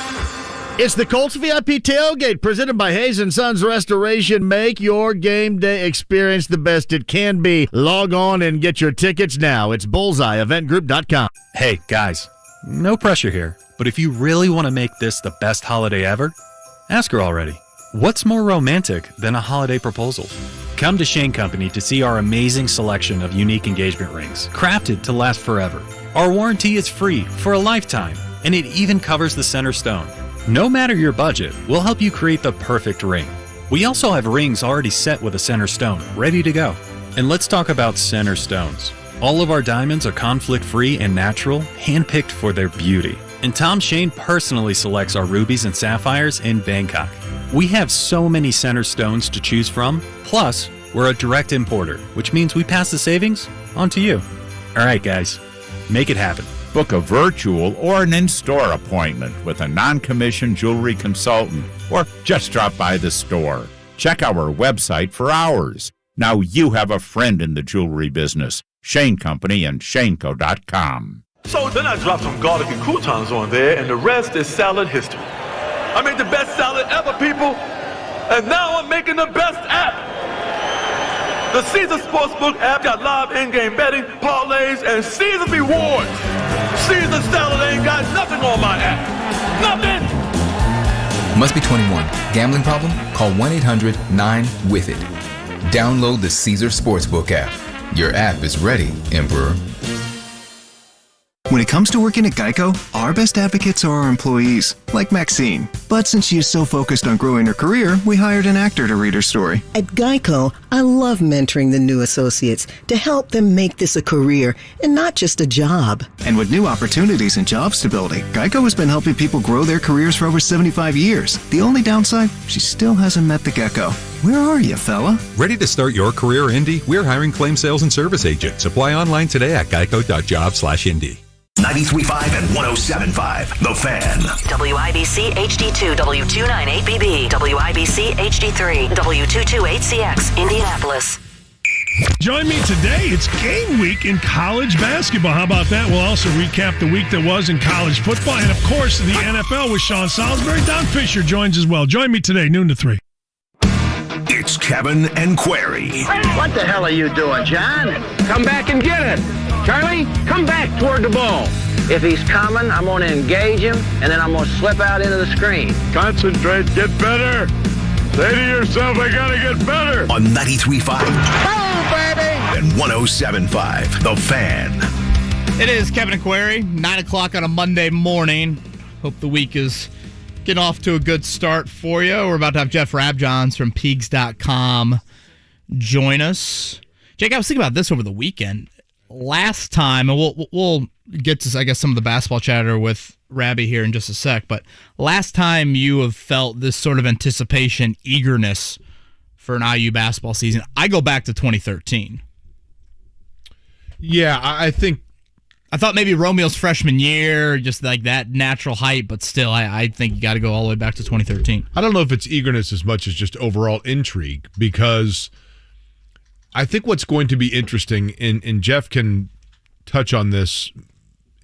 It's the Colts VIP Tailgate presented by Hayes & Sons Restoration. Make your game day experience the best it can be. Log on and get your tickets now. It's bullseyeeventgroup.com. Hey, guys, no pressure here, but if you really want to make this the best holiday ever, ask her already. What's more romantic than a holiday proposal? Come to Shane Company to see our amazing selection of unique engagement rings, crafted to last forever. Our warranty is free for a lifetime, and it even covers the center stone. No matter your budget, we'll help you create the perfect ring. We also have rings already set with a center stone, ready to go. And let's talk about center stones. All of our diamonds are conflict-free and natural, handpicked for their beauty. And Tom Shane personally selects our rubies and sapphires in Bangkok. We have so many center stones to choose from, plus we're a direct importer, which means we pass the savings on to you. All right, guys, make it happen. Book a virtual or an in-store appointment with a non-commissioned jewelry consultant, or just drop by the store. Check our website for hours. Now you have a friend in the jewelry business. Shane Company and Shaneco.com. So then I dropped some garlic and croutons on there, and the rest is salad history. I made the best salad ever, people, and now I'm making the best app. The Caesar Sportsbook app got live in-game betting, parlays, and Caesar rewards. Caesar salad ain't got nothing on my app. Nothing! Must be 21. Gambling problem? Call 1-800-9-WITH-IT. Download the Caesar Sportsbook app. Your app is ready, Emperor. When it comes to working at Geico, our best advocates are our employees, like Maxine. But since she is so focused on growing her career, we hired an actor to read her story. At Geico, I love mentoring the new associates to help them make this a career and not just a job. And with new opportunities and job stability, Geico has been helping people grow their careers for over 75 years. The only downside, she still hasn't met the gecko. Where are you, fella? Ready to start your career, Indy? We're hiring claim sales and service agents. Apply online today at geico.job/Indy. 93.5 and 107.5 The Fan. WIBC HD2 W298BB, WIBC HD3 W228CX, Indianapolis. Join me today. It's game week in college basketball. How about that? We'll also recap the week that was in college football. And, of course, the NFL with Sean Salisbury. Don Fisher joins as well. Join me today, noon to 3. It's Kevin and Query. What the hell are you doing, John? Come back and get it. Charlie, come back toward the ball. If he's coming, I'm going to engage him, and then I'm going to slip out into the screen. Concentrate, get better. Say to yourself, I got to get better. On 93.5 Oh, baby! and 107.5 The Fan. It is Kevin and Query, 9 o'clock on a Monday morning. Hope the week is getting off to a good start for you. We're about to have Jeff Rabjohns from Peegs.com join us. Jake, I was thinking about this over the weekend. Last time, and we'll get to, I guess, some of the basketball chatter with Rabby here in just a sec, but last time you have felt this sort of anticipation, eagerness for an IU basketball season, I go back to 2013. Yeah, I thought maybe Romeo's freshman year, just like that natural hype, but still, I think you got to go all the way back to 2013. I don't know if it's eagerness as much as just overall intrigue, because I think what's going to be interesting, and Jeff can touch on this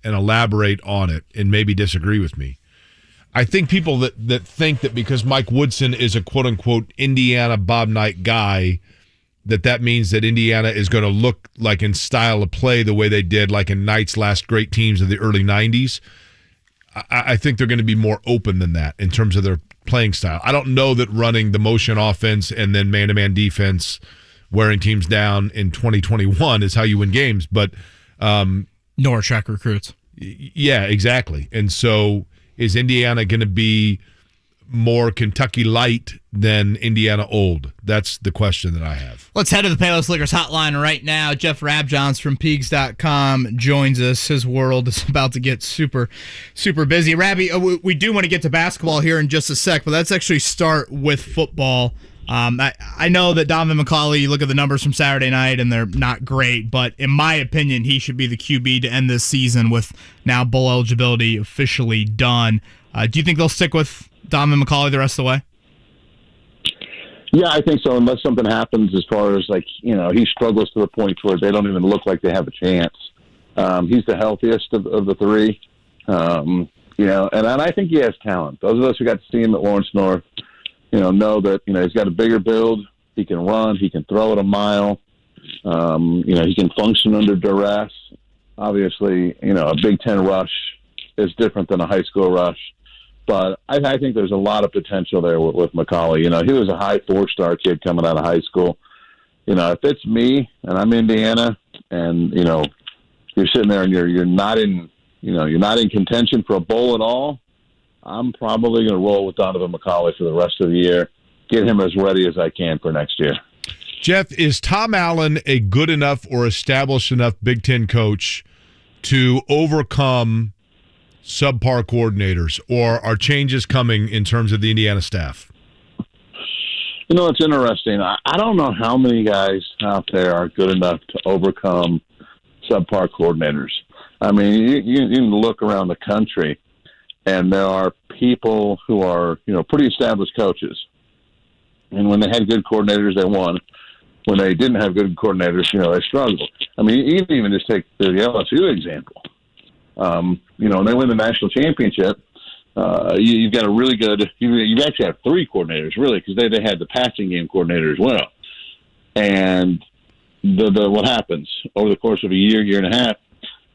and elaborate on it and maybe disagree with me. I think people that think that because Mike Woodson is a quote-unquote Indiana Bob Knight guy, that means that Indiana is going to look like in style of play the way they did like in Knight's last great teams of the early 90s. I think they're going to be more open than that in terms of their playing style. I don't know that running the motion offense and then man-to-man defense, wearing teams down in 2021 is how you win games, but nor attract recruits. Yeah, exactly. And so is Indiana going to be more Kentucky light than Indiana old? That's the question that I have. Let's head to the Payless Liquors hotline right now. Jeff Rabjohns from Peegs.com joins us. His world is about to get super, super busy. Rabby, we do want to get to basketball here in just a sec, but let's actually start with football. I know that Donovan McCauley, you look at the numbers from Saturday night, and they're not great, but in my opinion, he should be the QB to end this season with now bowl eligibility officially done. Do you think they'll stick with Donovan McCauley the rest of the way? Yeah, I think so, unless something happens as far as, he struggles to the point where they don't even look like they have a chance. He's the healthiest of the three, and I think he has talent. Those of us who got to see him at Lawrence North, know that, he's got a bigger build. He can run. He can throw it a mile. He can function under duress. Obviously, a Big Ten rush is different than a high school rush. But I think there's a lot of potential there with McCauley. He was a high 4-star kid coming out of high school. If it's me and I'm Indiana and, you're sitting there and you're not in contention for a bowl at all, I'm probably going to roll with Donovan McCauley for the rest of the year, get him as ready as I can for next year. Jeff, is Tom Allen a good enough or established enough Big Ten coach to overcome subpar coordinators, or are changes coming in terms of the Indiana staff? It's interesting. I don't know how many guys out there are good enough to overcome subpar coordinators. I mean, you can look around the country, and there are people who are, pretty established coaches. And when they had good coordinators, they won. When they didn't have good coordinators, they struggled. I mean, you can even just take the LSU example. When they win the national championship, you've got a really good – you actually have three coordinators, really, because they had the passing game coordinator as well. And what happens over the course of a year and a half,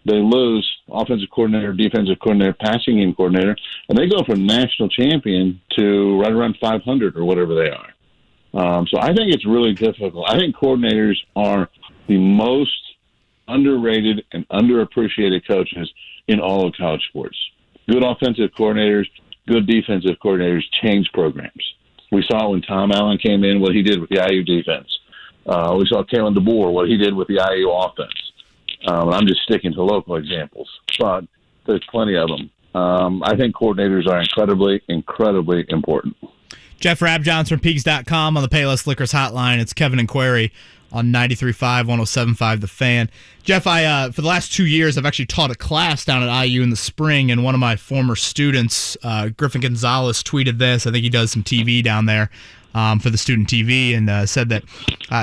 they lose offensive coordinator, defensive coordinator, passing game coordinator, and they go from national champion to right around 500 or whatever they are. So I think it's really difficult. I think coordinators are the most underrated and underappreciated coaches in all of college sports. Good offensive coordinators, good defensive coordinators change programs. We saw when Tom Allen came in, what he did with the IU defense. We saw Kalen DeBoer, what he did with the IU offense. And I'm just sticking to local examples, but there's plenty of them. I think coordinators are incredibly, incredibly important. Jeff Rabjohns from Peegs.com on the Payless Liquors hotline. It's Kevin and Query on 93.5, 107.5 The Fan. Jeff, for the last 2 years, I've actually taught a class down at IU in the spring, and one of my former students, Griffin Gonzalez, tweeted this. I think he does some TV down there for the student TV, and said that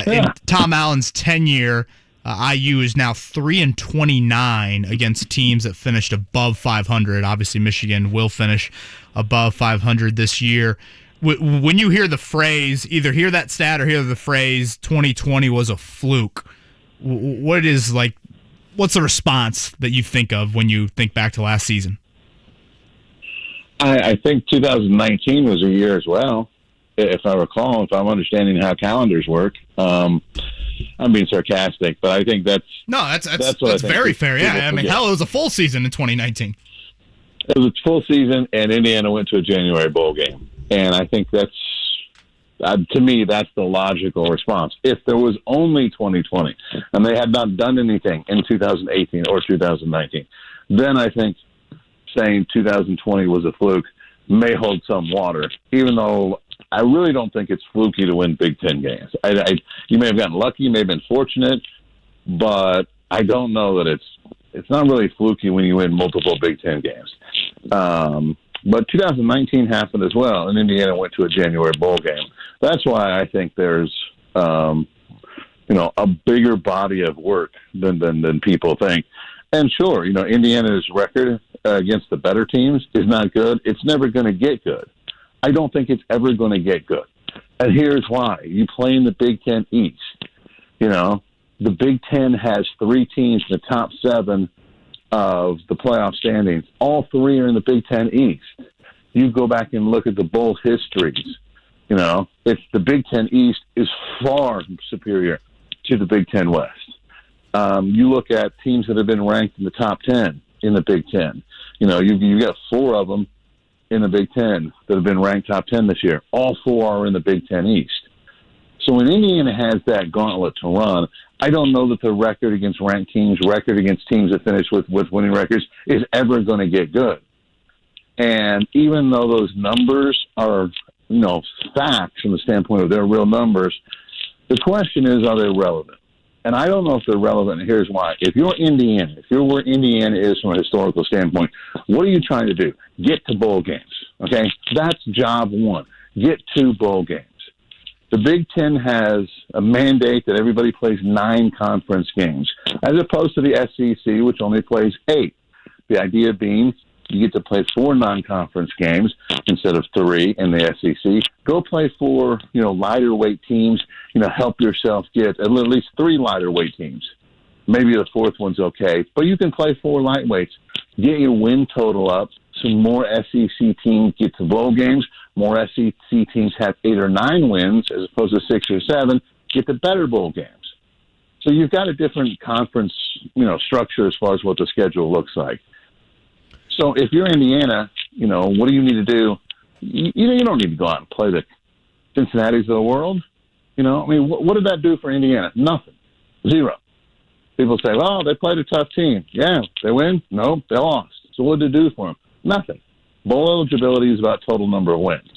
in Tom Allen's tenure, IU is now 3-29 against teams that finished above 500. Obviously, Michigan will finish above 500 this year. When you hear the phrase, either hear that stat or hear the phrase 2020 was a fluke, what's the response that you think of when you think back to last season? I think 2019 was a year as well, if I recall, if I'm understanding how calendars work. I'm being sarcastic, but I think that's very fair. Yeah, I mean, hell, it was a full season in 2019. It was a full season, and Indiana went to a January bowl game. And I think that's, to me, that's the logical response. If there was only 2020 and they had not done anything in 2018 or 2019, then I think saying 2020 was a fluke may hold some water, even though I really don't think it's fluky to win Big Ten games. You may have gotten lucky, you may have been fortunate, but I don't know that it's not really fluky when you win multiple Big Ten games. But 2019 happened as well, and Indiana went to a January bowl game. That's why I think there's, a bigger body of work than people think. And sure, Indiana's record against the better teams is not good. It's never going to get good. I don't think it's ever going to get good. And here's why. You play in the Big Ten East. The Big Ten has three teams in the top 7 of the playoff standings. All three are in the Big Ten East. You go back and look at the bowl histories. It's the Big Ten East is far superior to the Big Ten West. You look at teams that have been ranked in the top 10 in the Big Ten. You've got 4 of them in the Big Ten that have been ranked top 10 this year. All 4 are in the Big Ten East. So when Indiana has that gauntlet to run, I don't know that the record against ranked teams, record against teams that finish with winning records, is ever going to get good. And even though those numbers are, facts from the standpoint of their real numbers, the question is, are they relevant? And I don't know if they're relevant, and here's why. If you're Indiana, if you're where Indiana is from a historical standpoint, what are you trying to do? Get to bowl games, okay? That's job one. Get to bowl games. The Big Ten has a mandate that everybody plays 9 conference games, as opposed to the SEC, which only plays 8. The idea being you get to play 4 non-conference games instead of 3 in the SEC. Go play 4, lighter weight teams. Help yourself get at least 3 lighter weight teams. Maybe the 4th one's okay, but you can play 4 lightweights. Get your win total up. Some more SEC teams get to bowl games. More SEC teams have 8 or 9 wins as opposed to 6 or 7. Get to better bowl games. So you've got a different conference, structure as far as what the schedule looks like. So if you're Indiana, what do you need to do? You don't need to go out and play the Cincinnatis of the world. What did that do for Indiana? Nothing. 0. People say, well, they played a tough team. Yeah, they win? No, they lost. So what did it do for them? Nothing. Bowl eligibility is about total number of wins.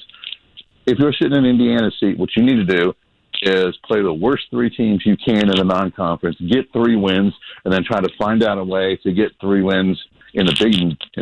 If you're sitting in Indiana's seat, what you need to do is play the worst 3 teams you can in the non-conference, get 3 wins, and then try to find out a way to get 3 wins in the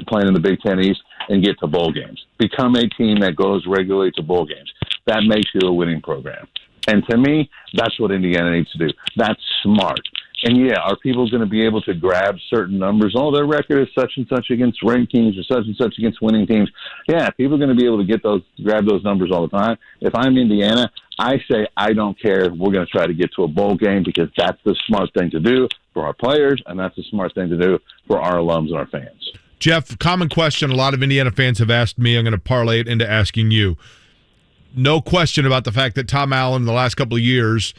playing in the Big Ten East and get to bowl games. Become a team that goes regularly to bowl games. That makes you a winning program. And to me, that's what Indiana needs to do. That's smart. And yeah, are people going to be able to grab certain numbers? Oh, their record is such and such against ranked teams or such and such against winning teams. Yeah, people are going to be able to grab those numbers all the time. If I'm Indiana, I say I don't care. We're going to try to get to a bowl game because that's the smart thing to do for our players, and that's the smart thing to do for our alums and our fans. Jeff, common question a lot of Indiana fans have asked me. I'm going to parlay it into asking you. No question about the fact that Tom Allen in the last couple of years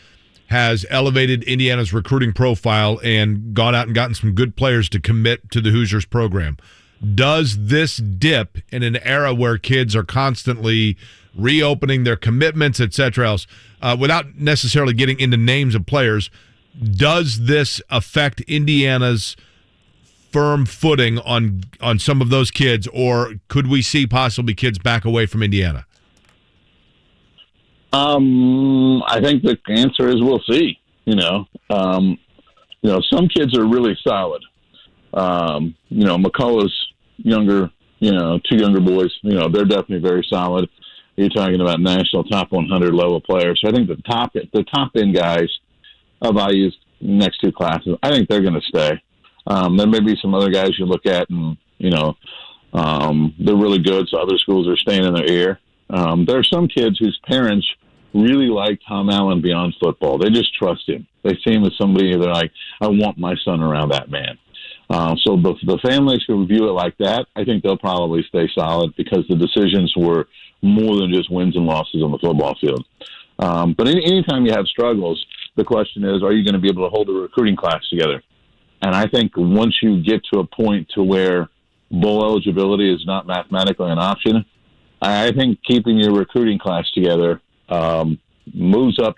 has elevated Indiana's recruiting profile and gone out and gotten some good players to commit to the Hoosiers program. Does this dip in an era where kids are constantly reopening their commitments, et cetera, else, without necessarily getting into names of players, does this affect Indiana's firm footing on some of those kids, or could we see possibly kids back away from Indiana? I think the answer is we'll see. Some kids are really solid. McCullough's younger, 2 younger boys, they're definitely very solid. You're talking about national top 100 level players. So I think the top end guys of IU's next 2 classes, I think they're going to stay. There may be some other guys you look at and, they're really good, so other schools are staying in their ear. There are some kids whose parents really like Tom Allen beyond football. They just trust him. They see him as somebody they're like, I want my son around that man. So the families who view it like that, I think they'll probably stay solid because the decisions were more than just wins and losses on the football field. But anytime you have struggles, the question is, are you going to be able to hold a recruiting class together? And I think once you get to a point to where bowl eligibility is not mathematically an option, I think keeping your recruiting class together moves up.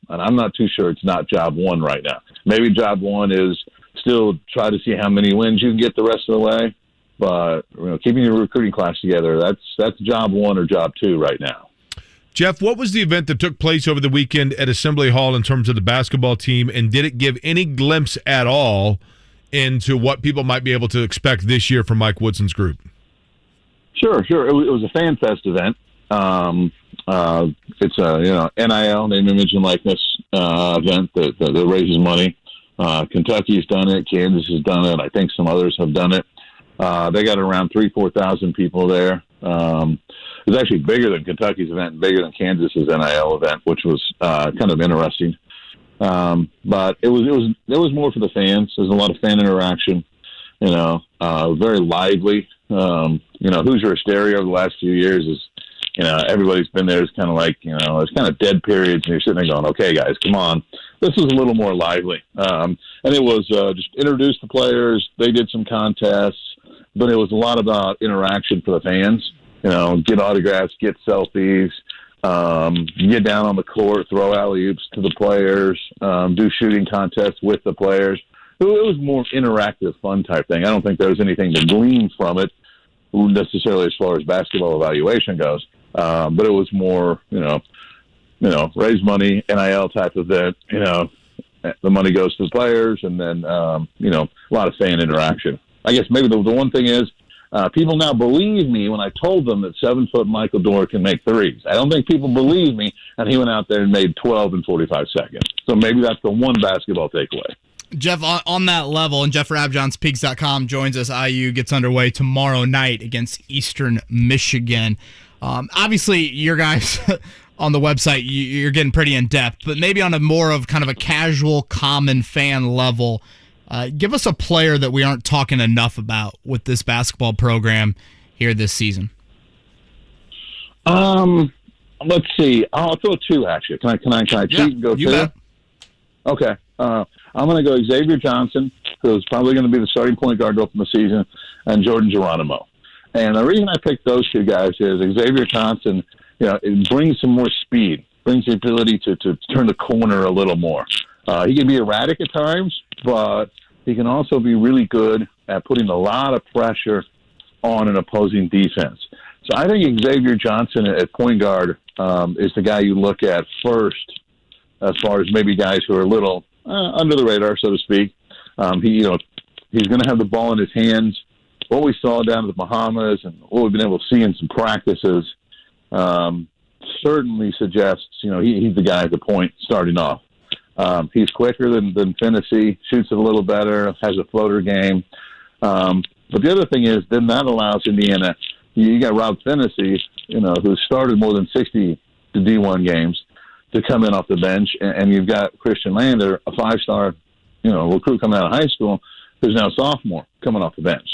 And I'm not too sure it's not job one right now. Maybe job one is still try to see how many wins you can get the rest of the way. But keeping your recruiting class together, that's job one or job two right now. Jeff, what was the event that took place over the weekend at Assembly Hall in terms of the basketball team, and did it give any glimpse at all into what people might be able to expect this year from Mike Woodson's group? Sure. It was a fan fest event. It's a NIL, name, image, and likeness event that raises money. Kentucky's done it. Kansas has done it. I think some others have done it. They got around 3,000-4,000 people there. It was actually bigger than Kentucky's event, bigger than Kansas's NIL event, which was kind of interesting. But it was more for the fans. There's a lot of fan interaction. Very lively. Hoosier hysteria over the last few years is, everybody's been there. It's kind of like, it's kind of dead periods, and you're sitting there going, okay, guys, come on. This is a little more lively. And it was just introduce the players. They did some contests. but it was a lot about interaction for the fans. Get autographs, get selfies, get down on the court, throw alley-oops to the players, do shooting contests with the players. It was more interactive, fun type thing. I don't think there was anything to glean from it necessarily as far as basketball evaluation goes. But it was more, raise money, NIL type event. The money goes to the players, and then, a lot of fan interaction. I guess maybe the one thing is people now believe me when I told them that 7-foot Michael Dorr can make threes. I don't think people believe me, and he went out there and made 12 in 45 seconds. So maybe that's the one basketball takeaway. Jeff, on that level, and Jeff Rabjohns, Peaks.com, joins us. IU gets underway tomorrow night against Eastern Michigan. Obviously, your guys on the website, you're getting pretty in-depth, but maybe on a more of kind of a casual, common fan level, give us a player that we aren't talking enough about with this basketball program here this season. Let's see. I'll throw two, actually. Can I cheat and go you two? Bet. Okay. I'm going to go Xavier Johnson, who's probably going to be the starting point guard to open the season, and Jordan Geronimo. And the reason I picked those two guys is Xavier Johnson, it brings some more speed, brings the ability to turn the corner a little more. He can be erratic at times, but he can also be really good at putting a lot of pressure on an opposing defense. So I think Xavier Johnson at point guard is the guy you look at first as far as maybe guys who are a little under the radar, so to speak. He's going to have the ball in his hands. What we saw down at the Bahamas and what we've been able to see in some practices certainly suggests, he's the guy at the point starting off. He's quicker than Finney, shoots it a little better, has a floater game. But the other thing is, then that allows Indiana. You got Rob Finney, who started more than 60 D1 games, to come in off the bench, and you've got Christian Lander, a 5-star, recruit coming out of high school, who's now a sophomore coming off the bench.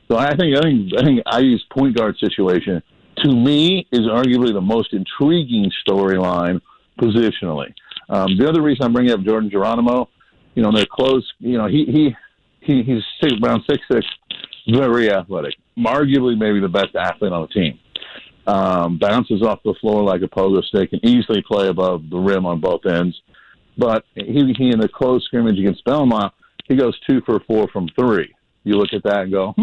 So I think IU's point guard situation, to me, is arguably the most intriguing storyline positionally. The other reason I'm bringing up Jordan Geronimo, they're close. He's around 6'6", very athletic, arguably maybe the best athlete on the team. Bounces off the floor like a pogo stick, can easily play above the rim on both ends. But he in the close scrimmage against Belmont, he goes 2 for 4 from 3. You look at that and go,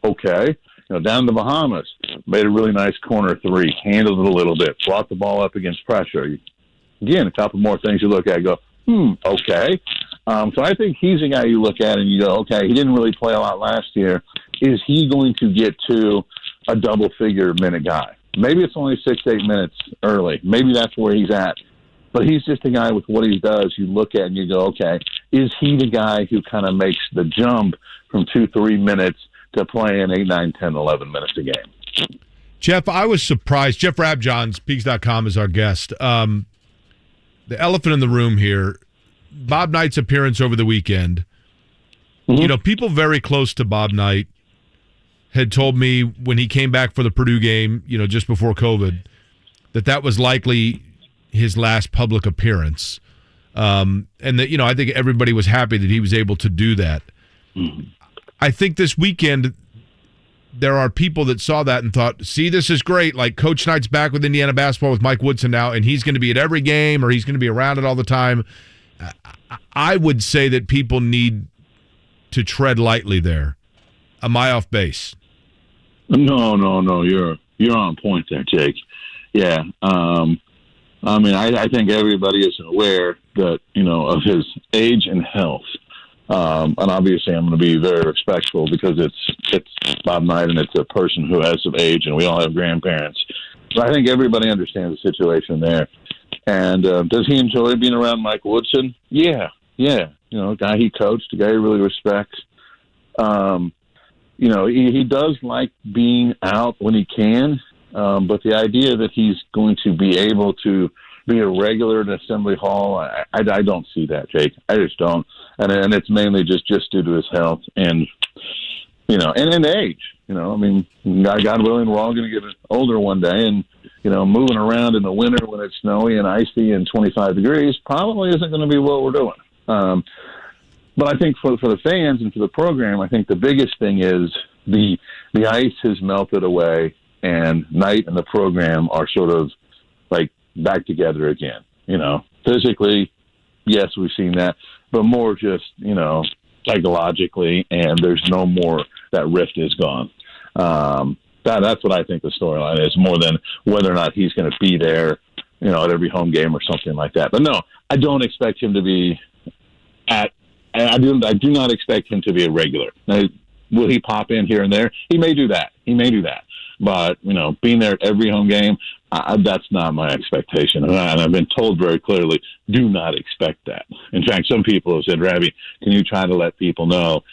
okay. Down in the Bahamas, made a really nice corner 3, handled it a little bit, brought the ball up against pressure. Again, a couple more things you look at and go, okay. So I think he's a guy you look at and you go, okay, he didn't really play a lot last year. Is he going to get to a double-figure minute guy? Maybe it's only 6-8 minutes early. Maybe that's where he's at. But he's just a guy with what he does. You look at and you go, okay, is he the guy who kind of makes the jump from 2-3 minutes to playing 8, 9, 10, 11 minutes a game? Jeff, I was surprised. Jeff Rabjohns, Peaks.com, is our guest. The elephant in the room here, Bob Knight's appearance over the weekend. Mm-hmm. People very close to Bob Knight had told me when he came back for the Purdue game, just before COVID, that was likely his last public appearance. And that, I think everybody was happy that he was able to do that. Mm-hmm. I think this weekend there are people that saw that and thought, see, this is great. Like Coach Knight's back with Indiana basketball with Mike Woodson now, and he's going to be at every game or he's going to be around it all the time. I would say that people need to tread lightly there. Am I off base? No. You're on point there, Jake. Yeah. I think everybody is aware that, of his age and health. And obviously I'm going to be very respectful because it's Bob Knight and it's a person who has some age and we all have grandparents. But I think everybody understands the situation there. And does he enjoy being around Mike Woodson? Yeah. A guy he coached, a guy he really respects. He does like being out when he can, but the idea that he's going to be able to be a regular in Assembly Hall, I don't see that, Jake. I just don't. And it's mainly just due to his health and, and age. God willing, we're all going to get older one day, and, moving around in the winter when it's snowy and icy and 25 degrees probably isn't going to be what we're doing. But I think for the fans and for the program, I think the biggest thing is the the ice has melted away, and Knight and the program are sort of like back together again. Physically, yes, we've seen that, but more just, psychologically, and there's no more, that rift is gone. That's what I think the storyline is, more than whether or not he's going to be there, at every home game or something like that. But no, I don't expect him to be I do not expect him to be a regular. Now, will he pop in here and there? He may do that. But, being there at every home game, that's not my expectation. And I've been told very clearly, do not expect that. In fact, some people have said, Rabbi, can you try to let people know,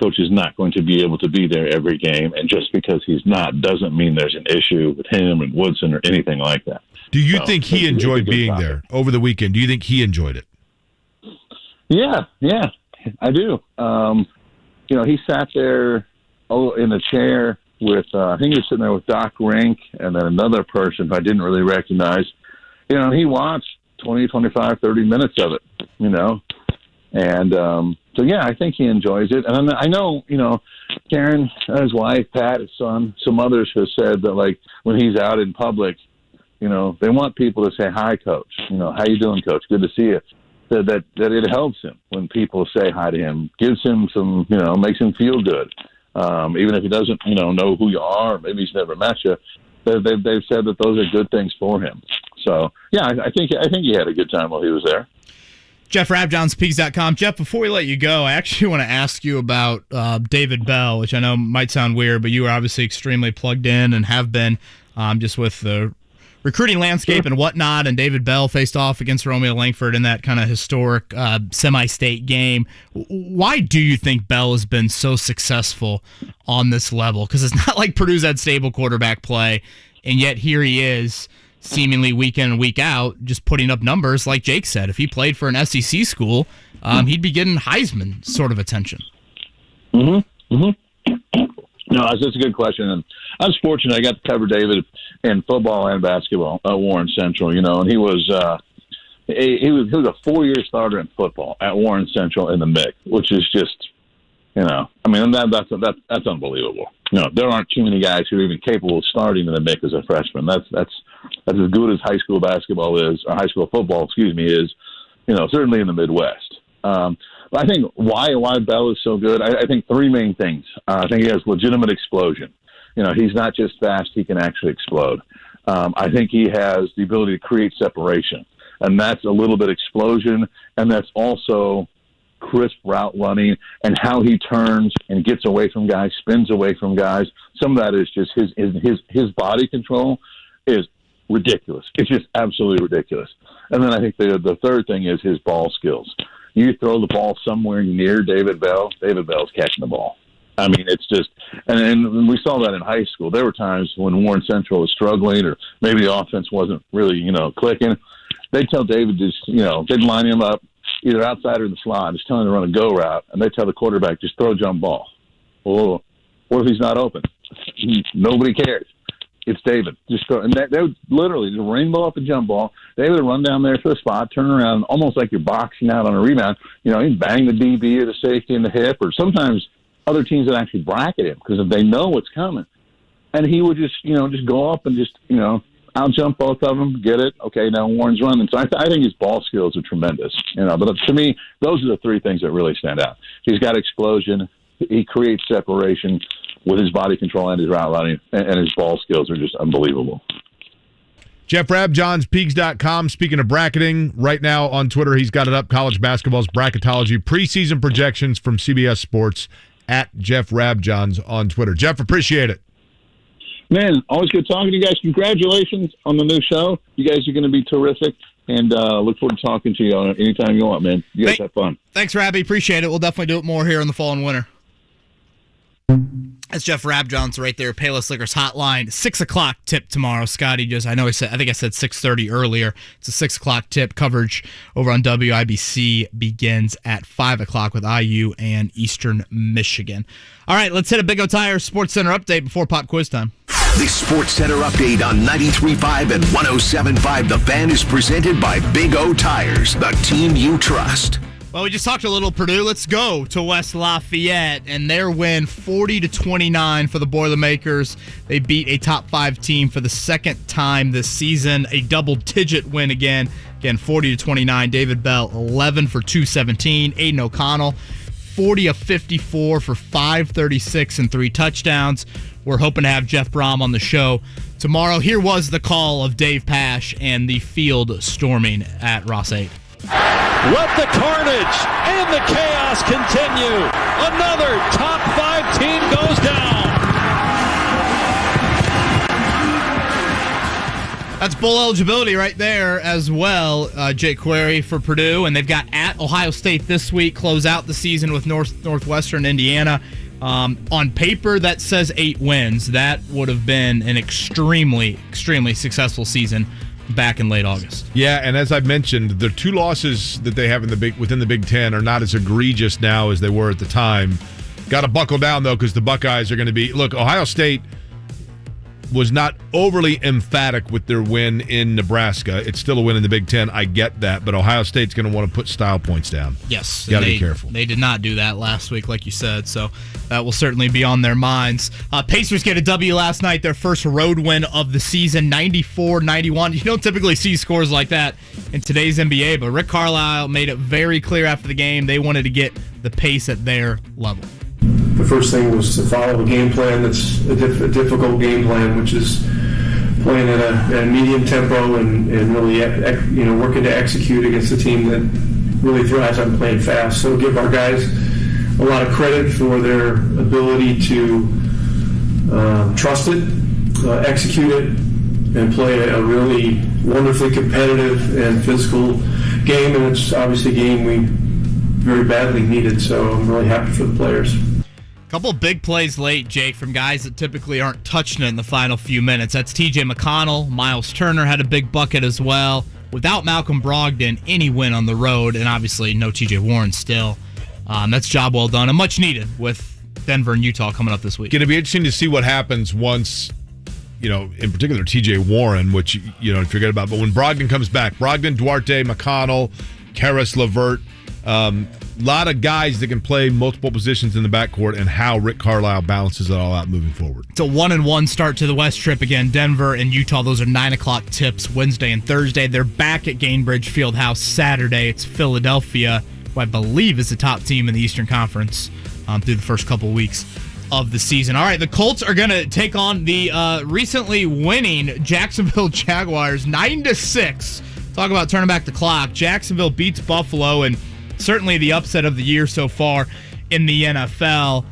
Coach is not going to be able to be there every game. And just because he's not doesn't mean there's an issue with him and Woodson or anything like that. Do you think he enjoyed being there over the weekend? Do you think he enjoyed it? Yeah, I do. He sat there in a chair with, I think he was sitting there with Doc Rink and then another person who I didn't really recognize. He watched 20, 25, 30 minutes of it, And so, yeah, I think he enjoys it. And I know, Karen, his wife, Pat, his son, some others have said that, like, when he's out in public, they want people to say, hi, Coach. How you doing, Coach? Good to see you. That it helps him when people say hi to him, gives him some, makes him feel good. Even if he doesn't, know who you are, maybe he's never met you, they've said that those are good things for him. So, yeah, I think he had a good time while he was there. Jeff Rabjohns, Pigs.com. Jeff, before we let you go, I actually want to ask you about David Bell, which I know might sound weird, but you are obviously extremely plugged in and have been just with the recruiting landscape and whatnot, and David Bell faced off against Romeo Langford in that kind of historic semi-state game. Why do you think Bell has been so successful on this level? Because it's not like Purdue's had stable quarterback play, and yet here he is seemingly week in and week out just putting up numbers like Jake said. If he played for an SEC school, he'd be getting Heisman sort of attention. No, that's a good question. And I was fortunate. I got to cover David in football and basketball at Warren Central, and he was a 4-year starter in football at Warren Central in the MIC, which is just, that's unbelievable. There aren't too many guys who are even capable of starting in the MIC as a freshman. That's as good as high school basketball is, or high school football, is, certainly in the Midwest. But I think why Bell is so good, I think three main things. I think he has legitimate explosion. He's not just fast, he can actually explode. I think he has the ability to create separation, and that's a little bit explosion, and that's also crisp route running and how he turns and gets away from guys, spins away from guys. Some of that is just his body control is ridiculous. It's just absolutely ridiculous. And then I think the third thing is his ball skills. You throw the ball somewhere near David Bell's catching the ball. I mean, it's just, and we saw that in high school. There were times when Warren Central was struggling, or maybe the offense wasn't really, clicking. They'd tell David they'd line him up either outside or in the slot, just telling him to run a go route, and they tell the quarterback, just throw a jump ball. Well, what if he's not open? Nobody cares. It's David. Just throw, and they would literally just rainbow up a jump ball. They would run down there for the spot, turn around, almost like you're boxing out on a rebound. He'd bang the DB or the safety in the hip, or sometimes other teams would actually bracket him because they know what's coming. And he would just go up and just, out jump both of them, get it. Okay, now Warren's running. So I think his ball skills are tremendous. But to me, those are the three things that really stand out. He's got explosion. He creates separation with his body control and his route running, and his ball skills are just unbelievable. Jeff Rabjohns, Pigs.com. Speaking of bracketing, right now on Twitter, he's got it up. College basketball's bracketology, preseason projections from CBS Sports at Jeff Rabjohns on Twitter. Jeff, appreciate it. Man, always good talking to you guys. Congratulations on the new show. You guys are going to be terrific, and look forward to talking to you anytime you want, man. You guys have fun. Thanks, Rabbi. Appreciate it. We'll definitely do it more here in the fall and winter. That's Jeff Rabjohns right there, Payless Liquors Hotline. 6 o'clock tip tomorrow. Scotty I think I said 6:30 earlier. It's a 6 o'clock tip. Coverage over on WIBC begins at 5 o'clock with IU and Eastern Michigan. All right, let's hit a Big O Tire Sports Center update before pop quiz time. The Sports Center update on 93.5 and 107.5 The Fan is presented by Big O Tires, the team you trust. Well, we just talked a little Purdue. Let's go to West Lafayette and their win 40-29 for the Boilermakers. They beat a top 5 team for the second time this season. A double-digit win again. Again, 40-29. David Bell, 11 for 217. Aiden O'Connell, 40 of 54 for 536 and 3 touchdowns. We're hoping to have Jeff Brom on the show tomorrow. Here was the call of Dave Pasch and the field storming at Ross 8. Let the carnage and the chaos continue. Another top 5 team goes down. That's bowl eligibility right there as well, JQuery for Purdue. And they've got at Ohio State this week, close out the season with Northwestern Indiana. On paper, that says 8 wins. That would have been an extremely, extremely successful season back in late August. Yeah, and as I've mentioned, the 2 losses that they have within the Big Ten are not as egregious now as they were at the time. Got to buckle down, though, because the Buckeyes are going to be... Look, Ohio State was not overly emphatic with their win in Nebraska. It's still a win in the Big Ten. I get that, but Ohio State's going to want to put style points down. Yes. Got to be careful. They did not do that last week, like you said, so that will certainly be on their minds. Pacers get a W last night, their first road win of the season, 94-91. You don't typically see scores like that in today's NBA, but Rick Carlisle made it very clear after the game they wanted to get the pace at their level. The first thing was to follow a game plan that's a difficult game plan, which is playing at a medium tempo and really working to execute against a team that really thrives on playing fast. So give our guys a lot of credit for their ability to trust it, execute it, and play a really wonderfully competitive and physical game. And it's obviously a game we very badly needed. So I'm really happy for the players. Couple of big plays late, Jake, from guys that typically aren't touching it in the final few minutes. That's T.J. McConnell. Miles Turner had a big bucket as well. Without Malcolm Brogdon, any win on the road, and obviously no T.J. Warren still. That's job well done and much needed with Denver and Utah coming up this week. Going to be interesting to see what happens once, in particular T.J. Warren, which, you forget about. But when Brogdon comes back, Brogdon, Duarte, McConnell, Karis LeVert, a lot of guys that can play multiple positions in the backcourt, and how Rick Carlisle balances it all out moving forward. It's a 1-1 start to the West trip again. Denver and Utah, those are 9 o'clock tips Wednesday and Thursday. They're back at Gainbridge Fieldhouse Saturday. It's Philadelphia, who I believe is the top team in the Eastern Conference through the first couple weeks of the season. All right, the Colts are going to take on the recently winning Jacksonville Jaguars 9-6. Talk about turning back the clock. Jacksonville beats Buffalo, and certainly the upset of the year so far in the NFL.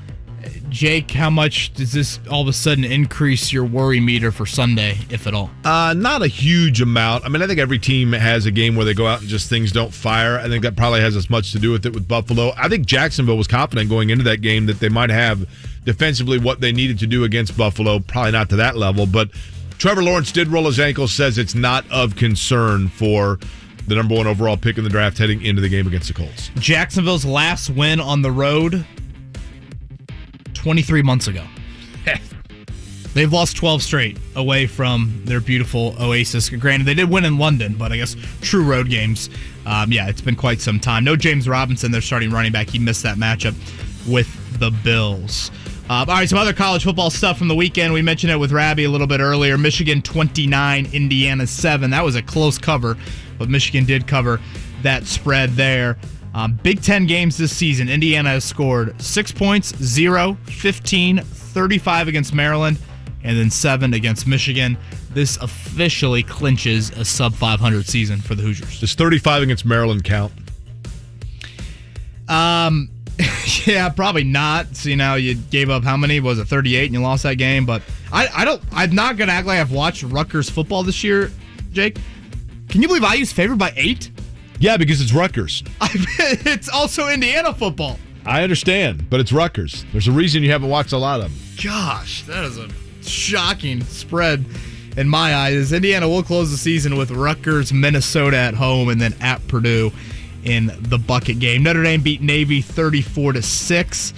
Jake, how much does this all of a sudden increase your worry meter for Sunday, if at all? Not a huge amount. I mean, I think every team has a game where they go out and just things don't fire. I think that probably has as much to do with it with Buffalo. I think Jacksonville was confident going into that game that they might have defensively what they needed to do against Buffalo. Probably not to that level, but Trevor Lawrence did roll his ankle, says it's not of concern for the number 1 overall pick in the draft heading into the game against the Colts. Jacksonville's last win on the road 23 months ago. They've lost 12 straight away from their beautiful Oasis. Granted, they did win in London, but I guess true road games. It's been quite some time. No James Robinson, their starting running back. He missed that matchup with the Bills. All right, some other college football stuff from the weekend. We mentioned it with Rabby a little bit earlier. Michigan 29, Indiana 7. That was a close cover, but Michigan did cover that spread there. Big Ten games this season. Indiana has scored 6 points, 0, 15, 35 against Maryland, and then 7 against Michigan. This officially clinches a sub-500 season for the Hoosiers. Does 35 against Maryland count? Yeah, probably not. So, you gave up how many? Was it 38 and you lost that game? But I'm not going to act like I've watched Rutgers football this year, Jake. Can you believe IU's favored by 8? Yeah, because it's Rutgers. It's also Indiana football. I understand, but it's Rutgers. There's a reason you haven't watched a lot of them. Gosh, that is a shocking spread in my eyes. Indiana will close the season with Rutgers, Minnesota at home, and then at Purdue in the bucket game. Notre Dame beat Navy 34-6.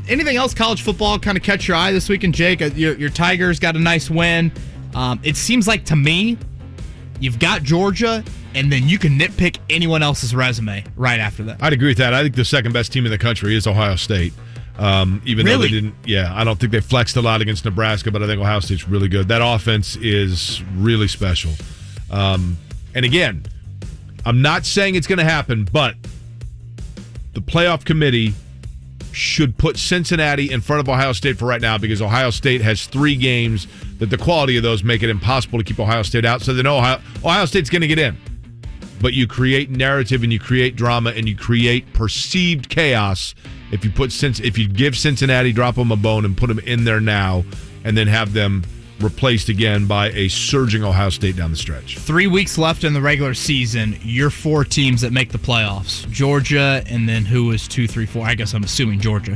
Anything else college football kind of catch your eye this weekend, Jake? Your Tigers got a nice win. It seems like to me You've got Georgia, and then you can nitpick anyone else's resume right after that. I'd agree with that. I think the second best team in the country is Ohio State. Even though they didn't, I don't think they flexed a lot against Nebraska, but I think Ohio State's really good. That offense is really special. And again, I'm not saying it's going to happen, but the playoff committee should put Cincinnati in front of Ohio State for right now because Ohio State has 3 games that the quality of those make it impossible to keep Ohio State out. So they know Ohio State's going to get in. But you create narrative and you create drama and you create perceived chaos if you give Cincinnati, drop them a bone and put them in there now and then have them replaced again by a surging Ohio State down the stretch. 3 weeks left in the regular season. Your 4 teams that make the playoffs. Georgia, and then who is 2, 3, 4? I guess I'm assuming Georgia.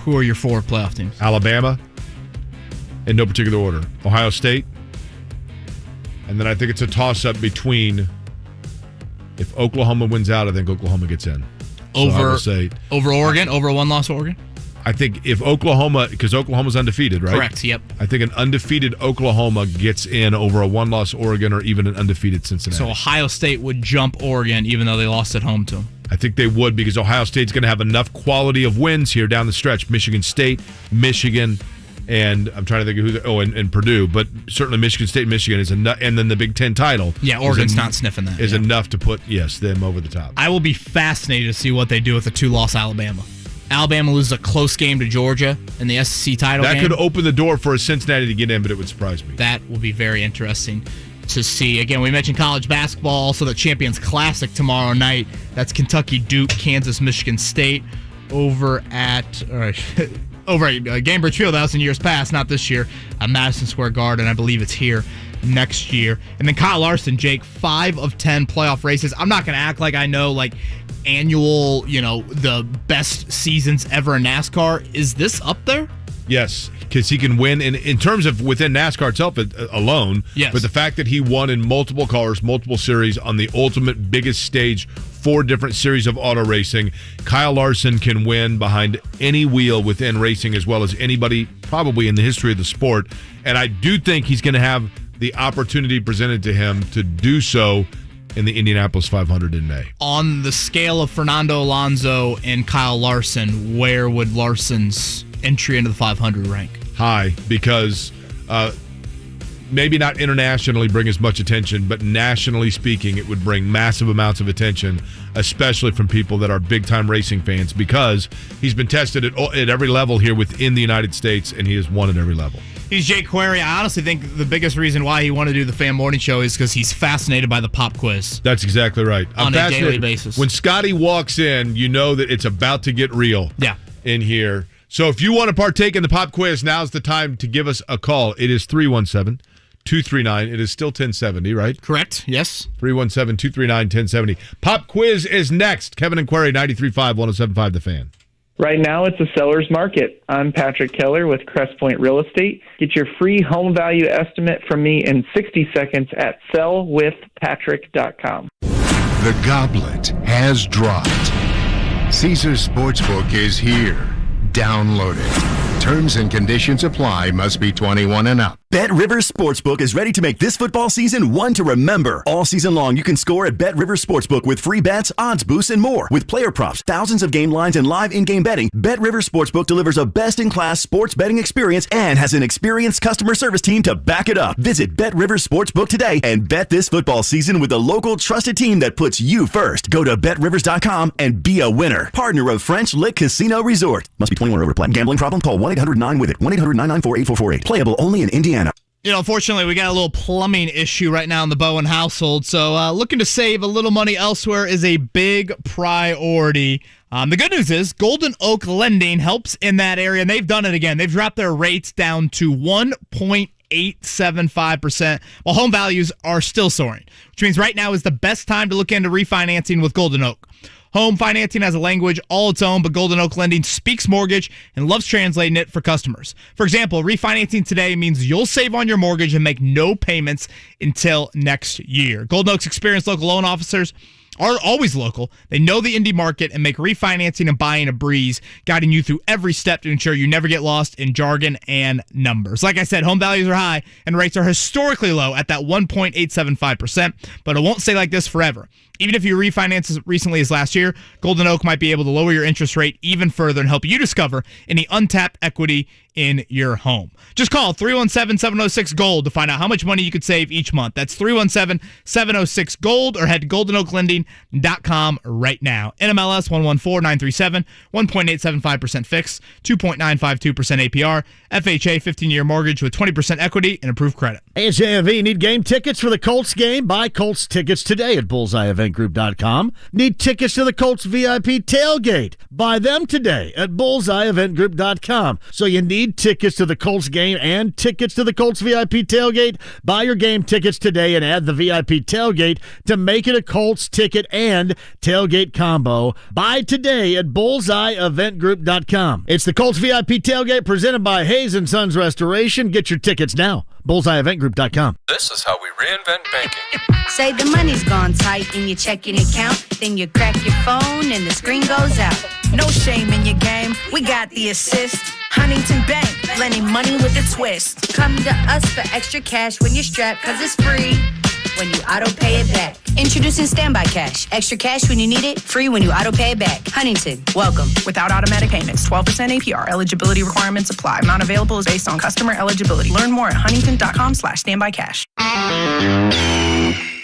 Who are your 4 playoff teams? Alabama, in no particular order. Ohio State. And then I think it's a toss-up between... If Oklahoma wins out, I think Oklahoma gets in. Over Oregon? Over a one-loss Oregon? I think if Oklahoma, because Oklahoma's undefeated, right? Correct, yep. I think an undefeated Oklahoma gets in over a one-loss Oregon or even an undefeated Cincinnati. So Ohio State would jump Oregon even though they lost at home to them. I think they would because Ohio State's going to have enough quality of wins here down the stretch. Michigan State, Michigan, and I'm trying to think of and Purdue, but certainly Michigan State, Michigan is enough, and then the Big Ten title. Yeah, Oregon's not sniffing that. Is enough to put, them over the top. I will be fascinated to see what they do with a 2-loss Alabama. Alabama loses a close game to Georgia in the SEC title game. That could open the door for a Cincinnati to get in, but it would surprise me. That will be very interesting to see. Again, we mentioned college basketball, also the Champions Classic tomorrow night. That's Kentucky, Duke, Kansas, Michigan State over at Gainbridge Field. That was in years past, not this year. Madison Square Garden, I believe it's here next year. And then Kyle Larson, Jake, 5 of 10 playoff races. I'm not going to act like I know annual, the best seasons ever in NASCAR. Is this up there? Yes, because he can win in terms of within NASCAR itself alone. Yes. But the fact that he won in multiple cars, multiple series on the ultimate biggest stage, 4 different series of auto racing, Kyle Larson can win behind any wheel within racing as well as anybody probably in the history of the sport. And I do think he's going to have the opportunity presented to him to do so in the Indianapolis 500 in May. On the scale of Fernando Alonso and Kyle Larson, where would Larson's entry into the 500 rank? High, because maybe not internationally bring as much attention, but nationally speaking, it would bring massive amounts of attention, especially from people that are big-time racing fans, because he's been tested at every level here within the United States, and he has won at every level. He's JQuery. I honestly think the biggest reason why he wanted to do the Fan Morning Show is because he's fascinated by the pop quiz. That's exactly right. On a daily basis. When Scotty walks in, you know that it's about to get real in here. So if you want to partake in the pop quiz, now's the time to give us a call. It is 317-239. It is still 1070, right? Correct, yes. 317-239-1070. Pop quiz is next. Kevin and Query, 93.5, 107.5 The Fan. Right now, it's a seller's market. I'm Patrick Keller with Crest Point Real Estate. Get your free home value estimate from me in 60 seconds at sellwithpatrick.com. The goblet has dropped. Caesars Sportsbook is here. Download it. Terms and conditions apply. Must be 21 and up. Bet Rivers Sportsbook is ready to make this football season one to remember. All season long, you can score at Bet Rivers Sportsbook with free bets, odds boosts, and more. With player props, thousands of game lines, and live in-game betting, Bet Rivers Sportsbook delivers a best-in-class sports betting experience and has an experienced customer service team to back it up. Visit Bet Rivers Sportsbook today and bet this football season with the local trusted team that puts you first. Go to BetRivers.com and be a winner. Partner of French Lick Casino Resort. Must be 21 or over to play. Gambling problem? Call 1-800-9-WITH-IT. 1-800-994-8448. Playable only in Indiana. Unfortunately, we got a little plumbing issue right now in the Bowen household, so looking to save a little money elsewhere is a big priority. The good news is Golden Oak Lending helps in that area, and they've done it again. They've dropped their rates down to 1.875%, while home values are still soaring, which means right now is the best time to look into refinancing with Golden Oak. Home financing has a language all its own, but Golden Oak Lending speaks mortgage and loves translating it for customers. For example, refinancing today means you'll save on your mortgage and make no payments until next year. Golden Oak's experienced local loan officers are always local. They know the indie market and make refinancing and buying a breeze, guiding you through every step to ensure you never get lost in jargon and numbers. Like I said, home values are high and rates are historically low at that 1.875%, but it won't stay like this forever. Even if you refinance as recently as last year, Golden Oak might be able to lower your interest rate even further and help you discover any untapped equity in your home. Just call 317-706-GOLD to find out how much money you could save each month. That's 317-706-GOLD or head to goldenOakLending.com right now. NMLS 114937, 1.875% fixed, 2.952% APR, FHA 15-year mortgage with 20% equity and approved credit. Hey, JMV, need game tickets for the Colts game? Buy Colts tickets today at BullseyeEventGroup.com. Need tickets to the Colts VIP tailgate? Buy them today at BullseyeEventGroup.com. So you need tickets to the Colts game and tickets to the Colts VIP tailgate? Buy your game tickets today and add the VIP tailgate to make it a Colts ticket and tailgate combo. Buy today at BullseyeEventGroup.com. It's the Colts VIP tailgate presented by Hayes & Sons Restoration. Get your tickets now. BullseyeEventGroup.com. This is how we reinvent banking. Say the money's gone tight in your checking account, then you crack your phone and the screen goes out. No shame in your game, we got the assist. Huntington Bank, lending money with a twist. Come to us for extra cash when you're strapped, cause it's free when you auto pay it back. Introducing Standby Cash. Extra cash when you need it, free when you auto pay it back. Huntington, welcome. Without automatic payments, 12% APR. Eligibility requirements apply. Amount available is based on customer eligibility. Learn more at huntington.com/standbycash.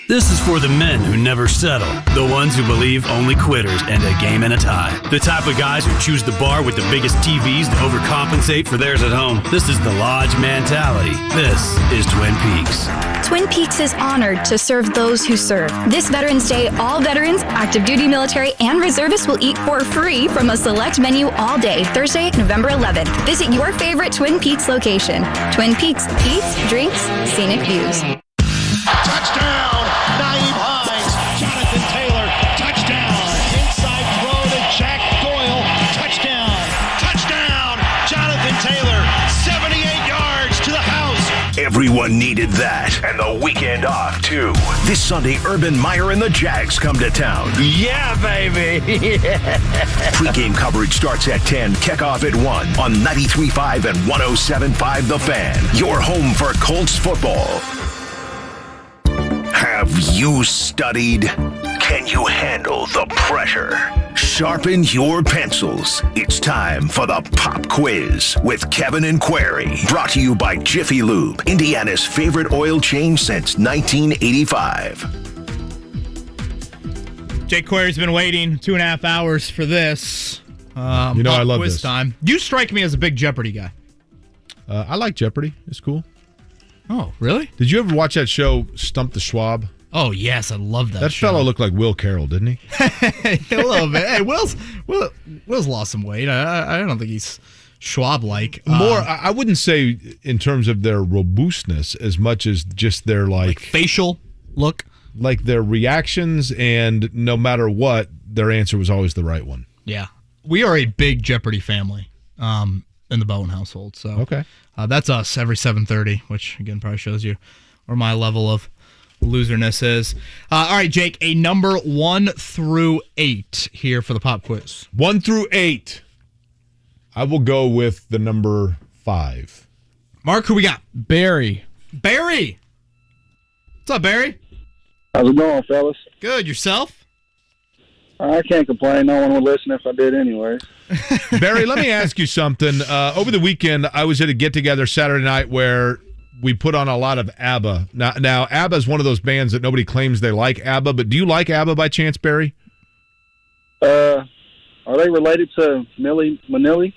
This is for the men who never settle, the ones who believe only quitters end a game in a tie, the type of guys who choose the bar with the biggest TVs to overcompensate for theirs at home. This is the Lodge mentality. This is Twin Peaks. Twin Peaks is honored to serve those who serve. This Veterans Day, all veterans, active duty military, and reservists will eat for free from a select menu all day, Thursday, November 11th. Visit your favorite Twin Peaks location. Twin Peaks, eats, drinks, scenic views. Touchdown! Naeem Hines, Jonathan Taylor, touchdown! Inside throw to Jack Doyle, touchdown! Touchdown! Jonathan Taylor, 78 yards to the house! Everyone needed that, and the weekend off, too. This Sunday, Urban Meyer and the Jags come to town. Yeah, baby! Pre-game coverage starts at 10, kickoff at 1 on 93.5 and 107.5 The Fan. Your home for Colts football. Have you studied? Can you handle the pressure? Sharpen your pencils. It's time for the Pop Quiz with Kevin and Query. Brought to you by Jiffy Lube, Indiana's favorite oil change since 1985. JQuery's been waiting 2.5 hours for this. I love quiz this. Time. You strike me as a big Jeopardy guy. I like Jeopardy. It's cool. Oh, really? Did you ever watch that show, Stump the Schwab? Oh, yes. I love that show. That fellow looked like Will Carroll, didn't he? A little bit. Hey, Will's lost some weight. I don't think he's Schwab-like. I wouldn't say in terms of their robustness as much as just their like facial look. Like their reactions, and no matter what, their answer was always the right one. Yeah. We are a big Jeopardy family in the Bowen household. So okay. That's us every 7:30, which, again, probably shows you where my level of loserness is. All right, Jake, a number 1 through 8 here for the pop quiz. 1 through 8. I will go with the number 5. Mark, who we got? Barry. Barry! What's up, Barry? How's it going, fellas? Good. Yourself? I can't complain. No one would listen if I did anyways. Barry, let me ask you something. Over the weekend, I was at a get-together Saturday night where we put on a lot of ABBA. Now, ABBA is one of those bands that nobody claims they like ABBA, but do you like ABBA by chance, Barry? Are they related to Milli Vanilli?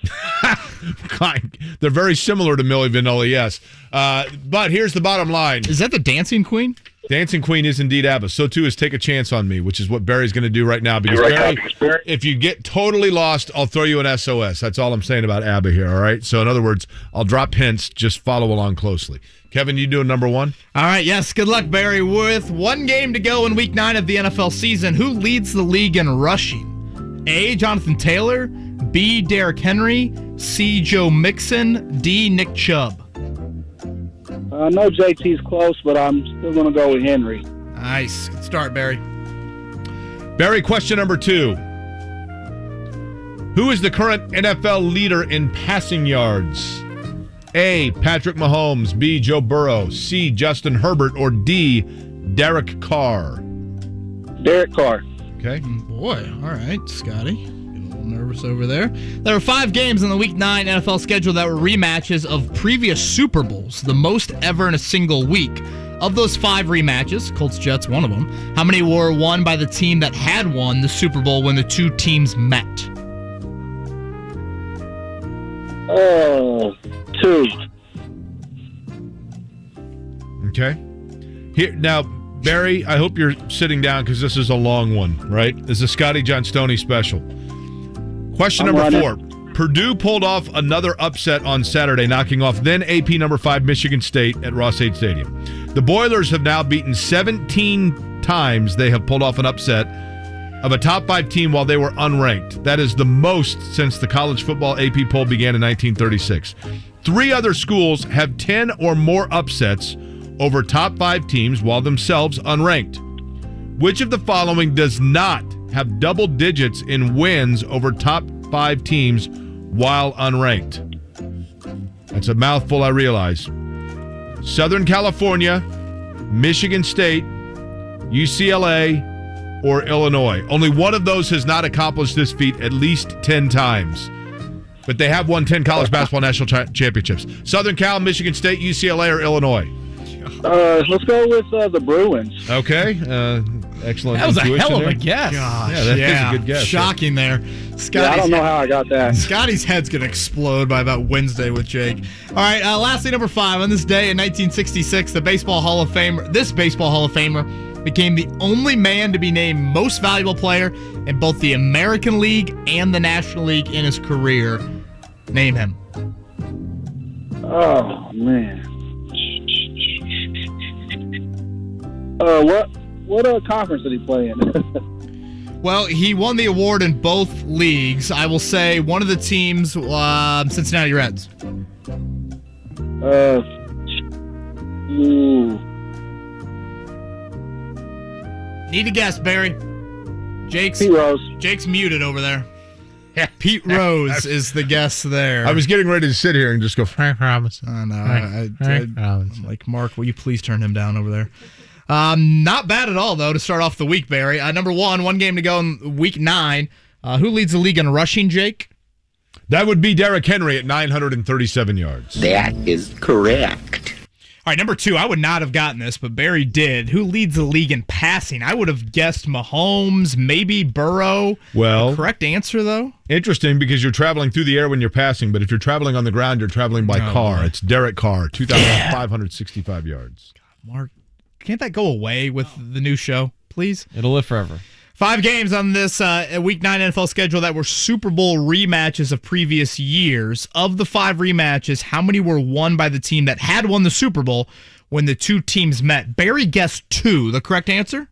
They're very similar to Milli Vanilli, yes. But here's the bottom line. Is that the Dancing Queen? Dancing Queen is indeed ABBA. So, too, is Take a Chance on Me, which is what Barry's going to do right now. Because, Barry, if you get totally lost, I'll throw you an SOS. That's all I'm saying about ABBA here, all right? So, in other words, I'll drop hints. Just follow along closely. Kevin, you doing number 1? All right, yes. Good luck, Barry. With one game to go in Week 9 of the NFL season, who leads the league in rushing? A, Jonathan Taylor. B, Derrick Henry. C, Joe Mixon. D, Nick Chubb. I know JT's close, but I'm still going to go with Henry. Nice. Good start, Barry. Barry, question number 2. Who is the current NFL leader in passing yards? A, Patrick Mahomes, B, Joe Burrow, C, Justin Herbert, or D, Derek Carr? Derek Carr. Okay. Boy, all right, Scotty. Getting a little nervous over there. There were 5 games in the Week 9 NFL schedule that were rematches of previous Super Bowls, the most ever in a single week. Of those 5 rematches, Colts-Jets, one of them, how many were won by the team that had won the Super Bowl when the two teams met? 2. Okay. Here now, Barry, I hope you're sitting down because this is a long one, right? This is a Scotty John Stoney special. Question number 4. Purdue pulled off another upset on Saturday, knocking off then AP number 5 Michigan State at Ross-Ade Stadium. The Boilers have now beaten 17 times they have pulled off an upset of a top 5 team while they were unranked. That is the most since the college football AP poll began in 1936. 3 other schools have 10 or more upsets over top 5 teams while themselves unranked. Which of the following does not have double digits in wins over top 5 teams while unranked? That's a mouthful, I realize. Southern California, Michigan State, UCLA, or Illinois. Only one of those has not accomplished this feat at least 10 times. But they have won 10 college basketball national championships. Southern Cal, Michigan State, UCLA, or Illinois? Let's go with the Bruins. Okay. Excellent. That was a hell of a there. guess. Gosh, that is a good guess. Shocking there. I don't know how I got that. Scotty's head's going to explode by about Wednesday with Jake. All right, lastly, number 5. On this day in 1966, this Baseball Hall of Famer became the only man to be named most valuable player in both the American League and the National League in his career. Name him. Oh, man. What conference did he play in? Well, he won the award in both leagues. I will say one of the teams, Cincinnati Reds. Need a guess, Barry. Pete Rose. Jake's muted over there. Pete Rose is the guess there. I was getting ready to sit here and just go, Frank Robinson. I know. Frank Robinson. Like, Mark, will you please turn him down over there? Not bad at all, though, to start off the week, Barry. Number 1 game to go in week 9. Who leads the league in rushing, Jake? That would be Derrick Henry at 937 yards. That is correct. All right, number 2, I would not have gotten this, but Barry did. Who leads the league in passing? I would have guessed Mahomes, maybe Burrow. Well, the correct answer, though? Interesting, because you're traveling through the air when you're passing, but if you're traveling on the ground, you're traveling by car. Boy. It's Derek Carr, 2,565 yards. God, Mark, can't that go away with the new show, please? It'll live forever. 5 games on this Week 9 NFL schedule that were Super Bowl rematches of previous years. Of the 5 rematches, how many were won by the team that had won the Super Bowl when the two teams met? Barry guessed 2. The correct answer?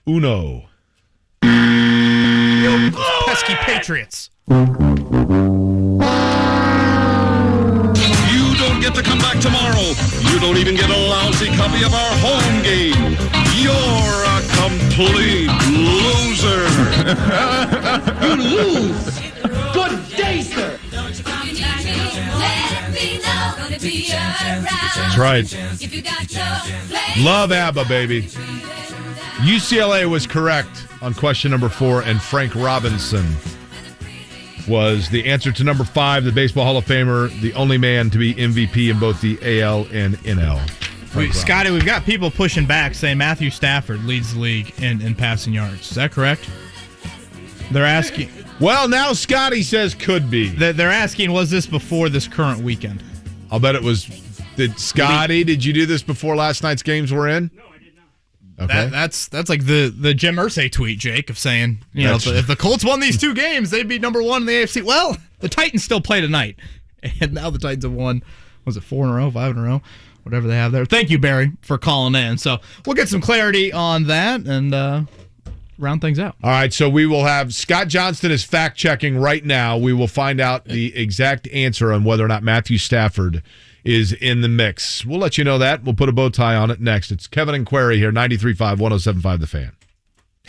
Uno. Pesky Patriots. You don't get to come back tomorrow. You don't even get a lousy copy of our home game. You're a complete loser. You lose. Good day, sir. That's right. Love ABBA, baby. UCLA was correct on question number 4, and Frank Robinson was the answer to number 5, the Baseball Hall of Famer, the only man to be MVP in both the AL and NL. Scotty, we've got people pushing back saying Matthew Stafford leads the league in passing yards. Is that correct? They're asking. Well, now Scotty says could be. They're asking, was this before this current weekend? I'll bet it was. Did you do this before last night's games were in? No, I did not. Okay. That's like the Jim Irsay tweet, Jake, of saying, if the Colts won these 2 games, they'd be number 1 in the AFC. Well, the Titans still play tonight. And now the Titans have won, was it 4 in a row, 5 in a row? Whatever they have there. Thank you, Barry, for calling in. So we'll get some clarity on that and round things out. All right, so we will have Scott Johnston is fact-checking right now. We will find out the exact answer on whether or not Matthew Stafford is in the mix. We'll let you know that. We'll put a bow tie on it next. It's Kevin and Query here, 93.5, 107.5 The Fan.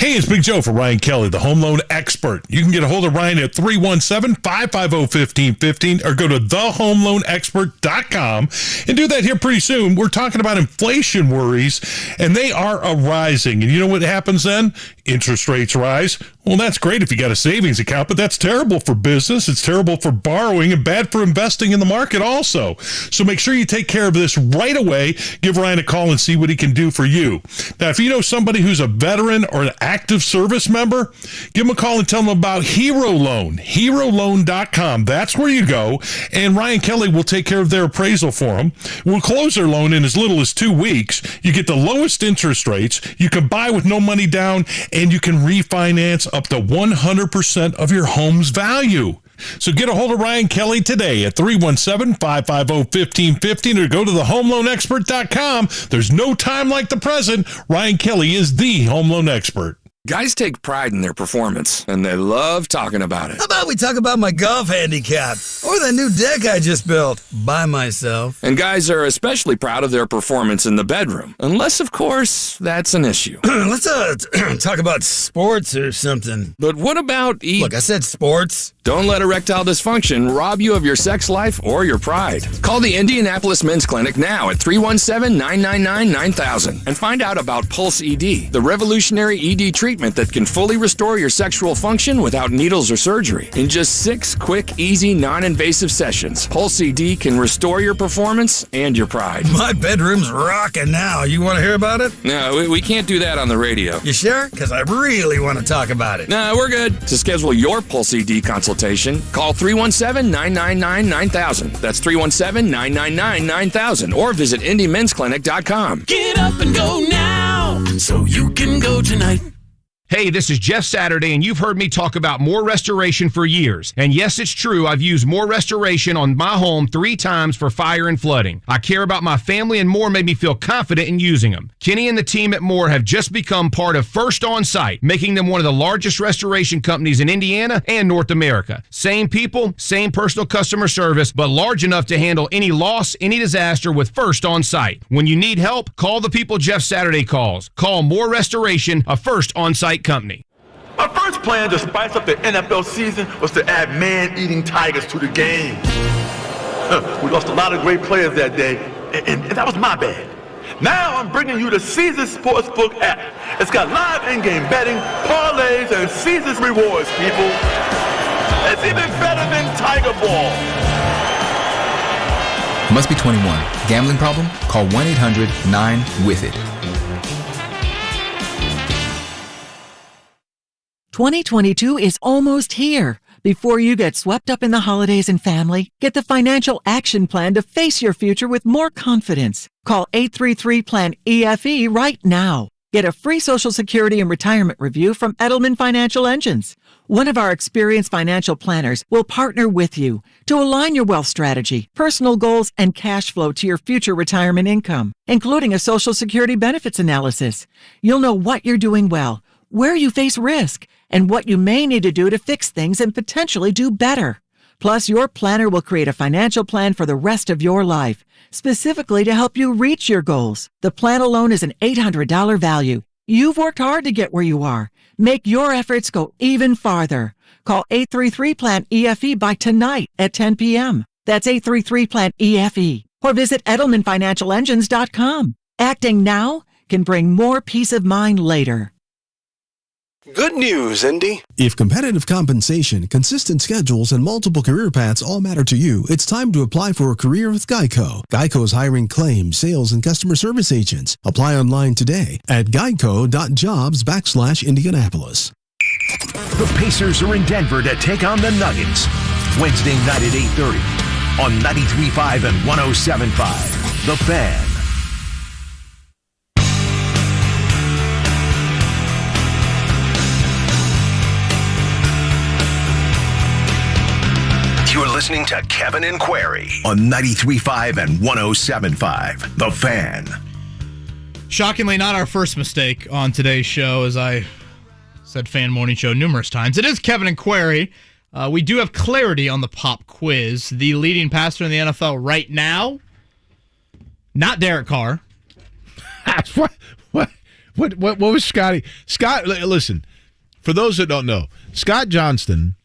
Hey, it's Big Joe for Ryan Kelly, the home loan expert. You can get a hold of Ryan at 317-550-1515 or go to thehomeloanexpert.com and do that here pretty soon. We're talking about inflation worries, and they are arising. And you know what happens then? Interest rates rise. Well, that's great if you got a savings account, but that's terrible for business. It's terrible for borrowing and bad for investing in the market also. So make sure you take care of this right away. Give Ryan a call and see what he can do for you. Now, if you know somebody who's a veteran or an active service member, give them a call and tell them about Hero Loan, HeroLoan.com. That's where you go, and Ryan Kelly will take care of their appraisal for them. We'll close their loan in as little as 2 weeks. You get the lowest interest rates. You can buy with no money down, and you can refinance up to 100% of your home's value. So get a hold of Ryan Kelly today at 317-550-1515 or go to thehomeloanexpert.com. There's no time like the present. Ryan Kelly is the home loan expert. Guys take pride in their performance, and they love talking about it. How about we talk about my golf handicap or that new deck I just built by myself? And guys are especially proud of their performance in the bedroom, unless, of course, that's an issue. Let's talk about sports or something. But what about Look, I said sports. Don't let erectile dysfunction rob you of your sex life or your pride. Call the Indianapolis Men's Clinic now at 317-999-9000 and find out about Pulse ED, the revolutionary ED treatment that can fully restore your sexual function without needles or surgery. In just 6 quick, easy, non-invasive sessions, Pulse ED can restore your performance and your pride. My bedroom's rocking now. You want to hear about it? No, we can't do that on the radio. You sure? Because I really want to talk about it. No, we're good. To schedule your Pulse ED consultation, call 317-999-9000. That's 317-999-9000 or visit IndyMen'sClinic.com. Get up and go now so you can go tonight. Hey, this is Jeff Saturday, and you've heard me talk about More Restoration for years. And yes, it's true, I've used More Restoration on my home 3 times for fire and flooding. I care about my family, and More made me feel confident in using them. Kenny and the team at More have just become part of First On Site, making them one of the largest restoration companies in Indiana and North America. Same people, same personal customer service, but large enough to handle any loss, any disaster with First On Site. When you need help, call the people Jeff Saturday calls. Call More Restoration, a First On Site company. Our first plan to spice up the NFL season was to add man-eating tigers to the game. We lost a lot of great players that day, and that was my bad. Now I'm bringing you the Caesars Sportsbook app. It's got live in-game betting, parlays, and Caesars rewards, people. It's even better than Tiger Ball. Must be 21. Gambling problem? Call 1-800-9-WITH-IT. 2022 is almost here. Before you get swept up in the holidays and family, get the financial action plan to face your future with more confidence. Call 833-PLAN-EFE right now. Get a free Social Security and retirement review from Edelman Financial Engines. One of our experienced financial planners will partner with you to align your wealth strategy, personal goals, and cash flow to your future retirement income, including a Social Security benefits analysis. You'll know what you're doing well, where you face risk, and what you may need to do to fix things and potentially do better. Plus, your planner will create a financial plan for the rest of your life, specifically to help you reach your goals. The plan alone is an $800 value. You've worked hard to get where you are. Make your efforts go even farther. Call 833-PLAN-EFE by tonight at 10 p.m. That's 833-PLAN-EFE. Or visit EdelmanFinancialEngines.com. Acting now can bring more peace of mind later. Good news, Indy. If competitive compensation, consistent schedules, and multiple career paths all matter to you, it's time to apply for a career with Geico. Geico is hiring claims, sales, and customer service agents. Apply online today at geico.jobs/Indianapolis. The Pacers are in Denver to take on the Nuggets. Wednesday night at 8:30 on 93.5 and 107.5. The Fan. You're listening to Kevin and Query on 93.5 and 107.5. The Fan. Shockingly, not our first mistake on today's show, as I said Fan Morning Show numerous times. It is Kevin and Query. We do have clarity on the pop quiz. The leading passer in the NFL right now, not Derek Carr. What What was Scotty? Scott, listen, for those that don't know, Scott Johnston,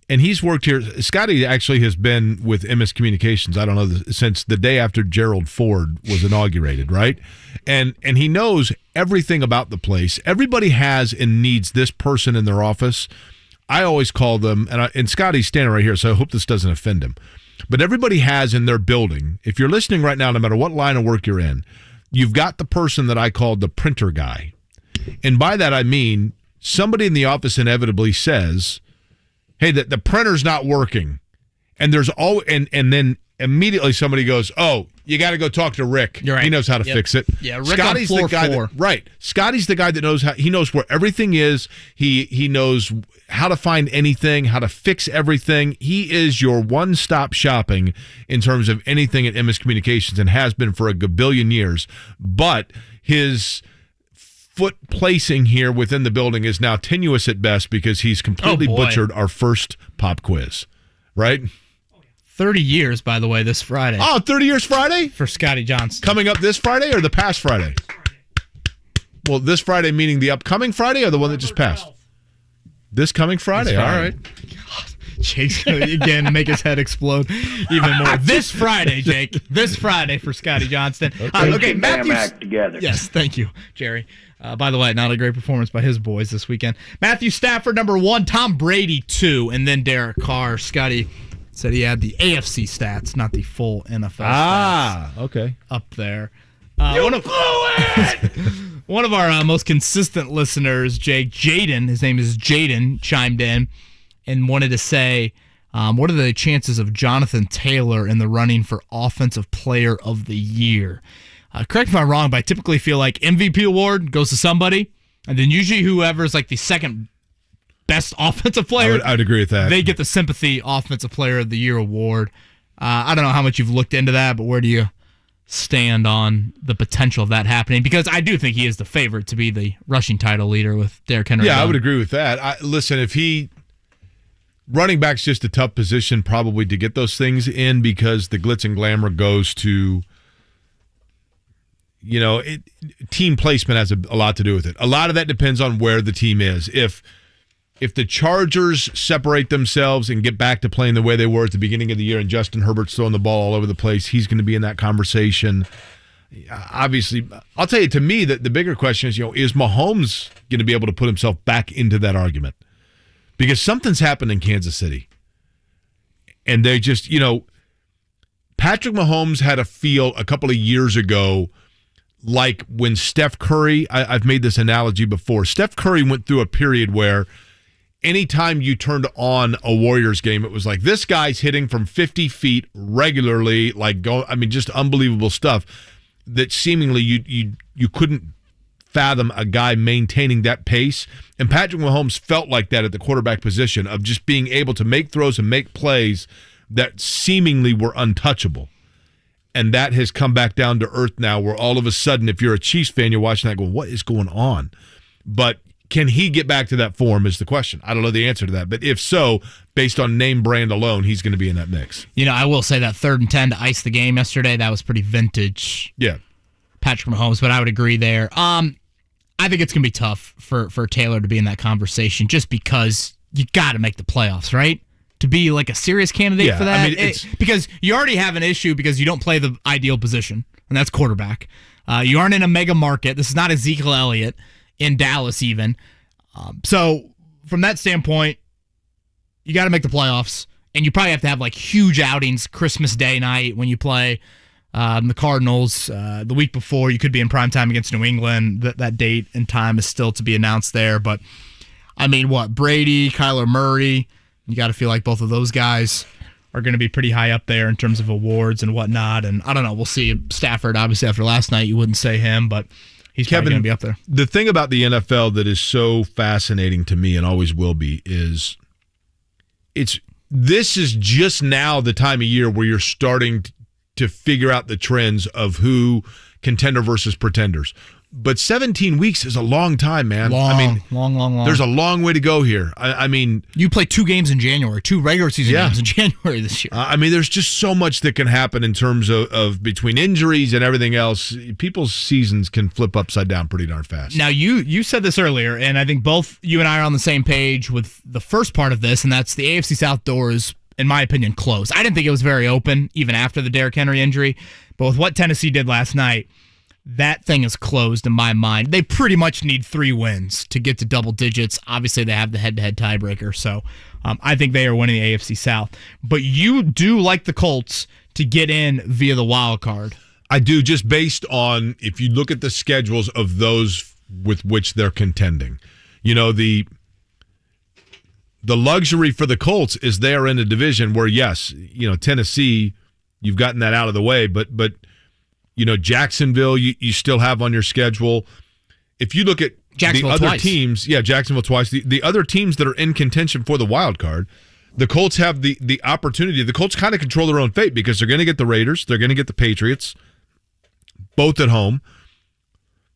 and he's worked here. Scotty actually has been with MS Communications, I don't know, since the day after Gerald Ford was inaugurated, right? And he knows everything about the place. Everybody has and needs this person in their office. I always call them, and Scotty's standing right here, so I hope this doesn't offend him. But everybody has in their building, if you're listening right now, no matter what line of work you're in, you've got the person that I call the printer guy. And by that I mean somebody in the office inevitably says, hey, the printer's not working. And there's and then immediately somebody goes, oh, you got to go talk to Rick. You're right. He knows how to fix it. Yeah, Rick Scotty's on floor the guy 4. Right. Scotty's the guy that knows he knows where everything is. He knows how to find anything, how to fix everything. He is your one-stop shopping in terms of anything at MS Communications and has been for a gabillion years. But his foot placing here within the building is now tenuous at best because he's completely butchered our first pop quiz. Right? 30 years, by the way, this Friday. Oh, 30 years Friday? For Scotty Johnston. Coming up this Friday or the past Friday? Well, this Friday meaning the upcoming Friday or the one that just passed? This coming Friday. All right. God, Jake's going to, again, make his head explode even more. This Friday, Jake. This Friday for Scotty Johnston. Okay, Matthew. Act together. Yes, thank you, Jerry. By the way, not a great performance by his boys this weekend. Matthew Stafford, number 1. Tom Brady, 2. And then Derek Carr. Scotty said he had the AFC stats, not the full NFL stats. Okay. Up there. You blew it! One of our most consistent listeners, Jaden, his name is Jaden, chimed in and wanted to say, what are the chances of Jonathan Taylor in the running for Offensive Player of the Year? Correct me if I'm wrong, but I typically feel like MVP award goes to somebody, and then usually whoever's like the second best offensive player, I would agree with that. They get the Sympathy Offensive Player of the Year award. I don't know how much you've looked into that, but where do you stand on the potential of that happening? Because I do think he is the favorite to be the rushing title leader with Derrick Henry. Yeah, I would agree with that. Listen, running back's just a tough position probably to get those things in because the glitz and glamour goes to, team placement has a lot to do with it. A lot of that depends on where the team is. If the Chargers separate themselves and get back to playing the way they were at the beginning of the year and Justin Herbert's throwing the ball all over the place, he's going to be in that conversation. Obviously, I'll tell you, to me, that the bigger question is Mahomes going to be able to put himself back into that argument? Because something's happened in Kansas City. And they just, Patrick Mahomes had a feel a couple of years ago like when Steph Curry, I've made this analogy before, Steph Curry went through a period where anytime you turned on a Warriors game, it was like, this guy's hitting from 50 feet regularly, just unbelievable stuff that seemingly you couldn't fathom a guy maintaining that pace. And Patrick Mahomes felt like that at the quarterback position of just being able to make throws and make plays that seemingly were untouchable. And that has come back down to earth now where all of a sudden, if you're a Chiefs fan, you're watching that going, what is going on? But can he get back to that form is the question. I don't know the answer to that. But if so, based on name brand alone, he's going to be in that mix. I will say that 3rd and 10 to ice the game yesterday, that was pretty vintage. Yeah. Patrick Mahomes, but I would agree there. I think it's going to be tough for Taylor to be in that conversation just because you got to make the playoffs, right? To be like a serious candidate for that. Because you already have an issue because you don't play the ideal position, and that's quarterback. You aren't in a mega market. This is not Ezekiel Elliott in Dallas even. So from that standpoint, you got to make the playoffs, and you probably have to have like huge outings Christmas Day night when you play the Cardinals. The week before, you could be in primetime against New England. That date and time is still to be announced there. But, Brady, Kyler Murray, you got to feel like both of those guys are going to be pretty high up there in terms of awards and whatnot. And I don't know. We'll see. Stafford, obviously, after last night, you wouldn't say him, but he's probably going to be up there. The thing about the NFL that is so fascinating to me and always will be is this is just now the time of year where you're starting to figure out the trends of who contender versus pretenders. But 17 weeks is a long time, man. Long. There's a long way to go here. I mean, you play 2 games in January, 2 regular season games in January this year. There's just so much that can happen in terms of between injuries and everything else. People's seasons can flip upside down pretty darn fast. Now, you said this earlier, and I think both you and I are on the same page with the first part of this, and that's the AFC South door is, in my opinion, closed. I didn't think it was very open, even after the Derrick Henry injury. But with what Tennessee did last night, that thing is closed in my mind. They pretty much need 3 wins to get to double digits. Obviously, they have the head-to-head tiebreaker, so I think they are winning the AFC South. But you do like the Colts to get in via the wild card. I do, just based on if you look at the schedules of those with which they're contending. You know, the luxury for the Colts is they are in a division where, yes, Tennessee, you've gotten that out of the way, but Jacksonville, you still have on your schedule. If you look at the other teams, Jacksonville twice. The other teams that are in contention for the wild card, the Colts have the opportunity. The Colts kind of control their own fate because they're going to get the Raiders, they're going to get the Patriots, both at home.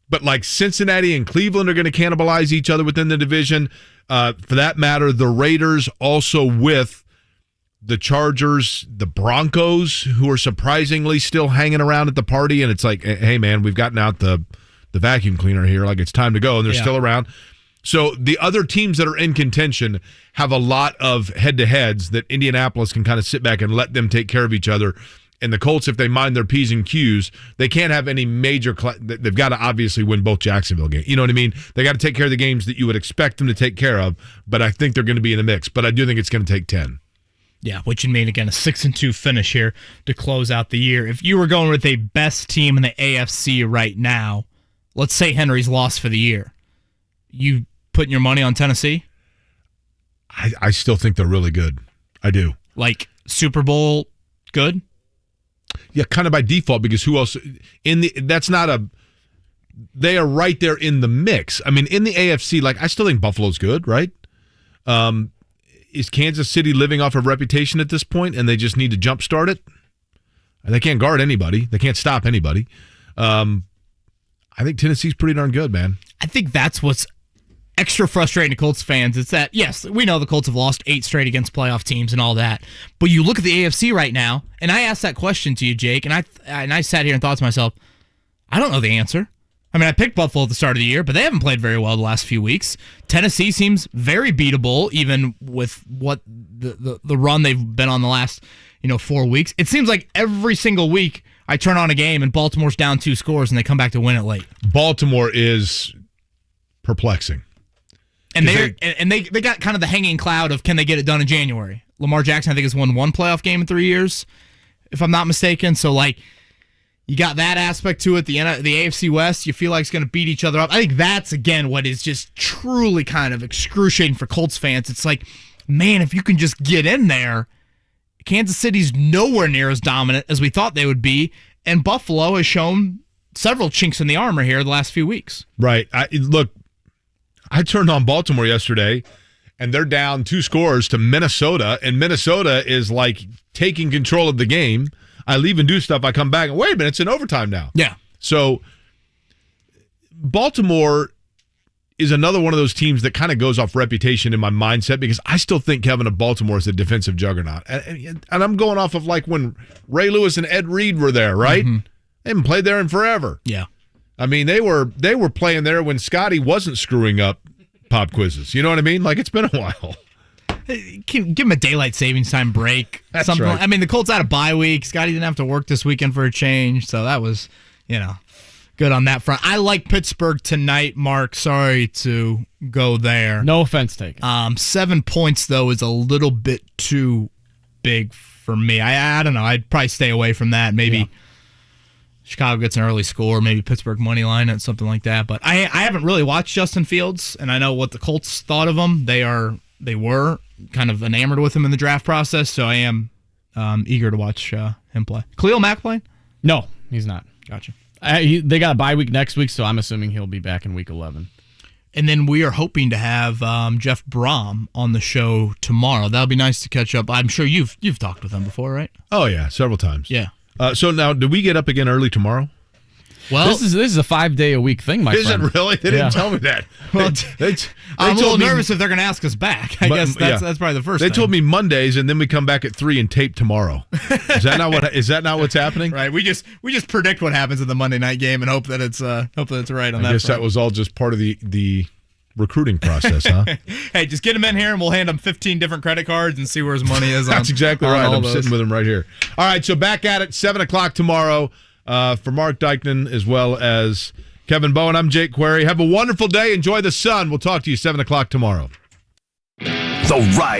But like Cincinnati and Cleveland are going to cannibalize each other within the division. For that matter, the Raiders also with the Chargers, the Broncos, who are surprisingly still hanging around at the party, and it's like, hey, man, we've gotten out the vacuum cleaner here. Like, it's time to go, and they're still around. So the other teams that are in contention have a lot of head-to-heads that Indianapolis can kind of sit back and let them take care of each other. And the Colts, if they mind their P's and Q's, they can't have any major they've got to obviously win both Jacksonville games. You know what I mean? They got to take care of the games that you would expect them to take care of, but I think they're going to be in the mix. But I do think it's going to take 10. Yeah, which would mean, again, a 6-2 finish here to close out the year. If you were going with a best team in the AFC right now, let's say Henry's lost for the year, you putting your money on Tennessee? I still think they're really good. I do. Like Super Bowl good? Yeah, kind of by default, because who else they are right there in the mix. I mean, in the AFC, I still think Buffalo's good, right? Is Kansas City living off of reputation at this point, and they just need to jumpstart it? They can't guard anybody. They can't stop anybody. I think Tennessee's pretty darn good, man. I think that's what's extra frustrating to Colts fans. It's that, yes, we know the Colts have lost 8 straight against playoff teams and all that, but you look at the AFC right now, and I asked that question to you, Jake, and I sat here and thought to myself, I don't know the answer. I mean, I picked Buffalo at the start of the year, but they haven't played very well the last few weeks. Tennessee seems very beatable, even with what the run they've been on the last 4 weeks. It seems like every single week I turn on a game and Baltimore's down 2 scores and they come back to win it late. Baltimore is perplexing. And they got kind of the hanging cloud of can they get it done in January. Lamar Jackson, I think, has won 1 playoff game in 3 years, if I'm not mistaken. So, you got that aspect to it. The AFC West, you feel like it's going to beat each other up. I think that's, again, what is just truly kind of excruciating for Colts fans. It's like, man, if you can just get in there, Kansas City's nowhere near as dominant as we thought they would be, and Buffalo has shown several chinks in the armor here the last few weeks. Right. I turned on Baltimore yesterday, and they're down 2 scores to Minnesota, and Minnesota is, taking control of the game. I leave and do stuff. I come back and wait a minute, it's in overtime now. Yeah. So Baltimore is another one of those teams that kind of goes off reputation in my mindset because I still think Kevin of Baltimore is a defensive juggernaut. And I'm going off of when Ray Lewis and Ed Reed were there, right? Mm-hmm. They haven't played there in forever. Yeah. I mean, they were playing there when Scotty wasn't screwing up pop quizzes. You know what I mean? It's been a while. Give him a daylight savings time break. That's right. I mean, the Colts had a bye week. Scotty didn't have to work this weekend for a change, so that was, good on that front. I like Pittsburgh tonight, Mark. Sorry to go there. No offense taken. 7 points, though, is a little bit too big for me. I don't know. I'd probably stay away from that. Maybe Chicago gets an early score, maybe Pittsburgh money line it, something like that. But I haven't really watched Justin Fields, and I know what the Colts thought of him. They were kind of enamored with him in the draft process, so I am eager to watch him play. Khalil Mack playing? No, he's not. Gotcha. They got a bye week next week, so I'm assuming he'll be back in week 11. And then we are hoping to have Jeff Brom on the show tomorrow. That'll be nice to catch up. I'm sure you've talked with him before, right? Oh, yeah, several times. Yeah. So now, do we get up again early tomorrow? Well, this is a 5-day-a-week thing, my Is friend. it really? They didn't tell me that. Well, They I'm a little told me- nervous if they're going to ask us back. I guess that's probably the first They thing. told me Mondays, and then we come back at 3 and tape tomorrow. Is that not what's happening? Right. We just predict what happens in the Monday night game and hope that it's right on that. I guess front. that was all just part of the recruiting process, huh? Hey, just get him in here and we'll hand him 15 different credit cards and see where his money is. That's exactly right. I'm sitting with him right here. All right, so back at it, 7 o'clock tomorrow for Mark Dykman as well as Kevin Bowen. I'm Jake Query. Have a wonderful day. Enjoy the sun. We'll talk to you 7 o'clock tomorrow. The Ride